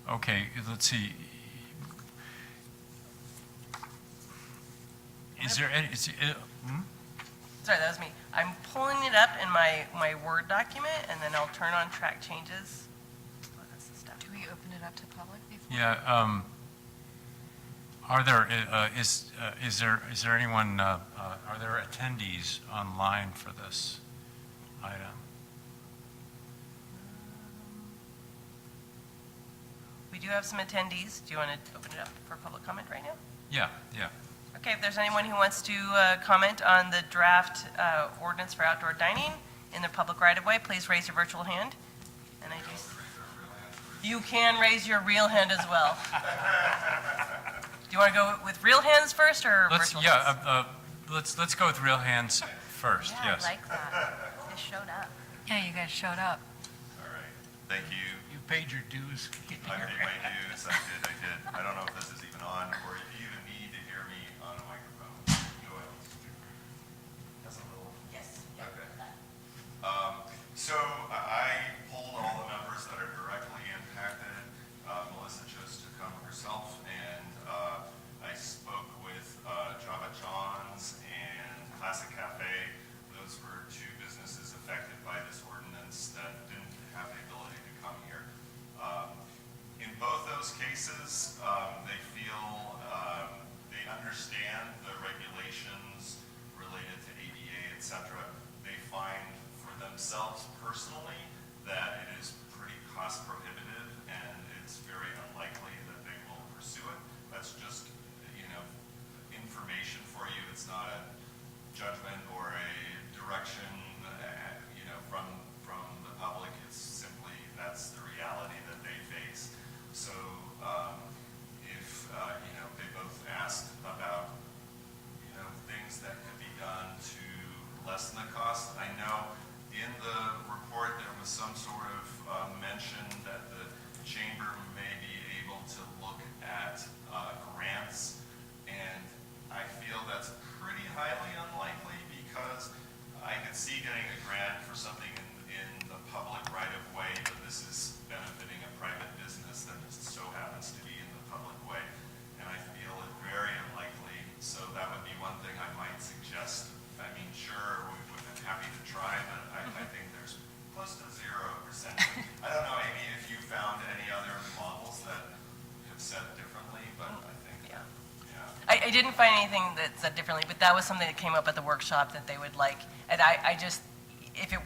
Okay, let's see. Sorry, that was me. I'm pulling it up in my Word document, and then I'll turn on track changes. Do we open it up to public before? Yeah. Are there is there anyone? Are there attendees online for this item? We do have some attendees. Do you want to open it up for public comment right now? Yeah. Okay, if there's anyone who wants to comment on the draft ordinance for outdoor dining in the public right-of-way, please raise your virtual hand. And you can raise your real hand as well. Do you want to go with real hands first or virtual hands? Let's go with real hands first. Yeah, Yes. I like that. You showed up. Yeah, you guys showed up. All right, thank you. You paid your dues. I paid my dues, I did. I don't know if this is even on, or if you even need to hear me on a microphone. Go ahead. That's a little. Yes. Okay. So I pulled all the numbers that are directly impacted. Melissa chose to come herself, and I spoke with Java John's and Classic Cafe. Those were two businesses affected by this ordinance that didn't have the ability to come here. In both those cases, they feel they understand the regulations related to ADA, et cetera. They find for themselves personally that it is pretty cost prohibitive, and it's very unlikely that they will pursue it. That's just, information for you. It's not a judgment or a direction, from the public. It's simply that's the reality that they face. So if they both asked about things that could be done to lessen the cost, I know in the report there was some sort of mention that the chamber may be able to look at grants, and I feel that's pretty highly unlikely because I could see getting a grant for something in the public right of way, but this is benefiting a private business that just so happens to be in the public way, and I feel it very unlikely. So that would be one thing I might suggest. I mean, sure, I'm happy to try, but I think there's close to 0%. I don't know, Amy, if you found any other models didn't find anything that said differently, but that was something that came up at the workshop that they would like. And I just, if it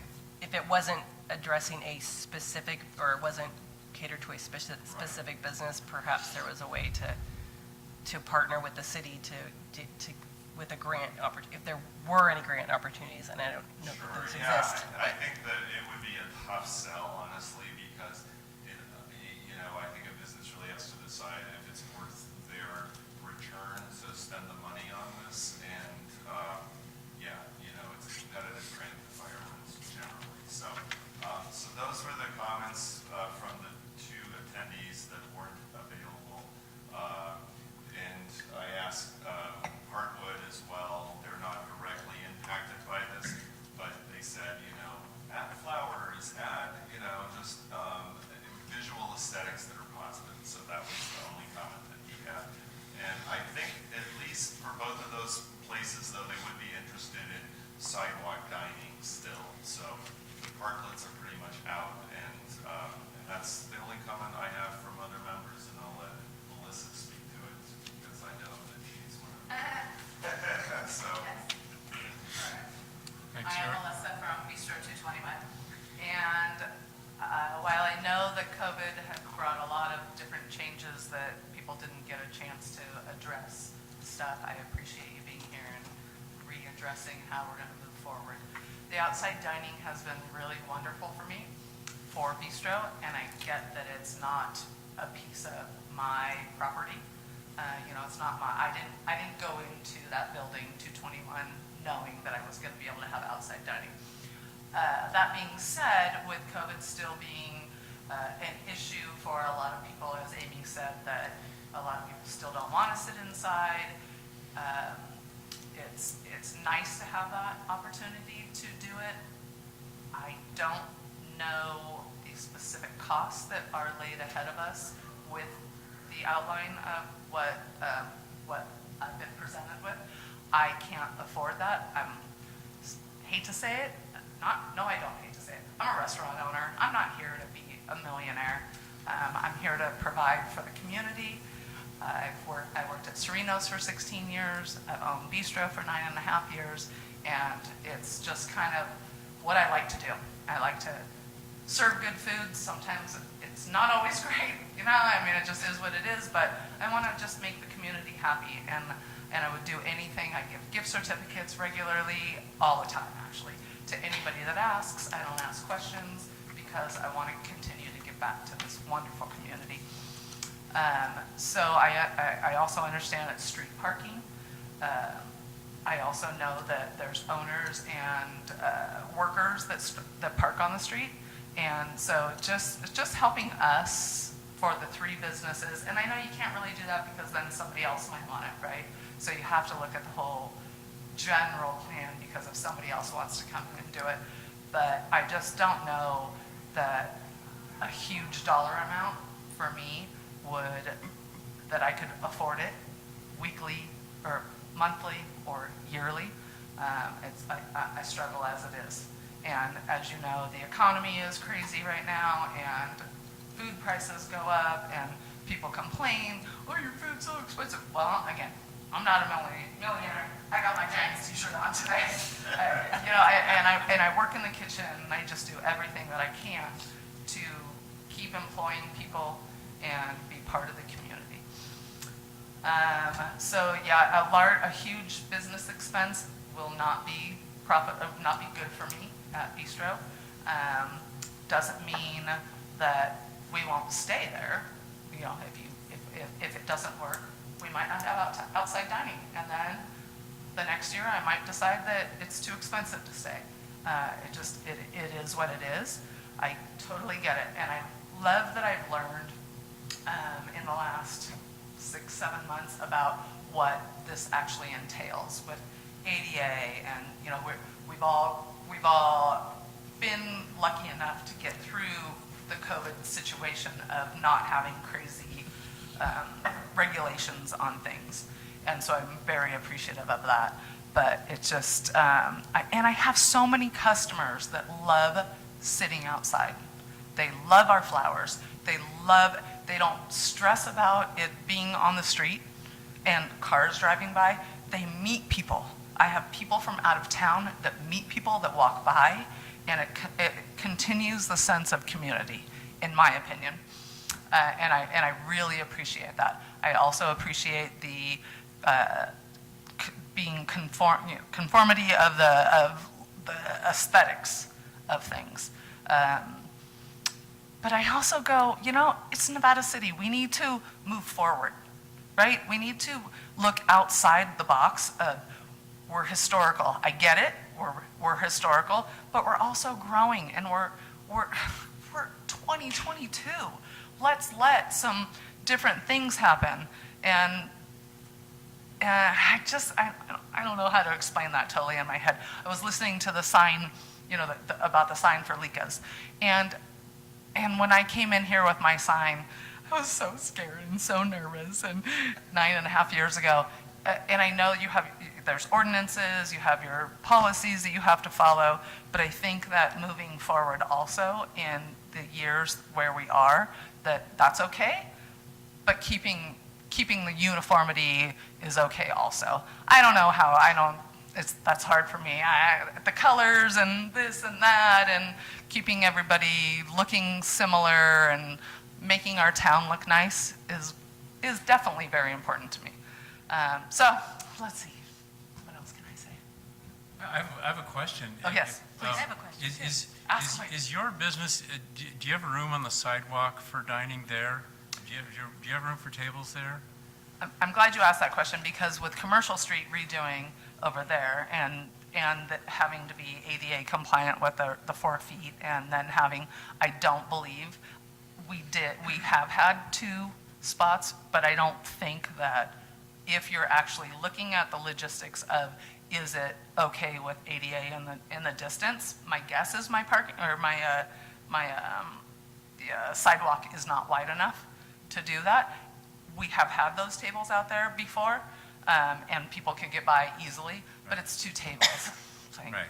wasn't addressing a specific, or it wasn't catered to a specific business, perhaps there was a way to partner with the city with a grant opportunity, if there were any grant opportunities, and I don't know that those exist. I think that it would be a tough sell, honestly, because I think a business really has to decide if it's worth their return to spend the money on this, and it's a competitive grant to firearms generally. So those were the comments from the two attendees that weren't available, and I asked Heartwood as well. They're not directly impacted by this, but they said, add flowers, add, just visual aesthetics that are positive. So that was the only comment that he had. And I think at least for both of those places, though, they would be interested in sidewalk dining still. So the parklets are pretty much out, and that's the only comment I have from other members, and I'll let Melissa speak to it because I know that she's one of them. So. I am Melissa from Bistro 221. And while I know that COVID had brought a lot of different changes that people didn't get a chance to address stuff, I appreciate you being here and readdressing how we're going to move forward. The outside dining has been really wonderful for me, for Bistro, and I get that it's not a piece of my property. It's not my, I didn't go into that building 221 knowing that I was going to be able to have outside dining. That being said, with COVID still being an issue for a lot of people, as Amy said, that a lot of people still don't want to sit inside, it's nice to have that opportunity to do it. I don't know the specific costs that are laid ahead of us with the outline of what I've been presented with. I can't afford that. Hate to say it. I don't hate to say it. I'm a restaurant owner. I'm not here to be a millionaire. I'm here to provide for the community. I worked at Sereno's for 16 years. I've owned Bistro for 9.5 years. And it's just kind of what I like to do. I like to serve good food. Sometimes it's not always great, it just is what it is, but I want to just make the community happy, and I would do anything. I give gift certificates regularly, all the time, actually, to anybody that asks. I don't ask questions because I want to continue to give back to this wonderful community. So I also understand it's street parking. I also know that there's owners and workers that park on the street. And so it's just helping us for the three businesses. And I know you can't really do that because then somebody else might want it, right? So you have to look at the whole general plan because if somebody else wants to come in and do it. But I just don't know that a huge dollar amount for me that I could afford it weekly or monthly or yearly. I struggle as it is. And as you know, the economy is crazy right now, and food prices go up, and people complain, oh, your food's so expensive. Well, again, I'm not a millionaire. I got my Giants t-shirt on today. And I work in the kitchen, and I just do everything that I can to keep employing people and be part of the community. A huge business expense will not be good for me at Bistro. Doesn't mean that we won't stay there. If it doesn't work, we might not have outside dining, and then the next year I might decide that it's too expensive to stay. It is what it is. I totally get it, and I love that I've learned in the last 6-7 months about what this actually entails with ADA, and we've all been lucky enough to get through the COVID situation of not having crazy regulations on things, and so I'm very appreciative of that. But it's just, and I have so many customers that love sitting outside. They love our flowers. They don't stress about it being on the street. and cars driving by, they meet people. I have people from out of town that meet people that walk by, and it continues the sense of community, in my opinion. And I really appreciate that. I also appreciate the conformity of the aesthetics of things. But I also go, it's Nevada City. We need to move forward, right? We need to look outside the box of, we're historical. I get it. We're historical, but we're also growing, and we're 2022. Let's let some different things happen. And I don't know how to explain that totally in my head. I was listening to the sign, about the sign for Likas. And when I came in here with my sign, I was so scared and so nervous, and 9.5 years ago. And I know there's ordinances, you have your policies that you have to follow, but I think that moving forward also in the years where we are, that's okay, but keeping the uniformity is okay also. I don't know how, that's hard for me. The colors and this and that, and keeping everybody looking similar and making our town look nice is definitely very important to me. So let's see. What else can I say? I have a question. Oh, yes, please. I have a question. Is your business, do you have a room on the sidewalk for dining there? Do you have room for tables there? I'm glad you asked that question, because with Commercial Street redoing over there and having to be ADA compliant with the 4 feet, and then I don't believe we have had 2 spots, but I don't think that if you're actually looking at the logistics of, is it okay with ADA in the distance, my guess is my parking, or my sidewalk is not wide enough to do that. We have had those tables out there before, and people can get by easily, but it's 2 tables. Right.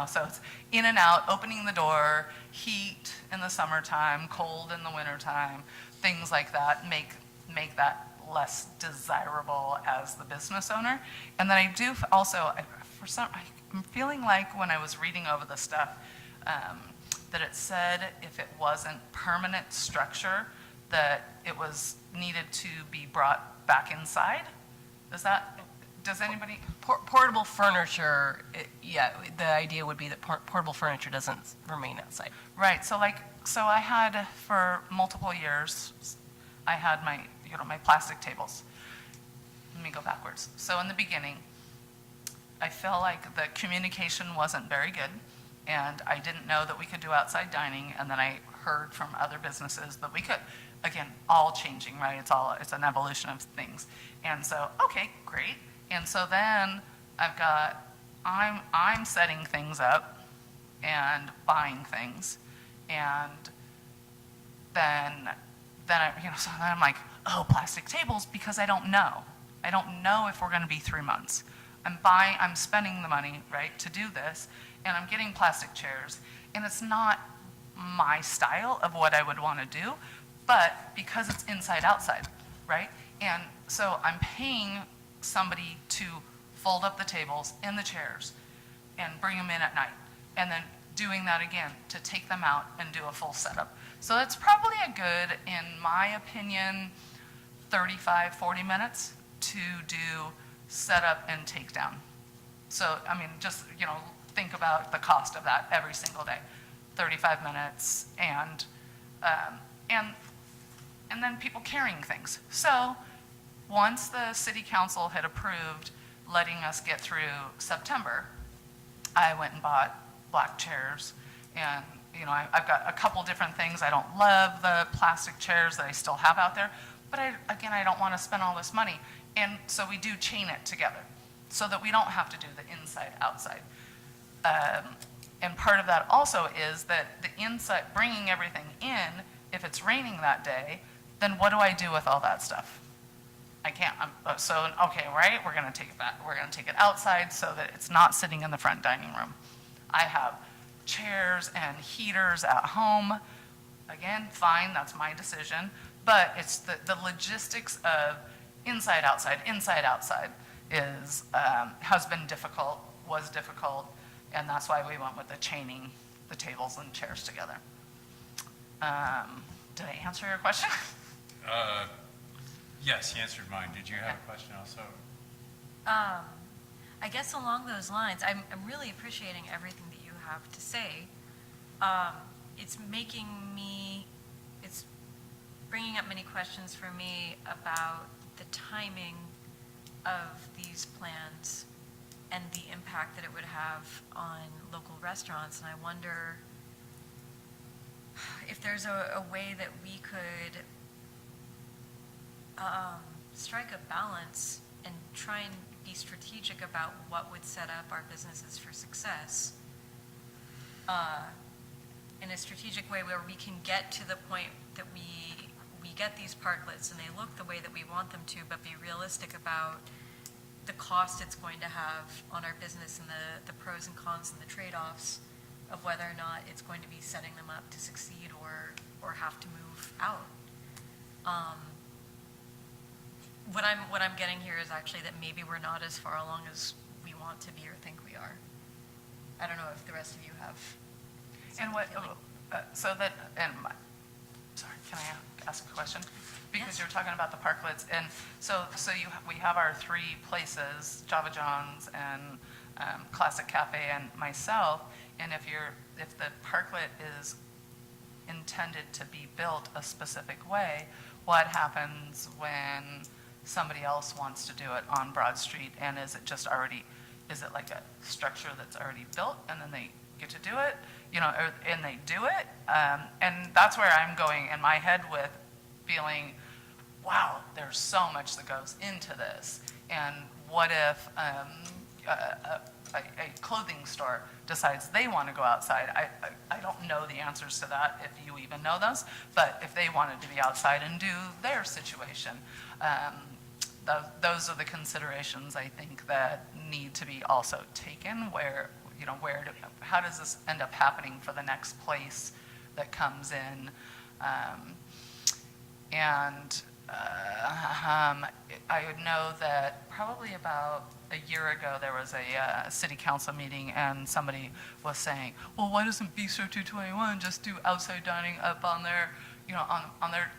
So it's in and out, opening the door, heat in the summertime, cold in the wintertime, things like that make that less desirable as the business owner. And then I do also, I'm feeling like when I was reading over the stuff, that it said if it wasn't permanent structure, that it was needed to be brought back inside. Does anybody? Portable furniture, the idea would be that portable furniture doesn't remain outside. Right, so I had, for multiple years, I had my plastic tables. Let me go backwards. So in the beginning, I felt like the communication wasn't very good, and I didn't know that we could do outside dining, and then I heard from other businesses that we could. Again, all changing, right? It's an evolution of things. And so, okay, great. And so then I'm setting things up and buying things, and then I'm like, oh, plastic tables, because I don't know. I don't know if we're going to be 3 months. I'm spending the money, right, to do this, and I'm getting plastic chairs, and it's not my style of what I would want to do, but because it's inside outside, right? And so I'm paying somebody to fold up the tables and the chairs and bring them in at night, and then doing that again to take them out and do a full setup. So it's probably a good, in my opinion, 35, 40 minutes to do setup and takedown. So, I mean, just, think about the cost of that every single day. 35 minutes and then people carrying things. So once the city council had approved letting us get through September, I went and bought black chairs, and I've got a couple different things. I don't love the plastic chairs that I still have out there, but I don't want to spend all this money. And so we do chain it together so that we don't have to do the inside outside. And part of that also is that the inside, bringing everything in, if it's raining that day, then what do I do with all that stuff? I can't. Okay, right? We're going to take it back. We're going to take it outside so that it's not sitting in the front dining room. I have chairs and heaters at home. Again, fine, that's my decision. But it's the logistics of, inside, outside is, has been difficult, was difficult, and that's why we went with the chaining the tables and chairs together. Did I answer your question? Yes, you answered mine. Did you have a question also? I guess along those lines, I'm really appreciating everything that you have to say. It's bringing up many questions for me about the timing of these plans and the impact that it would have on local restaurants. And I wonder if there's a way that we could strike a balance and try and be strategic about what would set up our businesses for success in a strategic way where we can get to the point that we get these parklets and they look the way that we want them to, but be realistic about the cost it's going to have on our business and the pros and cons and the trade-offs of whether or not it's going to be setting them up to succeed or have to move out. What I'm getting here is actually that maybe we're not as far along as we want to be or think we are. I don't know if the rest of you have. And what, sorry, can I ask a question? Because you're talking about the parklets, and we have our three places, Java John's and Classic Cafe and myself, and if the parklet is intended to be built a specific way, what happens when somebody else wants to do it on Broad Street, and is it like a structure that's already built and then they get to do it, and they do it, and that's where I'm going in my head with feeling, wow, there's so much that goes into this, and what if a clothing store decides they want to go outside? I don't know the answers to that, if you even know those, but if they wanted to be outside and do their situation, those are the considerations I think that need to be also taken. How does this end up happening for the next place that comes in? I would know that probably about a year ago there was a city council meeting and somebody was saying, well, why doesn't Bistro 221 just do outside dining up on their, on their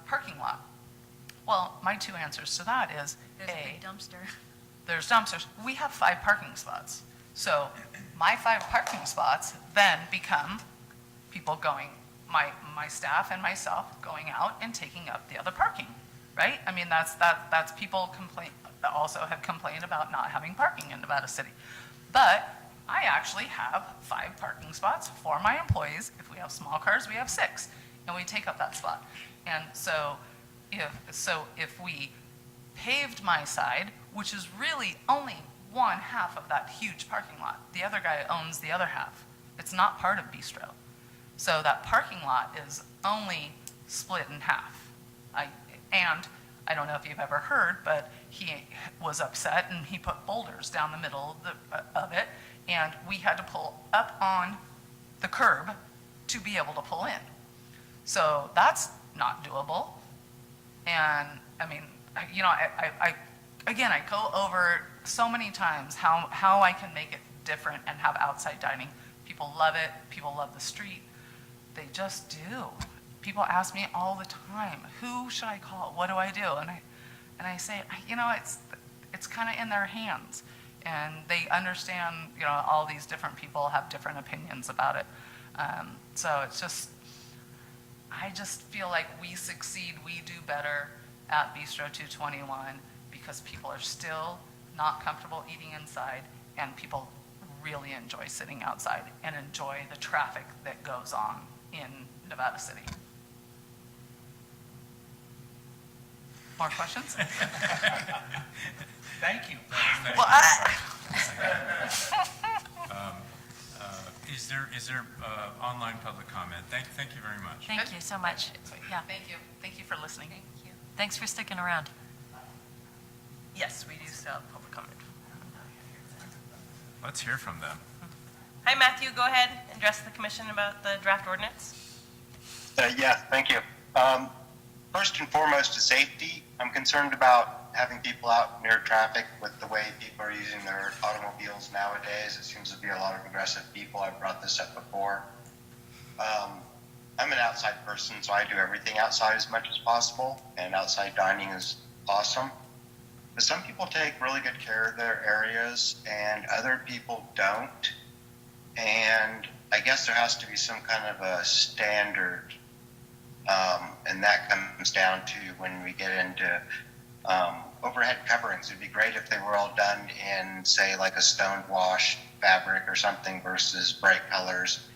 parking lot? Well, my two answers to that is, There's a big dumpster. There's dumpsters. We have 5 parking spots. So my 5 parking spots then become people going, my staff and myself going out and taking up the other parking, right? I mean, that's people also have complained about not having parking in Nevada City. But I actually have 5 parking spots for my employees. If we have small cars, we have 6, and we take up that spot. And so if we paved my side, which is really only 1/2 of that huge parking lot, the other guy owns the other half. It's not part of Bistro. So that parking lot is only split in half. And I don't know if you've ever heard, but he was upset and he put boulders down the middle of it, and we had to pull up on the curb to be able to pull in. So that's not doable. And I mean, I go over so many times how I can make it different and have outside dining. People love it. People love the street. They just do. People ask me all the time, who should I call? What do I do? And I say, it's kind of in their hands. And they understand, all these different people have different opinions about it. So it's just, I just feel like we succeed, we do better at Bistro 221 because people are still not comfortable eating inside, and people really enjoy sitting outside and enjoy the traffic that goes on in Nevada City. More questions? Thank you. Is there online public comment? Thank you very much. Thank you so much. Yeah. Thank you. Thank you for listening. Thank you. Thanks for sticking around. Yes, we do still have public comment. Let's hear from them. Hi, Matthew, go ahead and address the commission about the draft ordinance. Yeah, thank you. first and foremost is safety. I'm concerned about having people out near traffic with the way people are using their automobiles nowadays. It seems to be a lot of aggressive people. I've brought this up before. I'm an outside person, so I do everything outside as much as possible, and outside dining is awesome. But some people take really good care of their areas, and other people don't. And I guess there has to be some kind of a standard, and that comes down to when we get into overhead coverings. It'd be great if they were all done in, say, like a stone wash fabric or something versus bright colors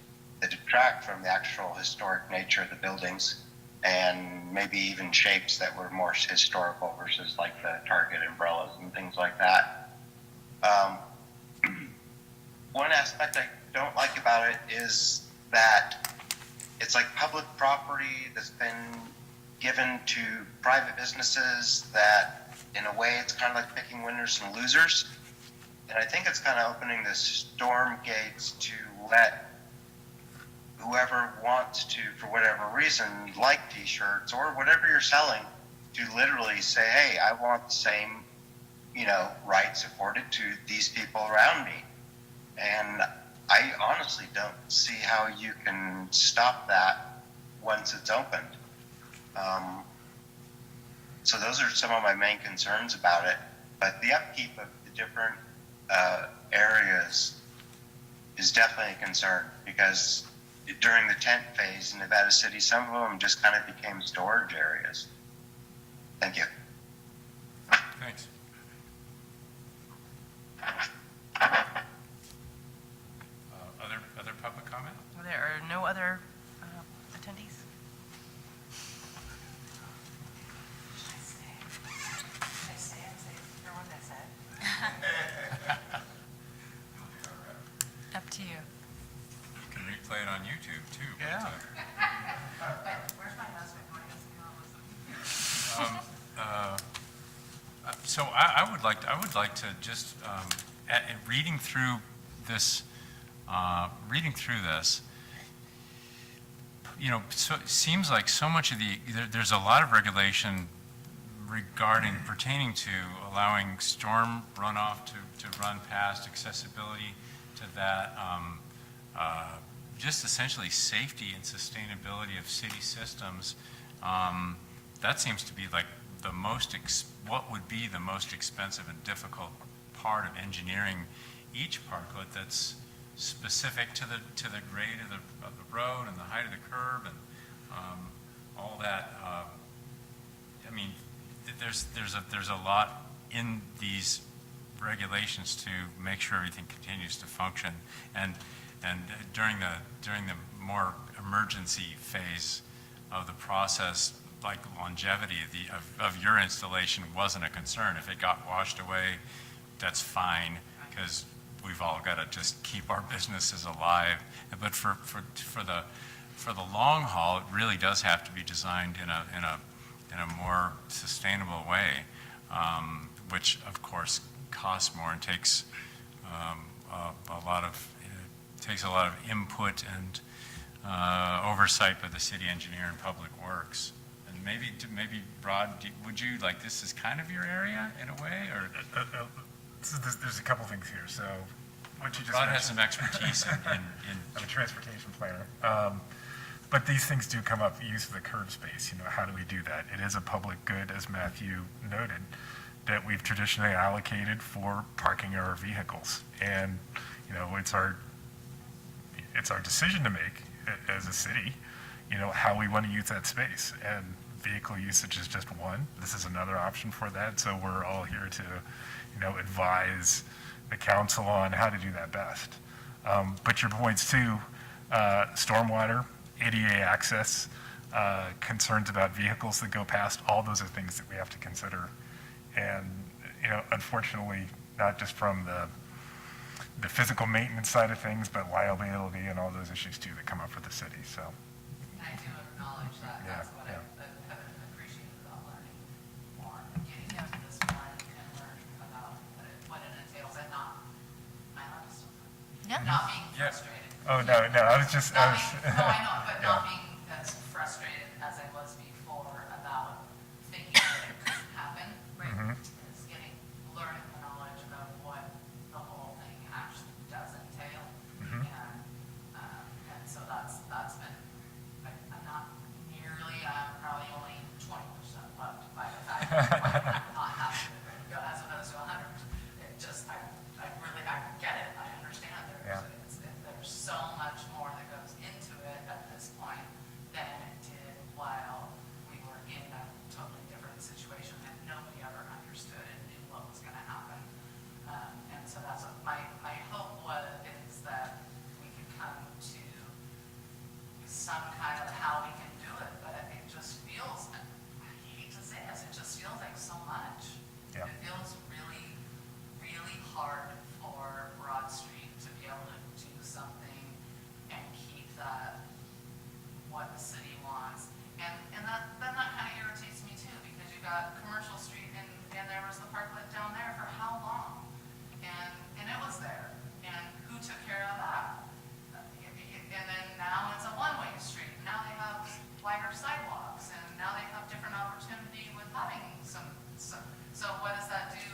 that detract from the actual historic nature of the buildings, and maybe even shapes that were more historical versus like the Target umbrellas and things like that. One aspect I don't like about it is that it's like public property that's been given to private businesses that, in a way, it's kind of like picking winners and losers. And I think it's kind of opening the storm gates to let whoever wants to, for whatever reason, like t-shirts or whatever you're selling, to literally say, hey, I want the same, rights afforded to these people around me. And I honestly don't see how you can stop that once it's opened. So those are some of my main concerns about it. But the upkeep of the different areas is definitely a concern, because during the tent phase in Nevada City, some of them just kind of became storage areas. Thank you. Thanks. Other public comment? There are no other attendees? Up to you. You can replay it on YouTube too. Yeah. Where's my husband? My husband So I would like to just reading through this, so it seems like so much of there's a lot of regulation pertaining to allowing storm runoff to run past, accessibility to that, just essentially safety and sustainability of city systems. That seems to be like what would be the most expensive and difficult part of engineering each parklet that's specific to the grade of the road and the height of the curb and all that. I mean, there's a lot in these regulations to make sure everything continues to function, and during the more emergency phase of the process, like longevity of your installation wasn't a concern. If it got washed away, that's fine, because we've all got to just keep our businesses alive. But for the long haul, it really does have to be designed in a more sustainable way, which of course costs more and takes a lot of input and oversight by the city engineer and public works. And maybe Rod, would you, like, this is kind of your area in a way, or? There's a couple things here. So what you just Rod mentioned, has some expertise in I'm a transportation planner. But these things do come up, use of the curb space. How do we do that? It is a public good, as Matthew noted, that we've traditionally allocated for parking our vehicles. And, it's our decision to make as a city, how we want to use that space. And vehicle usage is just one. This is another option for that. So we're all here to, advise the council on how to do that best. But your points too, stormwater, ADA access, concerns about vehicles that go past, all those are things that we have to consider. And, unfortunately, not just from the physical maintenance side of things, but liability and all those issues too that come up for the city, so. I do acknowledge that. Yeah, That's what yeah. I have appreciated about learning more, getting into this one and learning about what it entails, and not, my honest, not being frustrated. Oh, no, I was just, No, I know, but not being as frustrated as I was before about is learning the knowledge of what the whole thing actually does entail. And so that's been, I'm not nearly, I'm probably only 20% left by the time I'm not happy with it, as opposed to 100. It just, I get it, I understand there's so much more that goes into it at this point than it did while we were in a totally different situation that nobody ever understood and what was going to happen. And so that's what my hope is that we could come to some kind of how we can do it, but it just feels, I hate to say this, it just feels like so much. Yeah. It feels really, really hard for Broad Street to be able to do something and keep that what the city wants. And that kind of irritates me too, because you got Commercial Street and there was the Parklet down there for how long? And it was there. And who took care of that? And then now it's a one-way street. Now they have wider sidewalks, and now they have different opportunity with having some. So what does that do?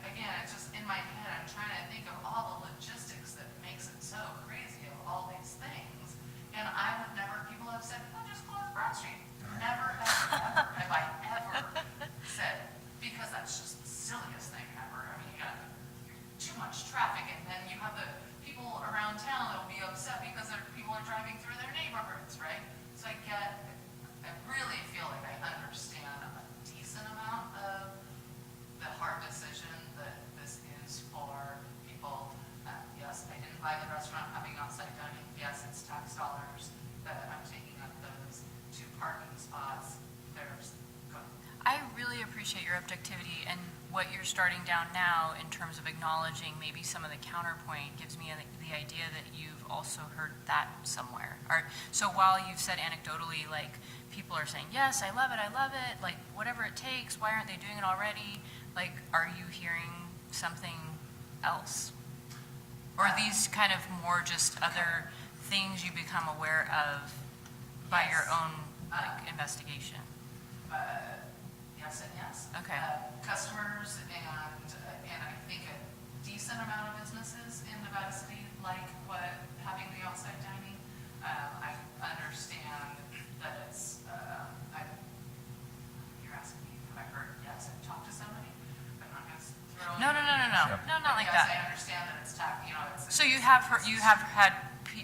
Again, it's just in my head. I'm trying to think of all the logistics that makes it so crazy of all these things. And I would never. People have said, "Oh, just close Broad Street." Never, ever have I ever said, because that's just the silliest thing ever. I mean, you got too much traffic, and then you have the people around town that will be upset because people are driving through their neighborhoods, right? So I really feel like I understand a decent amount of the hard decision that this is for people. Yes, I didn't buy the restaurant having outside dining. Yes, it's tax dollars that I'm taking up those 2 parking spots. I really appreciate your objectivity, and what you're starting down now in terms of acknowledging maybe some of the counterpoint gives me the idea that you've also heard that somewhere. So while you've said anecdotally, like, people are saying, yes, I love it, like, whatever it takes, why aren't they doing it already? Like, are you hearing something else? Or are these kind of more just other things you become aware of by your own, like, investigation? Yes and yes. Okay. Customers and I think a decent amount of businesses in Nevada City like having the outside dining. I understand that it's, you're asking me if I've heard, yes, I've talked to somebody, but I'm not going to throw No, not like yes, that. I understand that it's it's. So you have had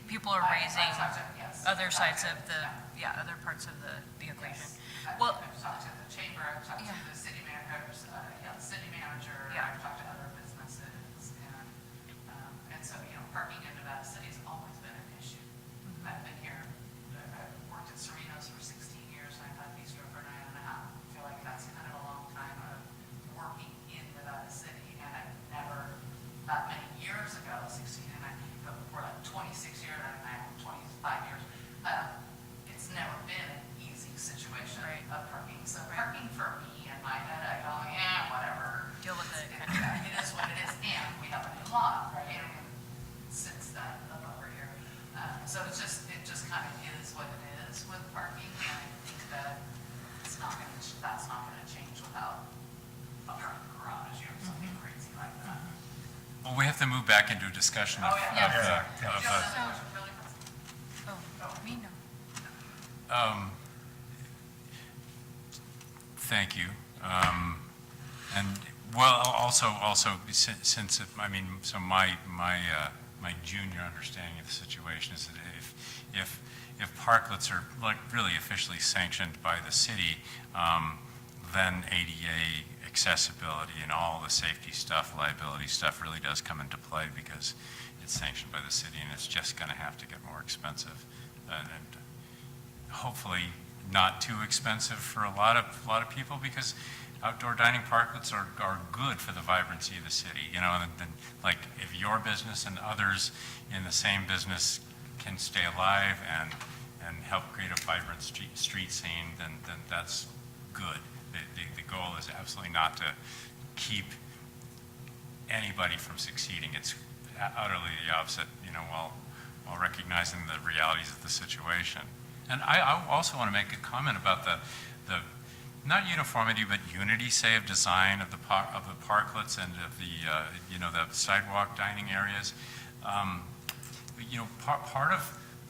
people are raising I've talked to, yes, other I've sides talked of to, other parts of the equation. Yes. Well, I've talked to the chamber, I've talked to the city manager, city manager, I've talked to other businesses, and so, parking in Nevada City has always been an issue. I've been here, I've worked at Sereno's for 16 years, and I've had Bistro for 9.5. I feel like that's kind of a long time of working in Nevada City, and I've never, that many years ago, 16, and I think before like 26 years, and I have 25 years, it's never been an easy situation of parking. So parking for me in my head, I go, yeah, whatever. Deal with it. It is what it is, and we have a new law, right? I mean, since then, up over here. So it just kind of is what it is with parking, and I think that that's not gonna change without a parking garage, something crazy like that. Well, we have to move back into a discussion of, me no. Thank you. And, well, also, since, so my junior understanding of the situation is that if parklets are like really officially sanctioned by the city, then ADA accessibility and all the safety stuff, liability stuff really does come into play because it's sanctioned by the city, and it's just going to have to get more expensive. And hopefully not too expensive for a lot of people, because outdoor dining parklets are good for the vibrancy of the city. And like if your business and others in the same business can stay alive and help create a vibrant street scene, then that's good. The goal is absolutely not to keep anybody from succeeding. It's utterly the opposite, while recognizing the realities of the situation. And I also want to make a comment about the not uniformity, but unity, say, of design of the parklets and of the, the sidewalk dining areas.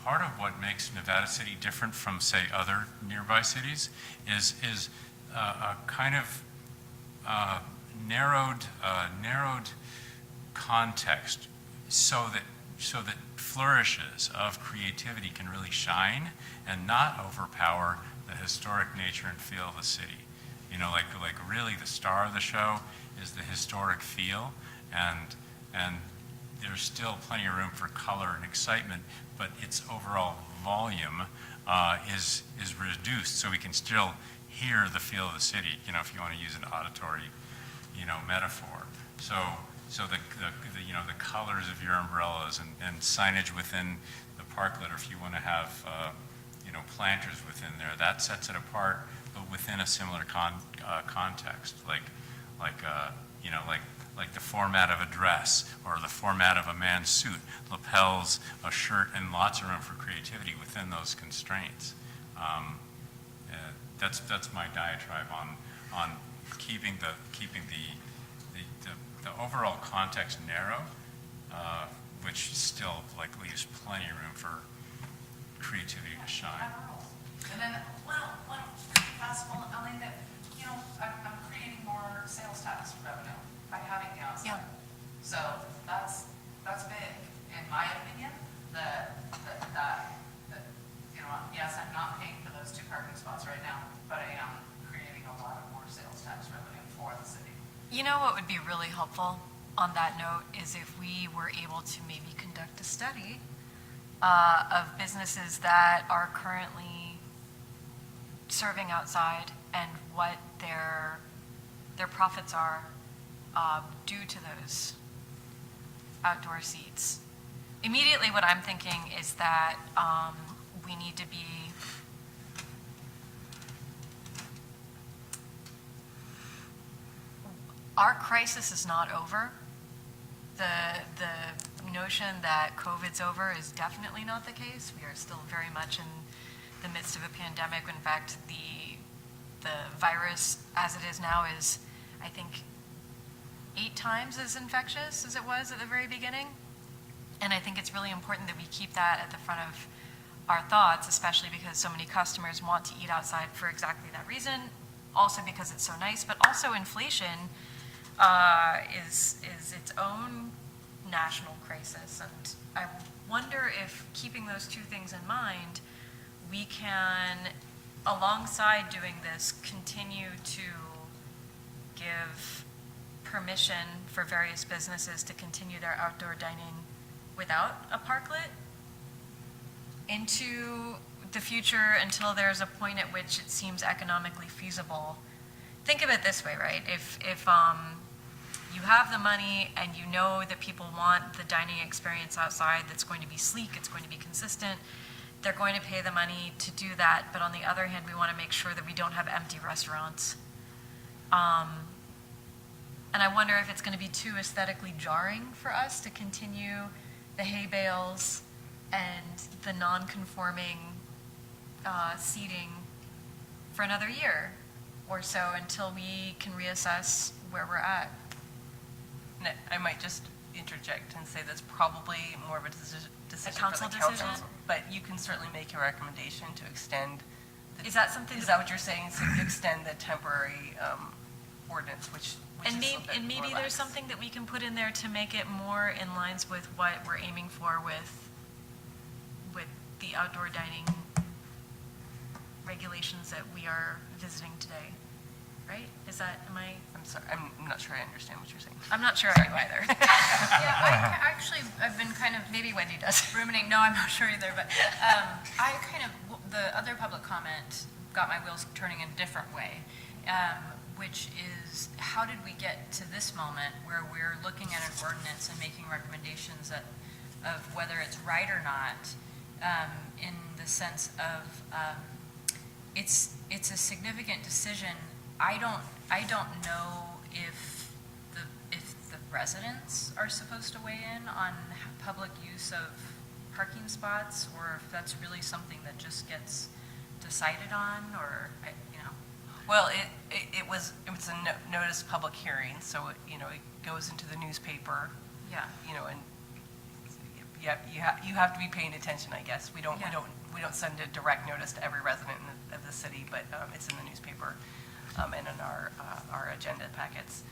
Part of what makes Nevada City different from, say, other nearby cities is a kind of narrowed context, so that flourishes of creativity can really shine and not overpower the historic nature and feel of the city. Like really the star of the show is the historic feel, and there's still plenty of room for color and excitement, but its overall volume is reduced, so we can still hear the feel of the city, if you want to use an auditory, metaphor. So the colors of your umbrellas and signage within the parklet, or if you want to have, planters within there, that sets it apart, but within a similar context, like the format of a dress or the format of a man's suit, lapels, a shirt, and lots of room for creativity within those constraints. That's my diatribe on keeping the overall context narrow, which still leaves plenty of room for creativity to shine. And then, well, possible, I mean, that, I'm creating more sales tax revenue by having the outside. Yeah. So that's big, in my opinion, that, yes, I'm not paying for those 2 parking spots right now, but I am creating a lot of more sales tax revenue for the city. You know what would be really helpful on that note is if we were able to maybe conduct a study of businesses that are currently serving outside and what their profits are due to those outdoor seats. Immediately what I'm thinking is that we need to be our crisis is not over. The notion that COVID's over is definitely not the case. We are still very much in the midst of a pandemic. In fact, the virus as it is now is, I think, 8 times as infectious as it was at the very beginning. And I think it's really important that we keep that at the front of our thoughts, especially because so many customers want to eat outside for exactly that reason. Also because it's so nice, but also inflation is its own national crisis. And I wonder if, keeping those 2 things in mind, we can, alongside doing this, continue to give permission for various businesses to continue their outdoor dining without a parklet into the future until there's a point at which it seems economically feasible. Think of it this way, right? If you have the money and you know that people want the dining experience outside that's going to be sleek, it's going to be consistent, they're going to pay the money to do that. But on the other hand, we want to make sure that we don't have empty restaurants. And I wonder if it's going to be too aesthetically jarring for us to continue the hay bales and the non-conforming seating for another year or so until we can reassess where we're at. I might just interject and say that's probably more of a decision for the council council. decision? But you can certainly make a recommendation to extend. Is that something? Is that what you're saying? To extend the temporary ordinance, which And is a bit maybe more there's lax. something that we can put in there to make it more in lines with what we're aiming for with the outdoor dining regulations that we are visiting today, right? Is that, I'm sorry, I'm not sure I understand what you're saying. I'm not sure I do either. Yeah, I've been kind of Maybe Wendy does. ruminating, no, I'm not sure either, but the other public comment got my wheels turning in a different way, which is, how did we get to this moment where we're looking at an ordinance and making recommendations of whether it's right or not, in the sense of, it's a significant decision. I don't know if the residents are supposed to weigh in on public use of parking spots, or if that's really something that just gets decided on, or, Well, it was a notice public hearing, so, it goes into the newspaper, Yeah. and yeah, you have to be paying attention, I guess. We don't send a direct notice to every resident of the city, but it's in the newspaper and in our agenda packets.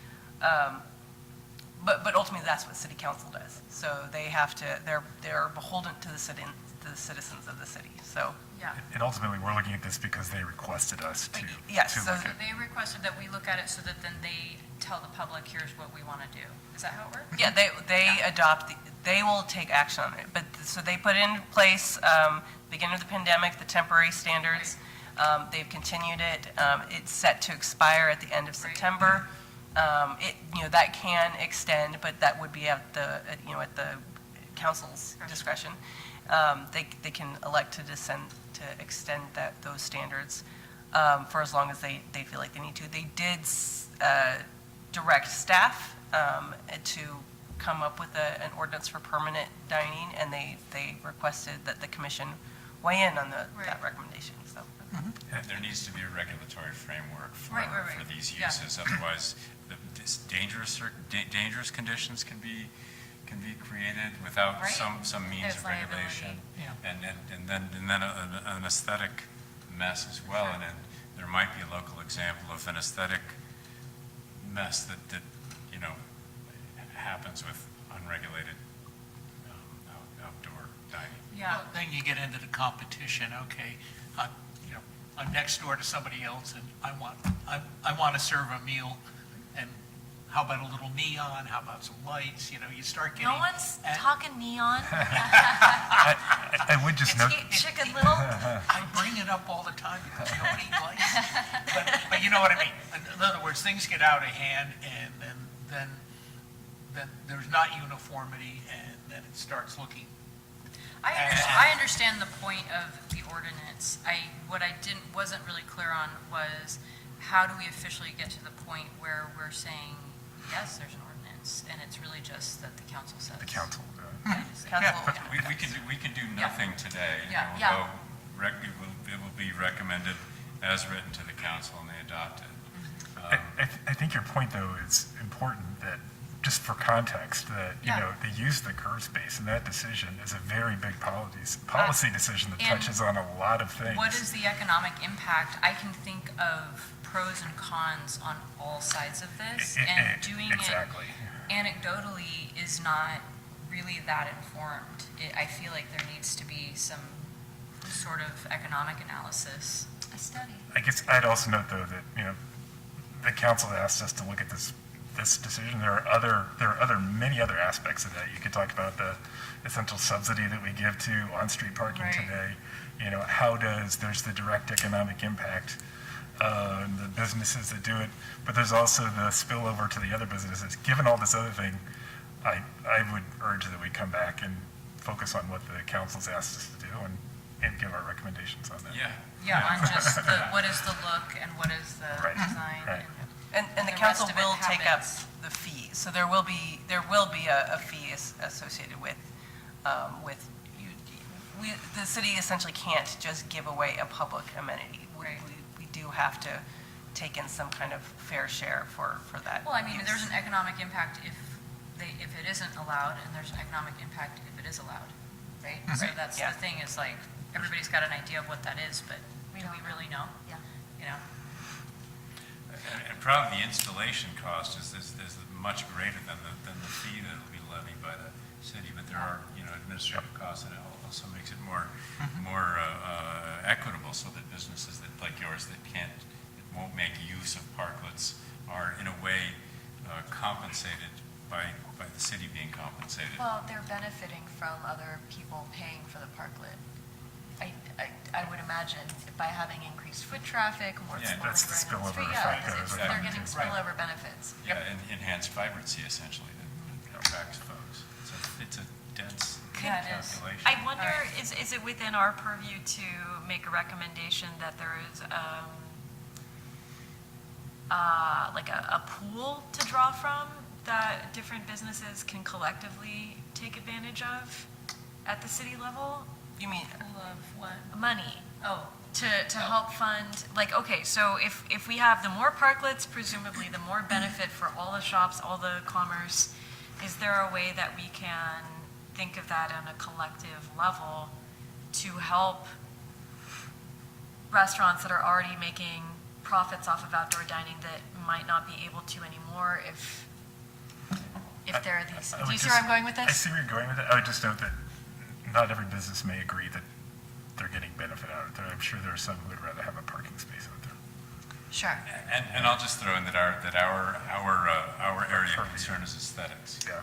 But ultimately, that's what city council does. So they have to, they're beholden to the citizens of the city, so. Yeah. And ultimately, we're looking at this because they requested us to. Yes, to so look at- They requested that we look at it so that then they tell the public, here's what we want to do. Is that how it works? Yeah, they adopt, they will take action on it. But, so they put in place, beginning of the pandemic, the temporary standards. They've continued it. It's set to expire at the end of September. That can extend, but that would be at the council's discretion. They can elect to extend those standards for as long as they feel like they need to. They did direct staff to come up with an ordinance for permanent dining, and they requested that the commission weigh in on that recommendation, so. And there needs to be a regulatory framework for these Yeah. uses. Otherwise, dangerous conditions can be created without Right. some means There's of liability. regulation. And then an aesthetic mess as well. And then there might be a local example of an aesthetic mess that happens with unregulated outdoor dining. Yeah. Well, then you get into the competition, okay, I'm next door to somebody else and I want to serve a meal, and how about a little neon, how about some lights, you start getting. No one's talking neon. I would just note. Chicken Little. I bring it up all the time because nobody likes it. But you know what I mean? In other words, things get out of hand, and then there's not uniformity, and then it starts looking. I understand the point of the ordinance. What I wasn't really clear on was how do we officially get to the point where we're saying, yes, there's an ordinance, and it's really just that the council says. The council. We can do nothing today. Yeah. It will be recommended as written to the council, and they adopt it. I think your point, though, is important, that just for context, that, the use of the curb space and that decision is a very big policy decision that And touches on a lot of things. What is the economic impact? I can think of pros and cons on all sides of this, and doing exactly. it anecdotally is not really that informed. I feel like there needs to be some sort of economic analysis. A study. I guess I'd also note, though, that, the council asked us to look at this decision. There are many other aspects of that. You could talk about the essential subsidy that we give to on-street parking today. There's the direct economic impact, the businesses that do it, but there's also the spillover to the other businesses. Given all this other thing, I would urge that we come back and focus on what the council's asked us to do and give our recommendations on that. Yeah, on just what is the look and what is the design. Right. And the council will take up the fee, so there will be a fee associated with the city essentially can't just give away a public amenity. We do have to take in some kind of fair share for that. Well, I mean, use. there's an economic impact if it isn't allowed, and there's an economic impact if it is allowed, right? So that's the thing, is like, everybody's got an idea of what that is, but do we really know? Yeah. And probably the installation cost is much greater than the fee that will be levied by the city, but there are, administrative costs, and it also makes it more equitable, so that businesses like yours that won't make use of parklets are in a way compensated by the city being compensated. Well, they're benefiting from other people paying for the parklet. I would imagine by having increased foot traffic, more people that's the running on the spillover street. effect Yeah, that is they're getting spillover benefits. Yeah, and enhanced vibrancy, essentially, that attracts folks. So it's a dense calculation. I wonder, is it within our purview to make a recommendation that there is like a pool to draw from that different businesses can collectively take advantage of at the city level? You mean Pool of what? Money. Oh, to help fund, like, okay, so if we have the more parklets, presumably the more benefit for all the shops, all the commerce, is there a way that we can think of that on a collective level to help restaurants that are already making profits off of outdoor dining that might not be able to anymore if there are these, do you see where I'm going with this? I see where you're going with it. I would just note that not every business may agree that they're getting benefit out of it. I'm sure there are some who would rather have a parking space out there. Sure. And I'll just throw in that our area of concern is aesthetics. Yeah.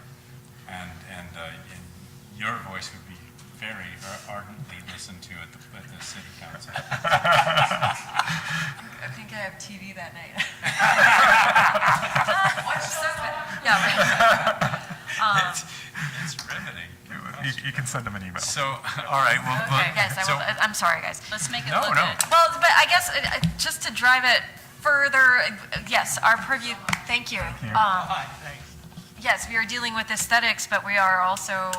And your voice would be very ardently listened to at the city council. I think I have TV that night. Watch something. Yeah, right. It's riveting. You can send them an email. So, all right, well, Okay, guys, I'm sorry, guys. Let's make it No, look no. good. Well, but I guess just to drive it further, yes, our purview, thank you. Yes, we are dealing with aesthetics, but we are also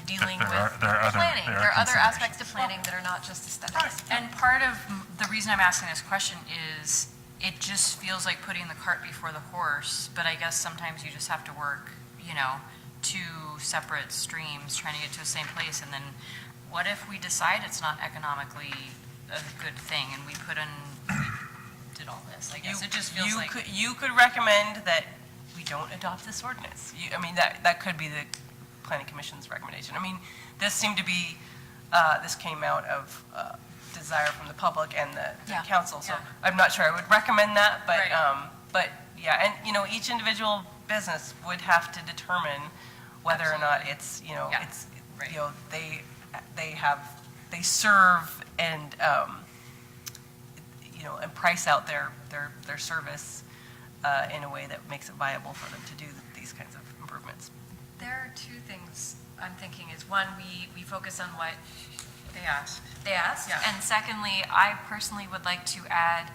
dealing with planning. There are other aspects to planning that are not just aesthetics. And part of the reason I'm asking this question is it just feels like putting the cart before the horse, but I guess sometimes you just have to work, two separate streams trying to get to the same place. And then what if we decide it's not economically a good thing and we did all this? I guess it just feels like. You could recommend that we don't adopt this ordinance. That could be the planning commission's recommendation. This seemed to be, this came out of desire from the public and the council, so I'm not sure I would recommend that, but, but yeah, and, each individual business would have to determine whether or not it's, they serve and, and price out their service in a way that makes it viable for them to do these kinds of improvements. There are two things I'm thinking is, one, we focus on what They asked. Yeah. And secondly, I personally would like to add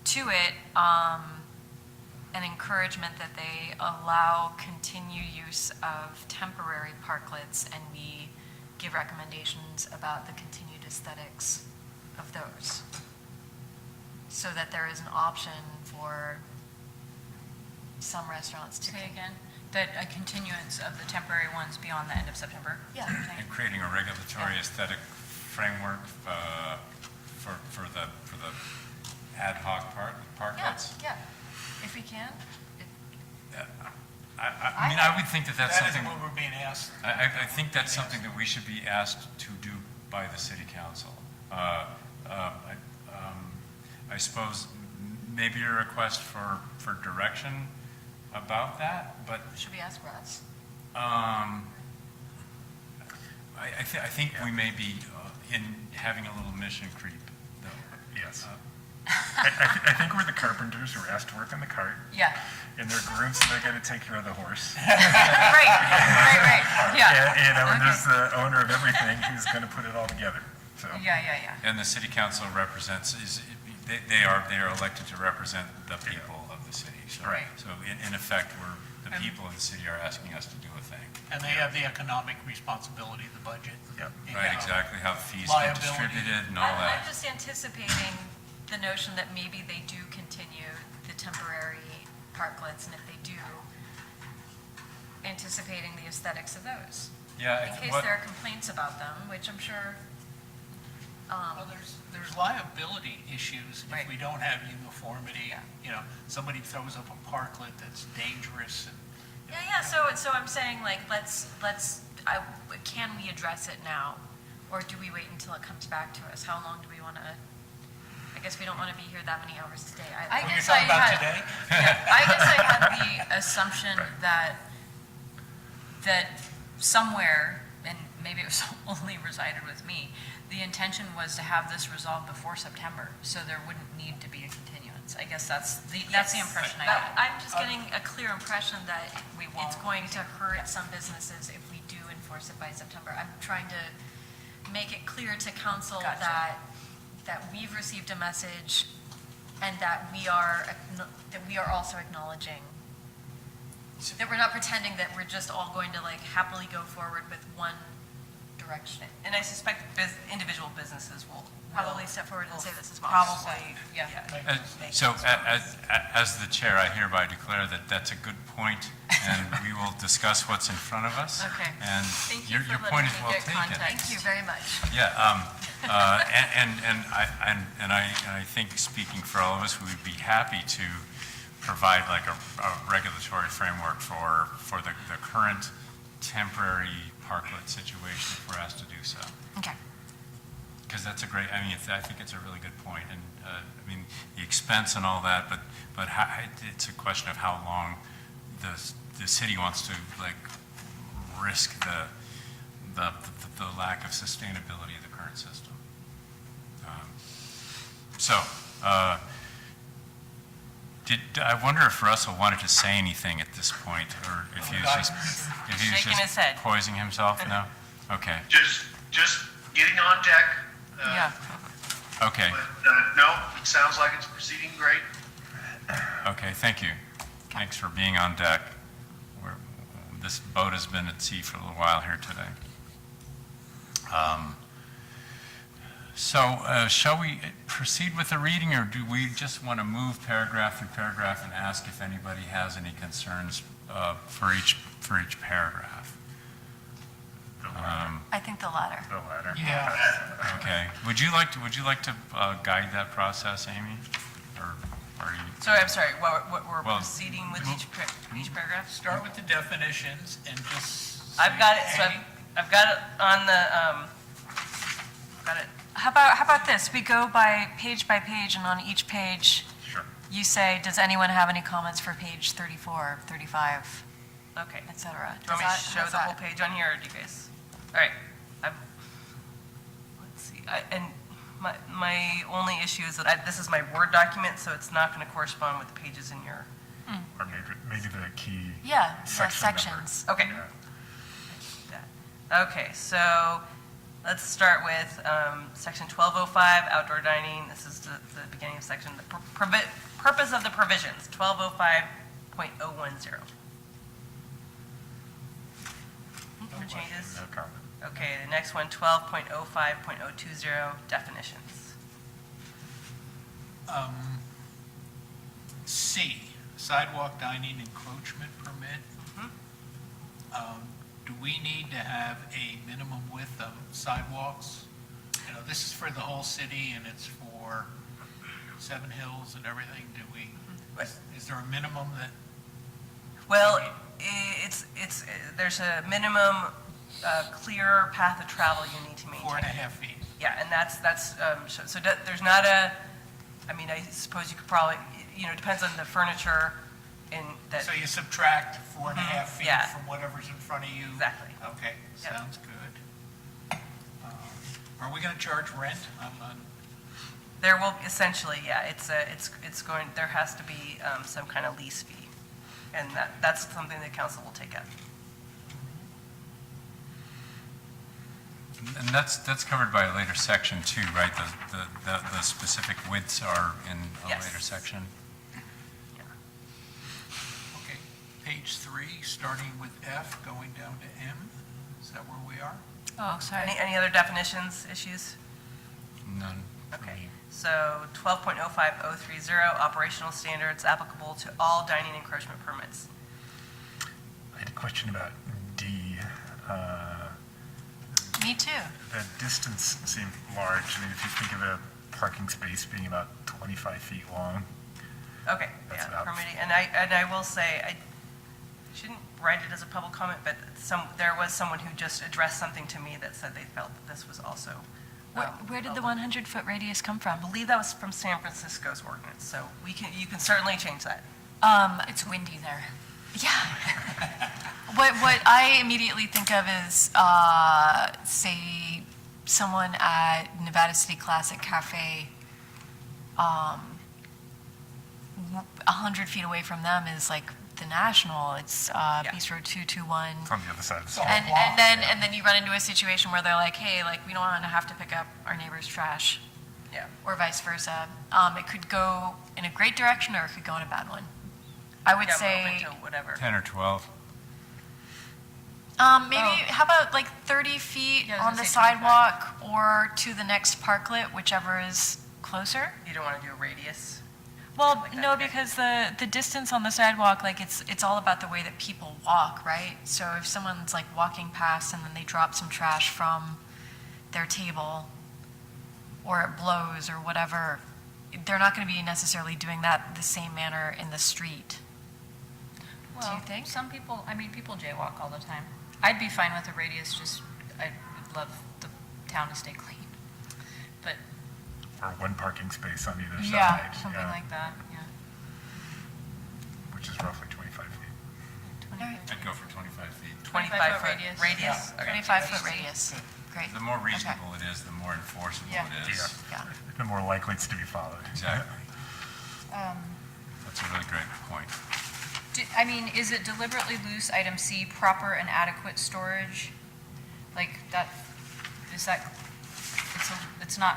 to it an encouragement that they allow continued use of temporary parklets, and we give recommendations about the continued aesthetics of those, so that there is an option for some restaurants to. Say again? That a continuance of the temporary ones beyond the end of September? Yeah. And creating a regulatory aesthetic framework for the ad hoc parklets. Yeah, if we can. I would think that's something. That is what we're being asked. I think that's something that we should be asked to do by the city council. I suppose maybe a request for direction about that, but. Should we ask Russ? I think we may be in having a little mission creep, though. Yes. I think we're the carpenters who are asked to work on the cart. Yeah. And they're grooms, and they're going to take care of the horse. Right. Yeah. And there's the owner of everything who's going to put it all together. So. Yeah. And the city council represents, they are elected to represent the people of the city. So, right. So in effect, the people of the city are asking us to do a thing. And they have the economic responsibility of the budget. Yep. Right, exactly, how fees get distributed and all that. I'm just anticipating the notion that maybe they do continue the temporary parklets, and if they do, anticipating the aesthetics of those. Yeah. In case there are complaints about them, which I'm sure. Well, there's liability issues if we don't have uniformity. Yeah. Somebody throws up a parklet that's dangerous. Yeah. So I'm saying, like, can we address it now, or do we wait until it comes back to us? How long do we want to? I guess we don't want to be here that many hours today. I You're guess talking about today? I guess I had the assumption that somewhere, and maybe it was only resided with me, the intention was to have this resolved before September, so there wouldn't need to be a continuance. I guess that's the impression I had. I'm just getting a clear impression that it's going to hurt some businesses if we do enforce it by September. I'm trying to make it clear to council that we've received a message, and that we are also acknowledging that we're not pretending that we're just all going to happily go forward with one direction. And I suspect individual businesses will. Probably step forward and say this is Probably, yeah. So as the chair, I hereby declare that that's a good point, and we will discuss what's in front of us. Okay. And Thank you your for point letting is me well get taken. context. Thank you very much. Yeah, and I think speaking for all of us, we would be happy to provide like a regulatory framework for the current temporary parklet situation if we're asked to do so. Okay. Because that's a great, I mean, I think it's a really good point. And I mean, the expense and all that, but it's a question of how long the city wants to like risk the lack of sustainability of the current system. I wonder if Russell wanted to say anything at this point, or if he was Shaking his just head. poising himself? No? Okay. Just getting on deck. Yeah. Okay. But, no, it sounds like it's proceeding great. Okay, thank you. Thanks for being on deck. This boat has been at sea for a little while here today. Shall we proceed with the reading, or do we just want to move paragraph through paragraph and ask if anybody has any concerns for each paragraph? I think the latter. The latter. Yeah. Okay. Would you like to guide that process, Amy? Or are you? Sorry, I'm sorry, what we're Well, proceeding with each paragraph? Start with the definitions and just. I've got it, so Amy? I've got it on the, got it. How about this? We go by page, and on each page, Sure. you say, does anyone have any comments for page 34, 35, Okay. et cetera? Do you want me to show the whole page on here, or do you guys? All right. Let's see, and my only issue is that this is my Word document, so it's not going to correspond with the pages in your. Or maybe the key. Yeah, section numbers. sections. Okay. Okay, so let's start with section 1205, outdoor dining. This is the beginning of section, the purpose of the provisions, 1205.010. No changes? No comment. Okay, the next one, 12.05.020, definitions. C, sidewalk dining encroachment permit. Do we need to have a minimum width of sidewalks? You know, this is for the whole city and it's for Seven Hills and everything. Is there a minimum that? Well, there's a minimum clear path of travel you need to maintain. 4.5 feet. Yeah, and that's there's not a, I mean, I suppose you could probably, depends on the furniture in that. So you subtract 4.5 feet Yeah. from whatever's in front of you? Exactly. Okay, Yep. sounds good. Are we going to charge rent? There will, essentially, yeah, there has to be some kind of lease fee. And that's something the council will take up. And that's covered by a later section too, right? The specific widths are in a Yes. later section. Okay, page 3, starting with F, going down to M. Is that where we are? Oh, sorry. Any other definitions, issues? None. Okay, so 12.05030, operational standards applicable to all dining encroachment permits. I had a question about D. Me too. The distance seemed large. I mean, if you think of a parking space being about 25 feet long. Okay, That's yeah, about- permitting, and I will say, I shouldn't write it as a public comment, but there was someone who just addressed something to me that said they felt that this was also. Where did the 100-foot radius come from? I believe that was from San Francisco's ordinance, so you can certainly change that. It's windy there. Yeah. What I immediately think of is, say, someone at Nevada City Classic Cafe, 100 feet away from them is like the National. It's Bistro 221. It's on the other side of the street. And then you run into a situation where they're like, hey, like, we don't want to have to pick up our neighbor's trash. Yeah. Or vice versa. It could go in a great direction or it could go in a bad one. I would Yeah, say we're open to whatever. 10 or 12. Maybe, how about like 30 feet Yeah, I was on gonna the say 25. sidewalk or to the next parklet, whichever is closer? You don't want to do a radius? Well, no, because the distance on the sidewalk, like, it's all about the way that people walk, right? So if someone's like walking past and then they drop some trash from their table, or it blows or whatever, they're not going to be necessarily doing that the same manner in the street. Well, Do you think? some people, I mean, people jaywalk all the time. I'd be fine with a radius, just, I would love the town to stay clean. But, Or one parking space on either side. yeah, something like that, yeah. Which is roughly 25 feet. I'd go for 25 feet. 25-foot radius. radius? Yeah. Okay. 25-foot radius. Great. The more reasonable it is, the more enforceable Yeah. it is. Yeah. The more likely it's to be followed. Exactly. That's a really great point. I mean, is it deliberately loose, item C, proper and adequate storage? Like, that, is that, it's not,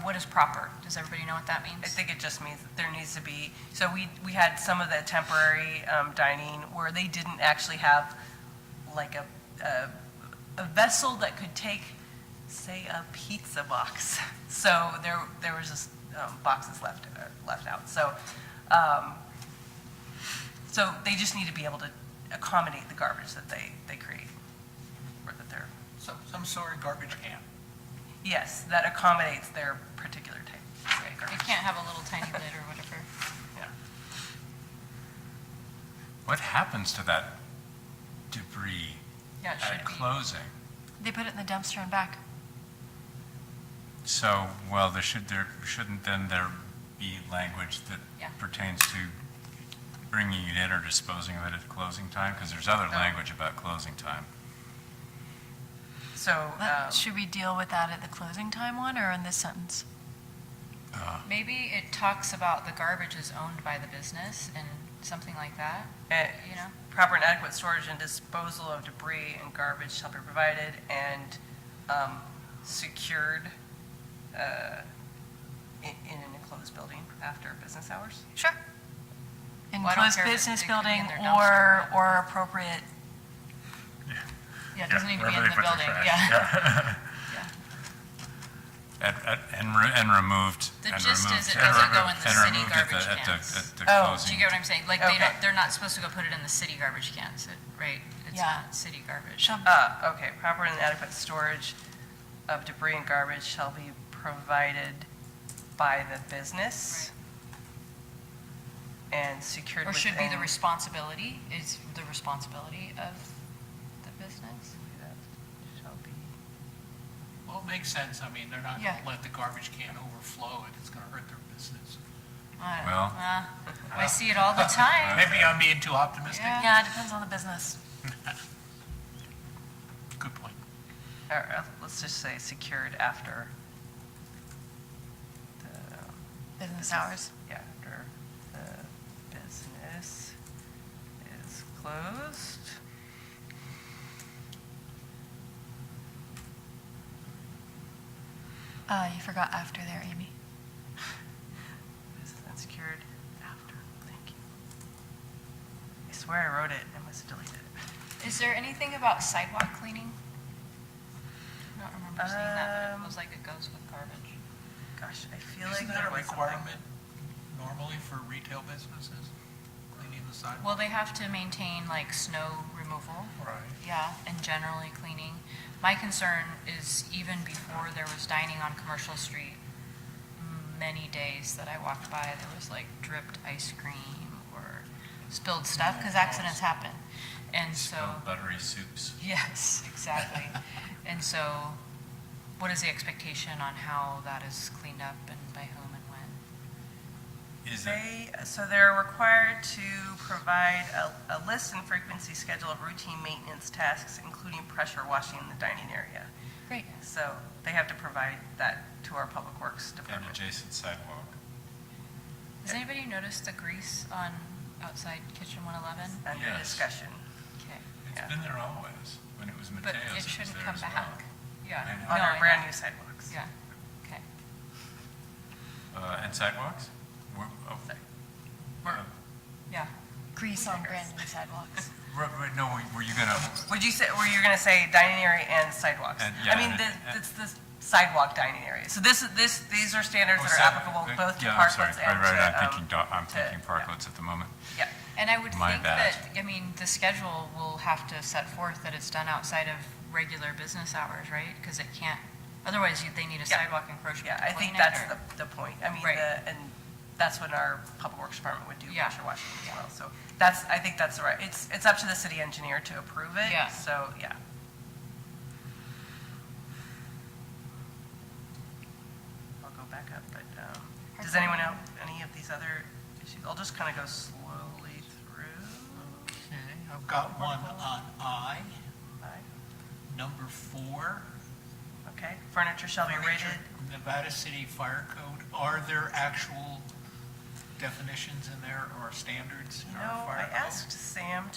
what is proper? Does everybody know what that means? I think it just means that there needs to be, so we had some of the temporary dining where they didn't actually have like a vessel that could take, say, a pizza box. So there was just boxes left out. So they just need to be able to accommodate the garbage that they create, or that they're, Some sort of garbage can. yes, that accommodates their particular type of It garbage. can't have a little tiny lid or whatever. Yeah. What happens to that debris Yeah, it should at be. closing? They put it in the dumpster and back. So, well, shouldn't then there be language that Yeah. pertains to bringing it in or disposing of it at closing time? Because there's other language about closing time. So, Should we deal with that at the closing time one or in this sentence? Maybe it talks about the garbage is owned by the business and something like that, you know? proper and adequate storage and disposal of debris and garbage shall be provided and secured in an enclosed building after business hours? Sure. Well, I don't Enclosed care if business it could be in building their dumpster, or appropriate. Yeah, it doesn't need to be in wherever the they put their building, trash. yeah. And removed. The and gist removed- is it and doesn't go removed- in the and city removed at the- garbage at the- cans. At the Oh, Do closing. you get what I'm saying? Like, Okay. they're not supposed to go put it in the city garbage cans, right? It's Yeah. not city garbage. Okay, proper and adequate storage of debris and garbage shall be provided by the business and secured Or within. should be the responsibility, is the responsibility of the business? Shall be. Well, it makes sense. I mean, they're not Yeah. going to let the garbage can overflow and it's going to hurt their business. I don't Well- know. I see it all the time. Maybe I'm being too optimistic. Yeah, it depends on the business. Good point. All right, let's just say secured after the. Business hours. Yeah, after the business is closed. You forgot after there, Amy. Business and secured after, thank you. I swear I wrote it, I must have deleted it. Is there anything about sidewalk cleaning? I don't remember seeing that, but it feels like it goes with garbage. Gosh, I feel Isn't like that there a was something. requirement normally for retail businesses, cleaning the sidewalk? Well, they have to maintain like snow removal. Right. Yeah, and generally cleaning. My concern is even before there was dining on Commercial Street, many days that I walked by, there was like dripped ice cream or spilled stuff, because accidents happen. And so. Spilled buttery soups. Yes, exactly. And so, what is the expectation on how that is cleaned up and by whom and when? So they're required to provide a list and frequency schedule of routine maintenance tasks, including pressure washing in the dining area. Great. So they have to provide that to our Public Works And Department. adjacent sidewalk. Has anybody noticed the grease on outside Kitchen 111? Under Yes. discussion. Okay. It's been there always. When it was But Mateo's, it was shouldn't there come as well. back. Yeah. I know. On No, our I brand know. new sidewalks. Yeah, okay. And sidewalks? Yeah. Grease on brand new sidewalks. No, were you gonna? Were you gonna say dining area and sidewalks? And, yeah, I mean, it's the sidewalk dining area. So these are standards that are applicable both to Yeah, I'm sorry. parklets and Right, to. I'm thinking parklets at the moment. Yeah. And I would My think bad. that, I mean, the schedule will have to set forth that it's done outside of regular business hours, right? Because it can't, otherwise they need a Yeah. sidewalk encroachment. Yeah, I think plan it, that's or- the point. I mean, Right. and that's what our public works department would do, Yeah. pressure washing as well. So I think that's right. It's up to the city engineer to approve it. Yeah. So, yeah. I'll go back up, but, does anyone have any of these other issues? I'll just kind of go slowly through. Okay, I've got one on I, number 4. Okay, furniture shall be rated. Nevada City Fire Code. Are there actual definitions in there or standards in our No, fire I code? asked Sam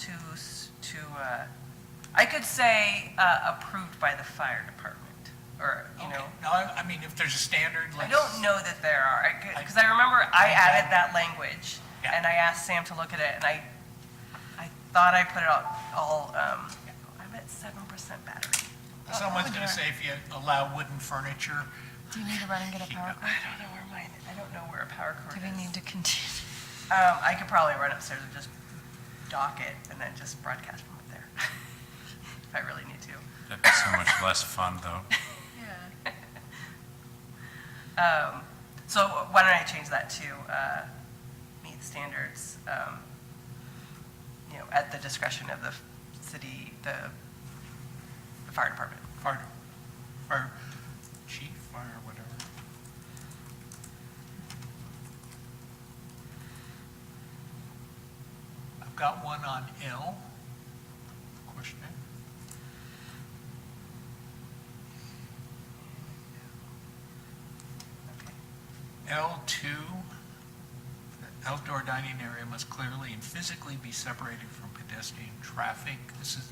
I could say approved by the fire department, or, you know. No, I mean, if there's a standard, I like. don't know that there are, because I remember I added that language, Yeah. and I asked Sam to look at it, and I thought I put it all, I'm at 7% battery. Someone's going to say if you allow wooden furniture. Do you need to run and get a power cord? I don't know where a power cord Do is. we need to continue? I could probably run upstairs and just dock it, and then just broadcast from up there, if I really need to. That'd be so much less fun, though. So why don't I change that to meet standards, at the discretion of the city, the fire department. Fire chief, fire whatever. I've got one on L. Question. L2, the outdoor dining area must clearly and physically be separated from pedestrian traffic. This is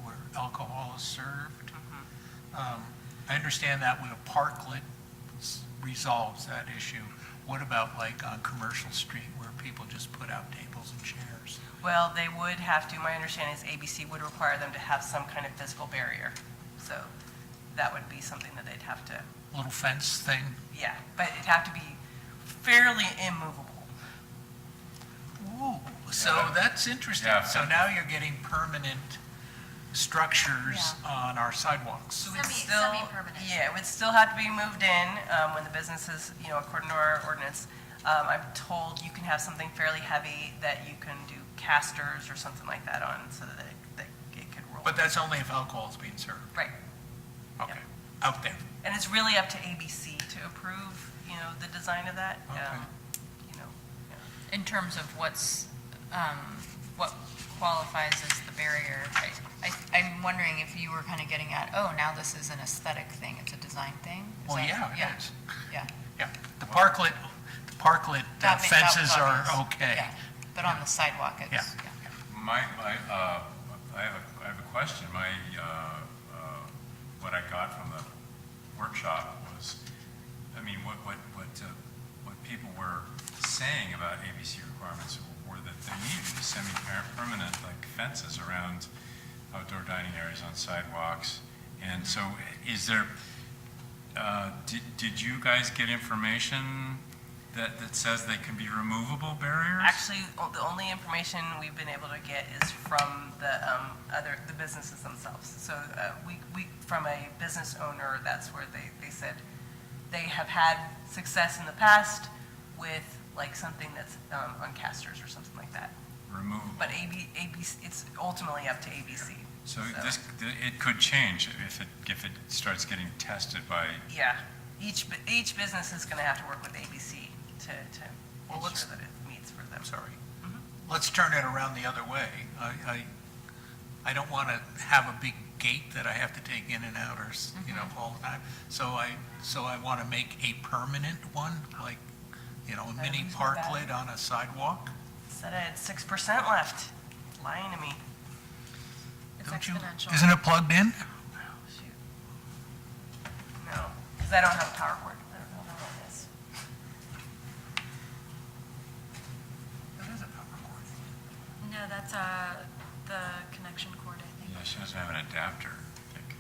where alcohol is served. I understand that with a parklet resolves that issue. What about like on Commercial Street where people just put out tables and chairs? Well, they would have to, my understanding is ABC would require them to have some kind of physical barrier. So that would be something that they'd have to, Little fence thing? yeah, but it'd have to be fairly immovable. Ooh, so that's interesting. Yeah. So now you're getting permanent structures on our sidewalks. It would Semi-permanent. Yeah, it would still have to be moved in when the business is, according to our ordinance. I'm told you can have something fairly heavy that you can do casters or something like that on so that it could roll. But that's only if alcohol is being served. Right. Okay, out there. And it's really up to ABC to approve, the design of that. Okay. In terms of what qualifies as the barrier, I'm wondering if you were kind of getting at, oh, now this is an aesthetic thing, it's a design thing? Well, yeah, it is. Yeah. Yeah, the parklet That fences was are obvious. okay. Yeah, but on the sidewalk, it's, Yeah. I have a question. What I got from the workshop was, I mean, what people were saying about ABC requirements were that they needed semi-permanent, like fences around outdoor dining areas on sidewalks. And so is there, did you guys get information that says they can be removable barriers? Actually, the only information we've been able to get is from the businesses themselves. So we from a business owner, that's where they said they have had success in the past with like something that's on casters or something like that. Removable. But ABC, it's ultimately up to ABC. So it could change if it starts getting tested by. Yeah, each business is going to have to work with ABC to ensure that it meets for them. Sorry. Let's turn it around the other way. I don't want to have a big gate that I have to take in and out or, all the time. So I want to make a permanent one, like, a mini parklet on a sidewalk. Said I had 6% left. Lying to me. it's Don't you- exponential. Isn't it plugged in? Shoot. No, because I don't have a power cord. I don't know where that is. That is a power cord. No, the connection cord, I think. Yeah, she doesn't have an adapter, I think.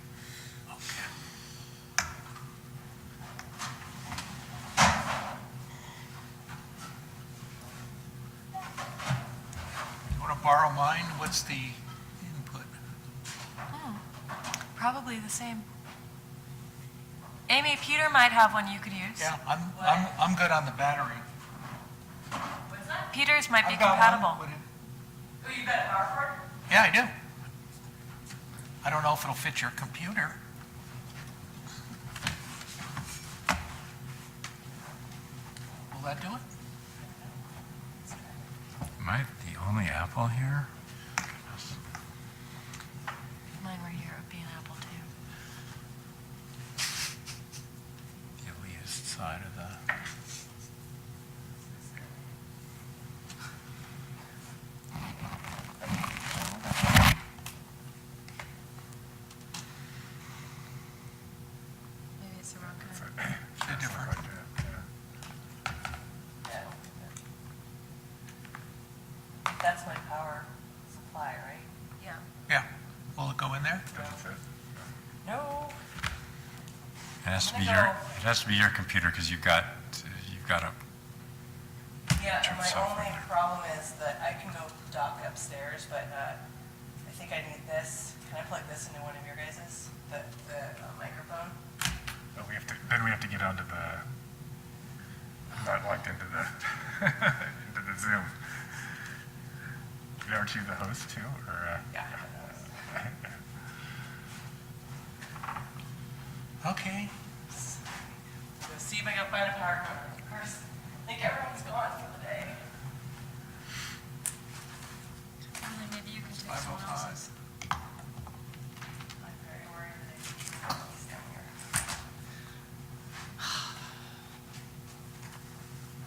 Want to borrow mine? What's the input? Probably the same. Amy, Peter might have one you could use. Yeah, I'm good on the battery. Peter's might be I've got one. compatible. Oh, you got a power cord? Yeah, I do. I don't know if it'll fit your computer. Will that do it? Am I the only Apple here? If mine were here, it would be an Apple too. The elitist side of the... Maybe it's the wrong kind. They're different. That's my power supply, right? Yeah. Yeah. Will it go in there? No. It has to be I'm gonna your, go- it has to be your computer because you've got a, Yeah, Turn my software only there. problem is that I can go dock upstairs, but I think I need this. Can I plug this into one of your guys's, the microphone? But then we have to get onto the, not logged into the, into the Zoom. Aren't you the host too, or? Yeah. Okay. Go see if I can find a power cord. Of course, I think everyone's gone for the day. Emily, maybe you can take someone 5:05. else's. I'm very worried that he's down here.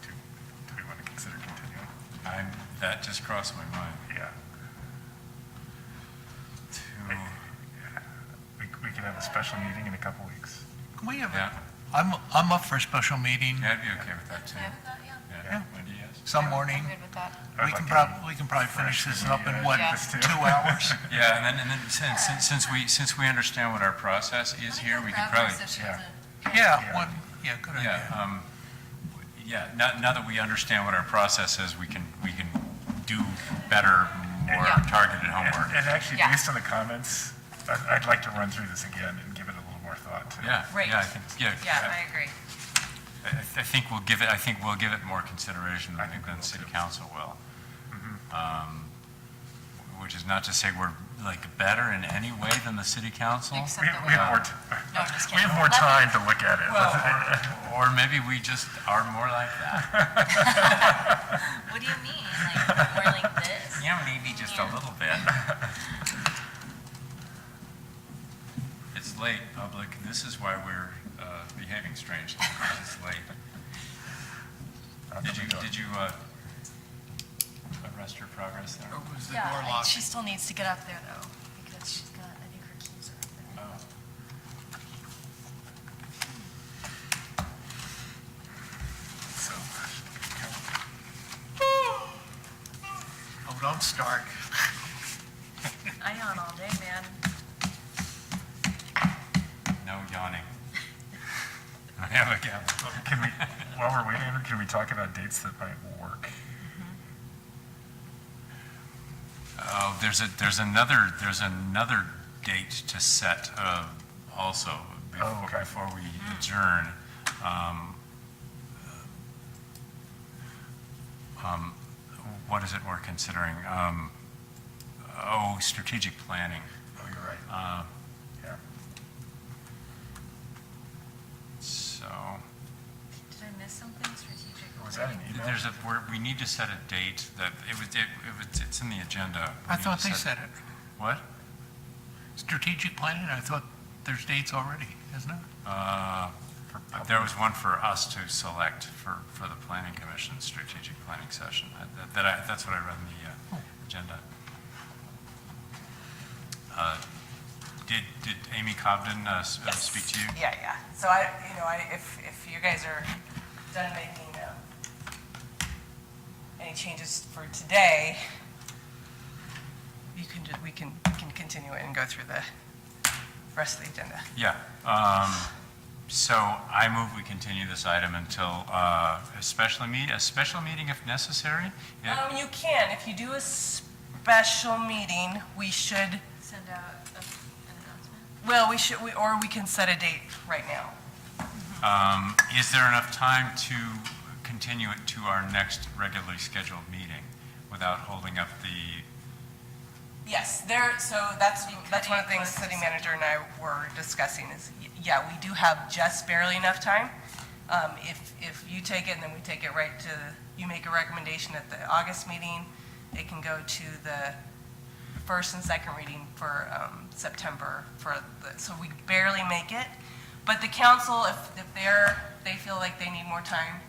Do we want to consider continuing? that just crossed my mind. Yeah. We could have a special meeting in a couple weeks. Can we have Yeah. I'm up for a special meeting Yeah, I'd be okay with that too. Yeah. Wendy, yes? some morning. I'm good with that. We can probably finish this up in what, Yeah. 2 hours? Yeah, and then since we understand what our process is here, we could probably, Yeah, yeah, good idea. yeah, now that we understand what our process is, we can do better, more Yeah. targeted homework. And actually, Yeah. based on the comments, I'd like to run through this again and give it a little more thought too. Yeah, Right. yeah, I think, Yeah, I agree. I think we'll give it more consideration than the city council will. Which is not to say we're like better in any way than the city council. Except that We have more, No, I'm just we kidding. have more time to look at it. Or maybe we just are more like that. What do you mean? Like, more like this? Yeah, maybe just a little bit. It's late, public. This is why we're behaving strangely, because it's late. Did you arrest your progress there? Was the Yeah, door locked? she still needs to get up there though, because she's got, I think her keys are up there. Oh, don't start. I yawn all day, man. No yawning. I have a gavel. Can we, while we're waiting, can we talk about dates that might work? Oh, there's another date to set also before we adjourn. What is it we're considering? Strategic planning. Oh, you're right. Yeah. So Did I miss something strategic? Was that an email? we need to set a date that it's in the agenda. We I need thought to they set- said it. What? Strategic planning, I thought there's dates already, isn't it? There was one for us to select for the planning commission strategic planning session. That's what I read in the agenda. Did Amy Cobden speak to you? Yeah. So if you guys are done making any changes for today, we can continue it and go through the rest of the agenda. Yeah. So I move we continue this item until a special meeting if necessary. You can, if you do a special meeting, we should, Send out an announcement? well, or we can set a date right now. Is there enough time to continue it to our next regularly scheduled meeting without holding up the? Yes, so that's one of the things city manager and I were discussing is, yeah, we do have just barely enough time. If you take it and then we take it right to, you make a recommendation at the August meeting, it can go to the first and second reading for September so we barely make it. But the council, if they feel like they need more time,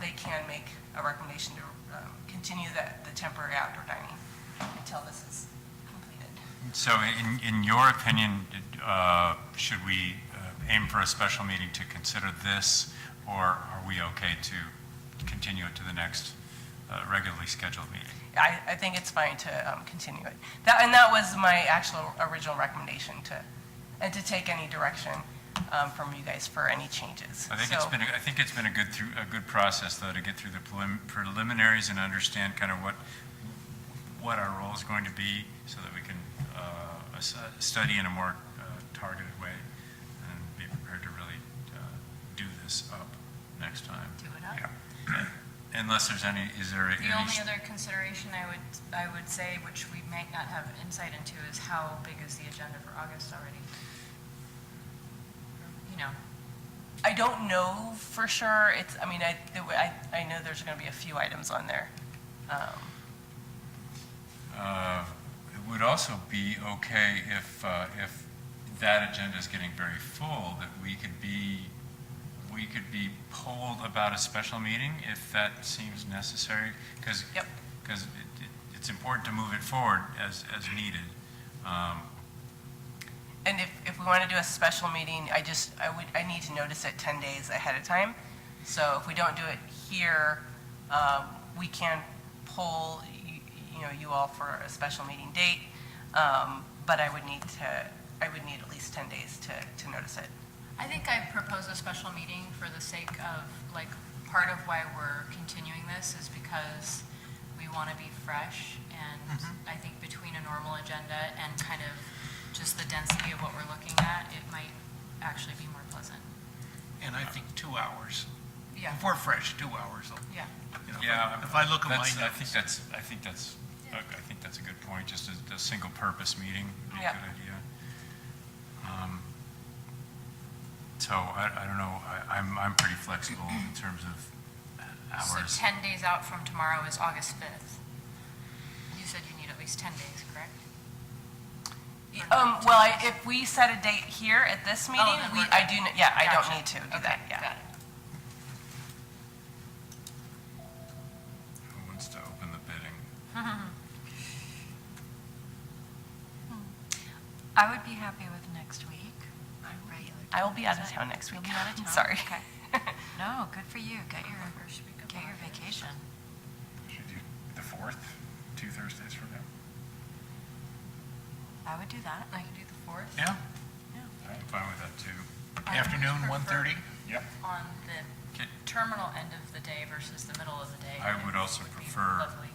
they can make a recommendation to continue the temporary outdoor dining until this is completed. So in your opinion, should we aim for a special meeting to consider this, or are we okay to continue it to the next regularly scheduled meeting? I think it's fine to continue it. That was my actual original recommendation and to take any direction from you guys for any changes. I think it's been a good process though to get through the preliminaries and understand kind of what our role is going to be, so that we can study in a more targeted way and be prepared to really do this up next time. Do it up. Yeah. Unless there's any, is there any? The only other consideration I would say, which we might not have insight into, is how big is the agenda for August already? You know. I don't know for sure. I know there's going to be a few items on there. It would also be okay if that agenda is getting very full, that we could be polled about a special meeting if that seems necessary, because it's important to move it forward as needed. And if we want to do a special meeting, I need to notice it 10 days ahead of time. So if we don't do it here, we can poll you all for a special meeting date. But I would need at least 10 days to notice it. I think I propose a special meeting for the sake of, part of why we're continuing this is because we want to be fresh, and I think between a normal agenda and kind of just the density of what we're looking at, it might actually be more pleasant. And I think 2 hours. Yeah. If we're fresh, 2 hours. Yeah. If I look at my I notes. think that's a good point. Just a single purpose meeting would be a good idea. So I don't know. I'm pretty flexible in terms of hours. So 10 days out from tomorrow is August 5th. You said you need at least 10 days, correct? Well, if we set a date here at this meeting, I don't need to do that. Yeah. Got it. Who wants to open the bidding? I would be happy with next week. I will be out of town next week. You'll be out of town? Sorry. Okay. No, good for you. Get your vacation. Should do the 4th, 2 Thursdays from now. I would do that. I can do the 4th. Yeah. I'm fine with that too. Afternoon, 1:30? Yep. On the terminal end of the day versus the middle of the day. I would also prefer Lovely.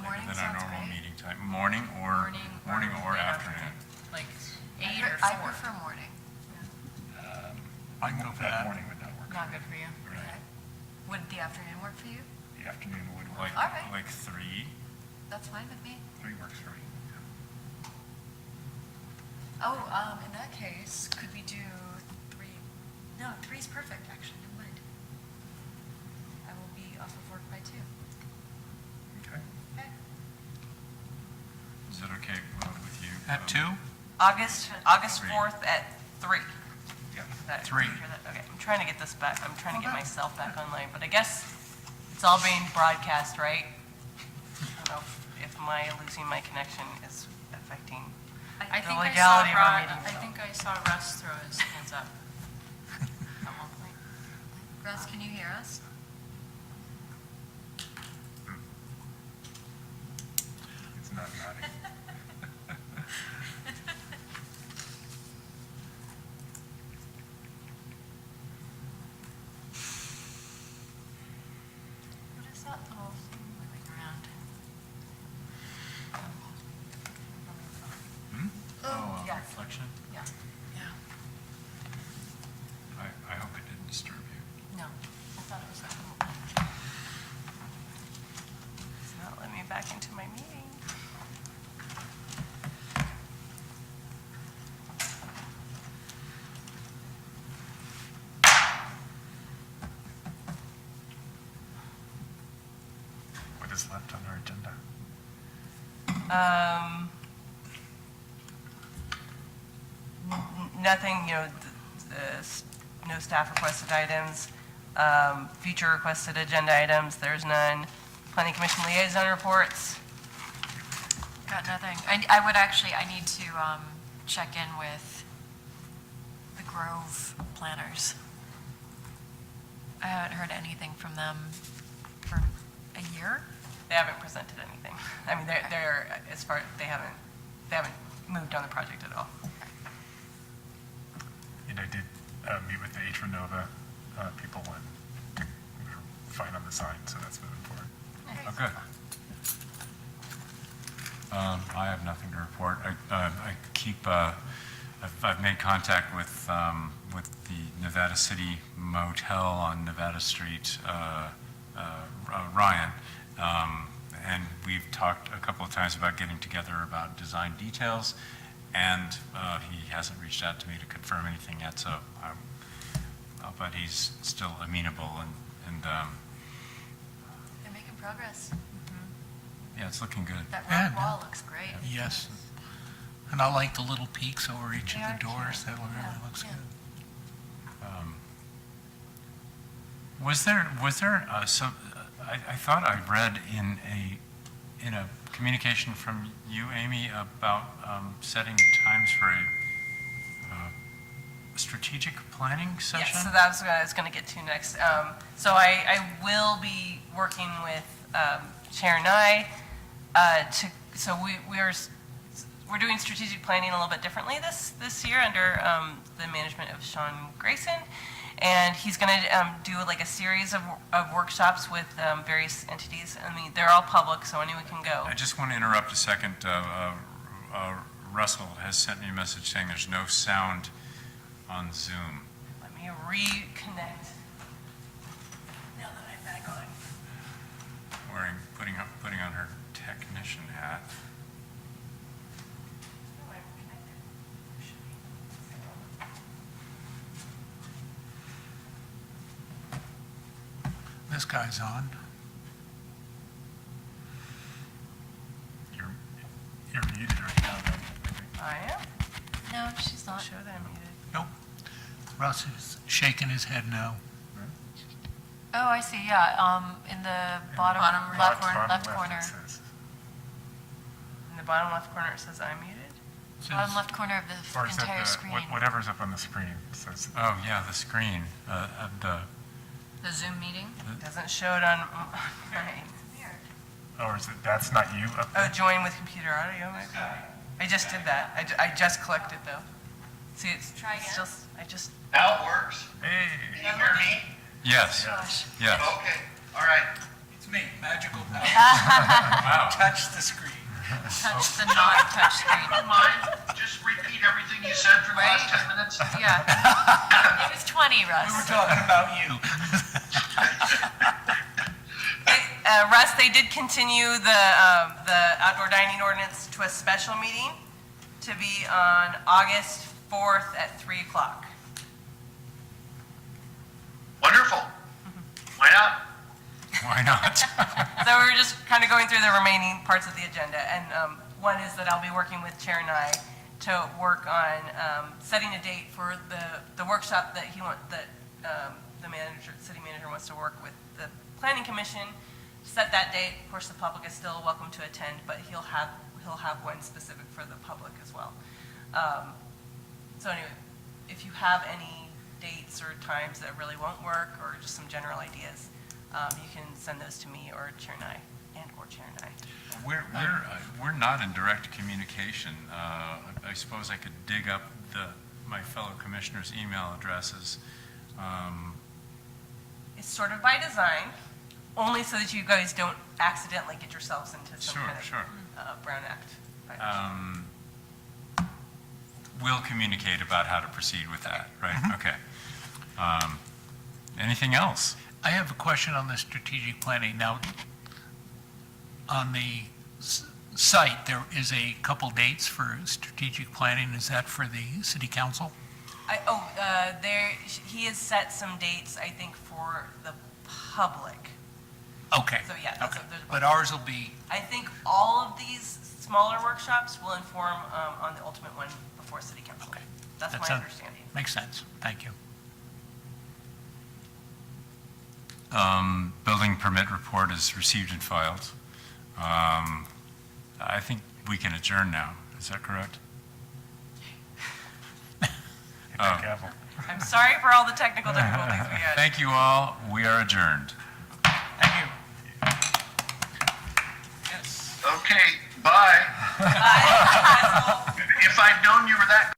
Morning than our sounds normal great. meeting time. Morning or late afternoon. Like 8 or 4. I prefer morning. I can go for that. Morning would not work. Not good for you. Right. Would the afternoon work for you? The afternoon would work. All right. Like 3. That's fine with me. 3 works for me. Oh, in that case, could we do 3? No, 3's perfect, actually. Never mind. I will be off of work by 2. Okay. Okay. Is that okay with you? At 2? August 4th at 3. Yep. 3. Okay, I'm trying to get this back. I'm trying to get myself back online, but I guess it's all being broadcast, right? I don't know if losing my connection is affecting the legality of our meeting. I think I saw Russ throw his hands up at one point. Russ, can you hear us? It's not nodding. election? Yeah. I hope it didn't disturb you. No, I thought it was a cool. It's not letting me back into my meeting. What is left on our agenda? Nothing, no staff requested items, future requested agenda items, there's none. Planning Commission liaison reports. Got nothing. I need to check in with the Grove planners. I haven't heard anything from them for a year. They haven't presented anything. I mean, they're as far, they haven't moved on the project at all. And I did meet with the Atron Nova people and we were fine on the sign, so that's moving forward. Oh, good. I have nothing to report. I've made contact with the Nevada City Motel on Nevada Street, Ryan, and we've talked a couple of times about getting together about design details, and he hasn't reached out to me to confirm anything yet, so but he's still amenable, and They're making progress. yeah, it's looking good. That Yeah, rock wall looks great. Yes. And I like the little peaks over each They of are the doors. cute. That really Yeah, looks yeah. good. Was there some? I thought I read in a communication from you, Amy, about setting times for a strategic planning session. Yes, so that's what I was going to get to next. So I will be working with Chair Nye we're doing strategic planning a little bit differently this year under the management of Sean Grayson. And he's going to do like a series of workshops with various entities. I mean, they're all public, so anyone can go. I just want to interrupt a second. Russell has sent me a message saying there's no sound on Zoom. Let me reconnect. Now that I'm back on. Putting on her technician hat. This guy's on. You're muted right now, though. I am. No, she's not. Show that I'm muted. Nope. Russ is shaking his head no. Oh, I see, yeah, in the bottom left corner. In the bottom left corner, it says I'm muted. Bottom left corner of the Or is that entire screen. whatever's up on the screen says. Oh yeah, the screen. The Zoom meeting? Doesn't show it on mine. Or is it, that's not you up Oh, there? join with computer audio, maybe. I just did that. I just clicked it though. See, it's Try again. still, I just. Now it works. Hey. Can you hear me? Yes. Yes. Okay, all right. It's me, magical power. Wow. Touch the screen. Touch the non-touch screen. Don't mind, just repeat everything you said for the last 10 minutes. Yeah. It was 20, Russ. We were talking about you. Russ, they did continue the outdoor dining ordinance to a special meeting to be on August 4th at 3 o'clock. Wonderful. Why not? Why not? So we were just kind of going through the remaining parts of the agenda, and one is that I'll be working with Chair and I to work on setting a date for the workshop that the city manager wants to work with the planning commission. Set that date. Of course, the public is still welcome to attend, but he'll have one specific for the public as well. So anyway, if you have any dates or times that really won't work, or just some general ideas, you can send those to me or Chair Nye or Chair Nye. We're not in direct communication. I suppose I could dig up my fellow commissioners' email addresses. It's sort of by design, only so that you guys don't accidentally get yourselves into some kind of Brown Act violation. we'll communicate about how to proceed with that, right? Okay. Anything else? I have a question on the strategic planning. Now, on the site, there is a couple dates for strategic planning. Is that for the city council? He has set some dates, I think, for the public. Okay. So, yeah. Okay. But ours will be, I think all of these smaller workshops will inform on the ultimate one before city council. Okay. That's That my sounds- understanding. makes sense. Thank you. Building permit report is received and filed. I think we can adjourn now. Is that correct? Gavel. I'm sorry for all the technical difficulties we had. Thank you all. We are adjourned. Thank you. Okay, bye. If I'd known you were that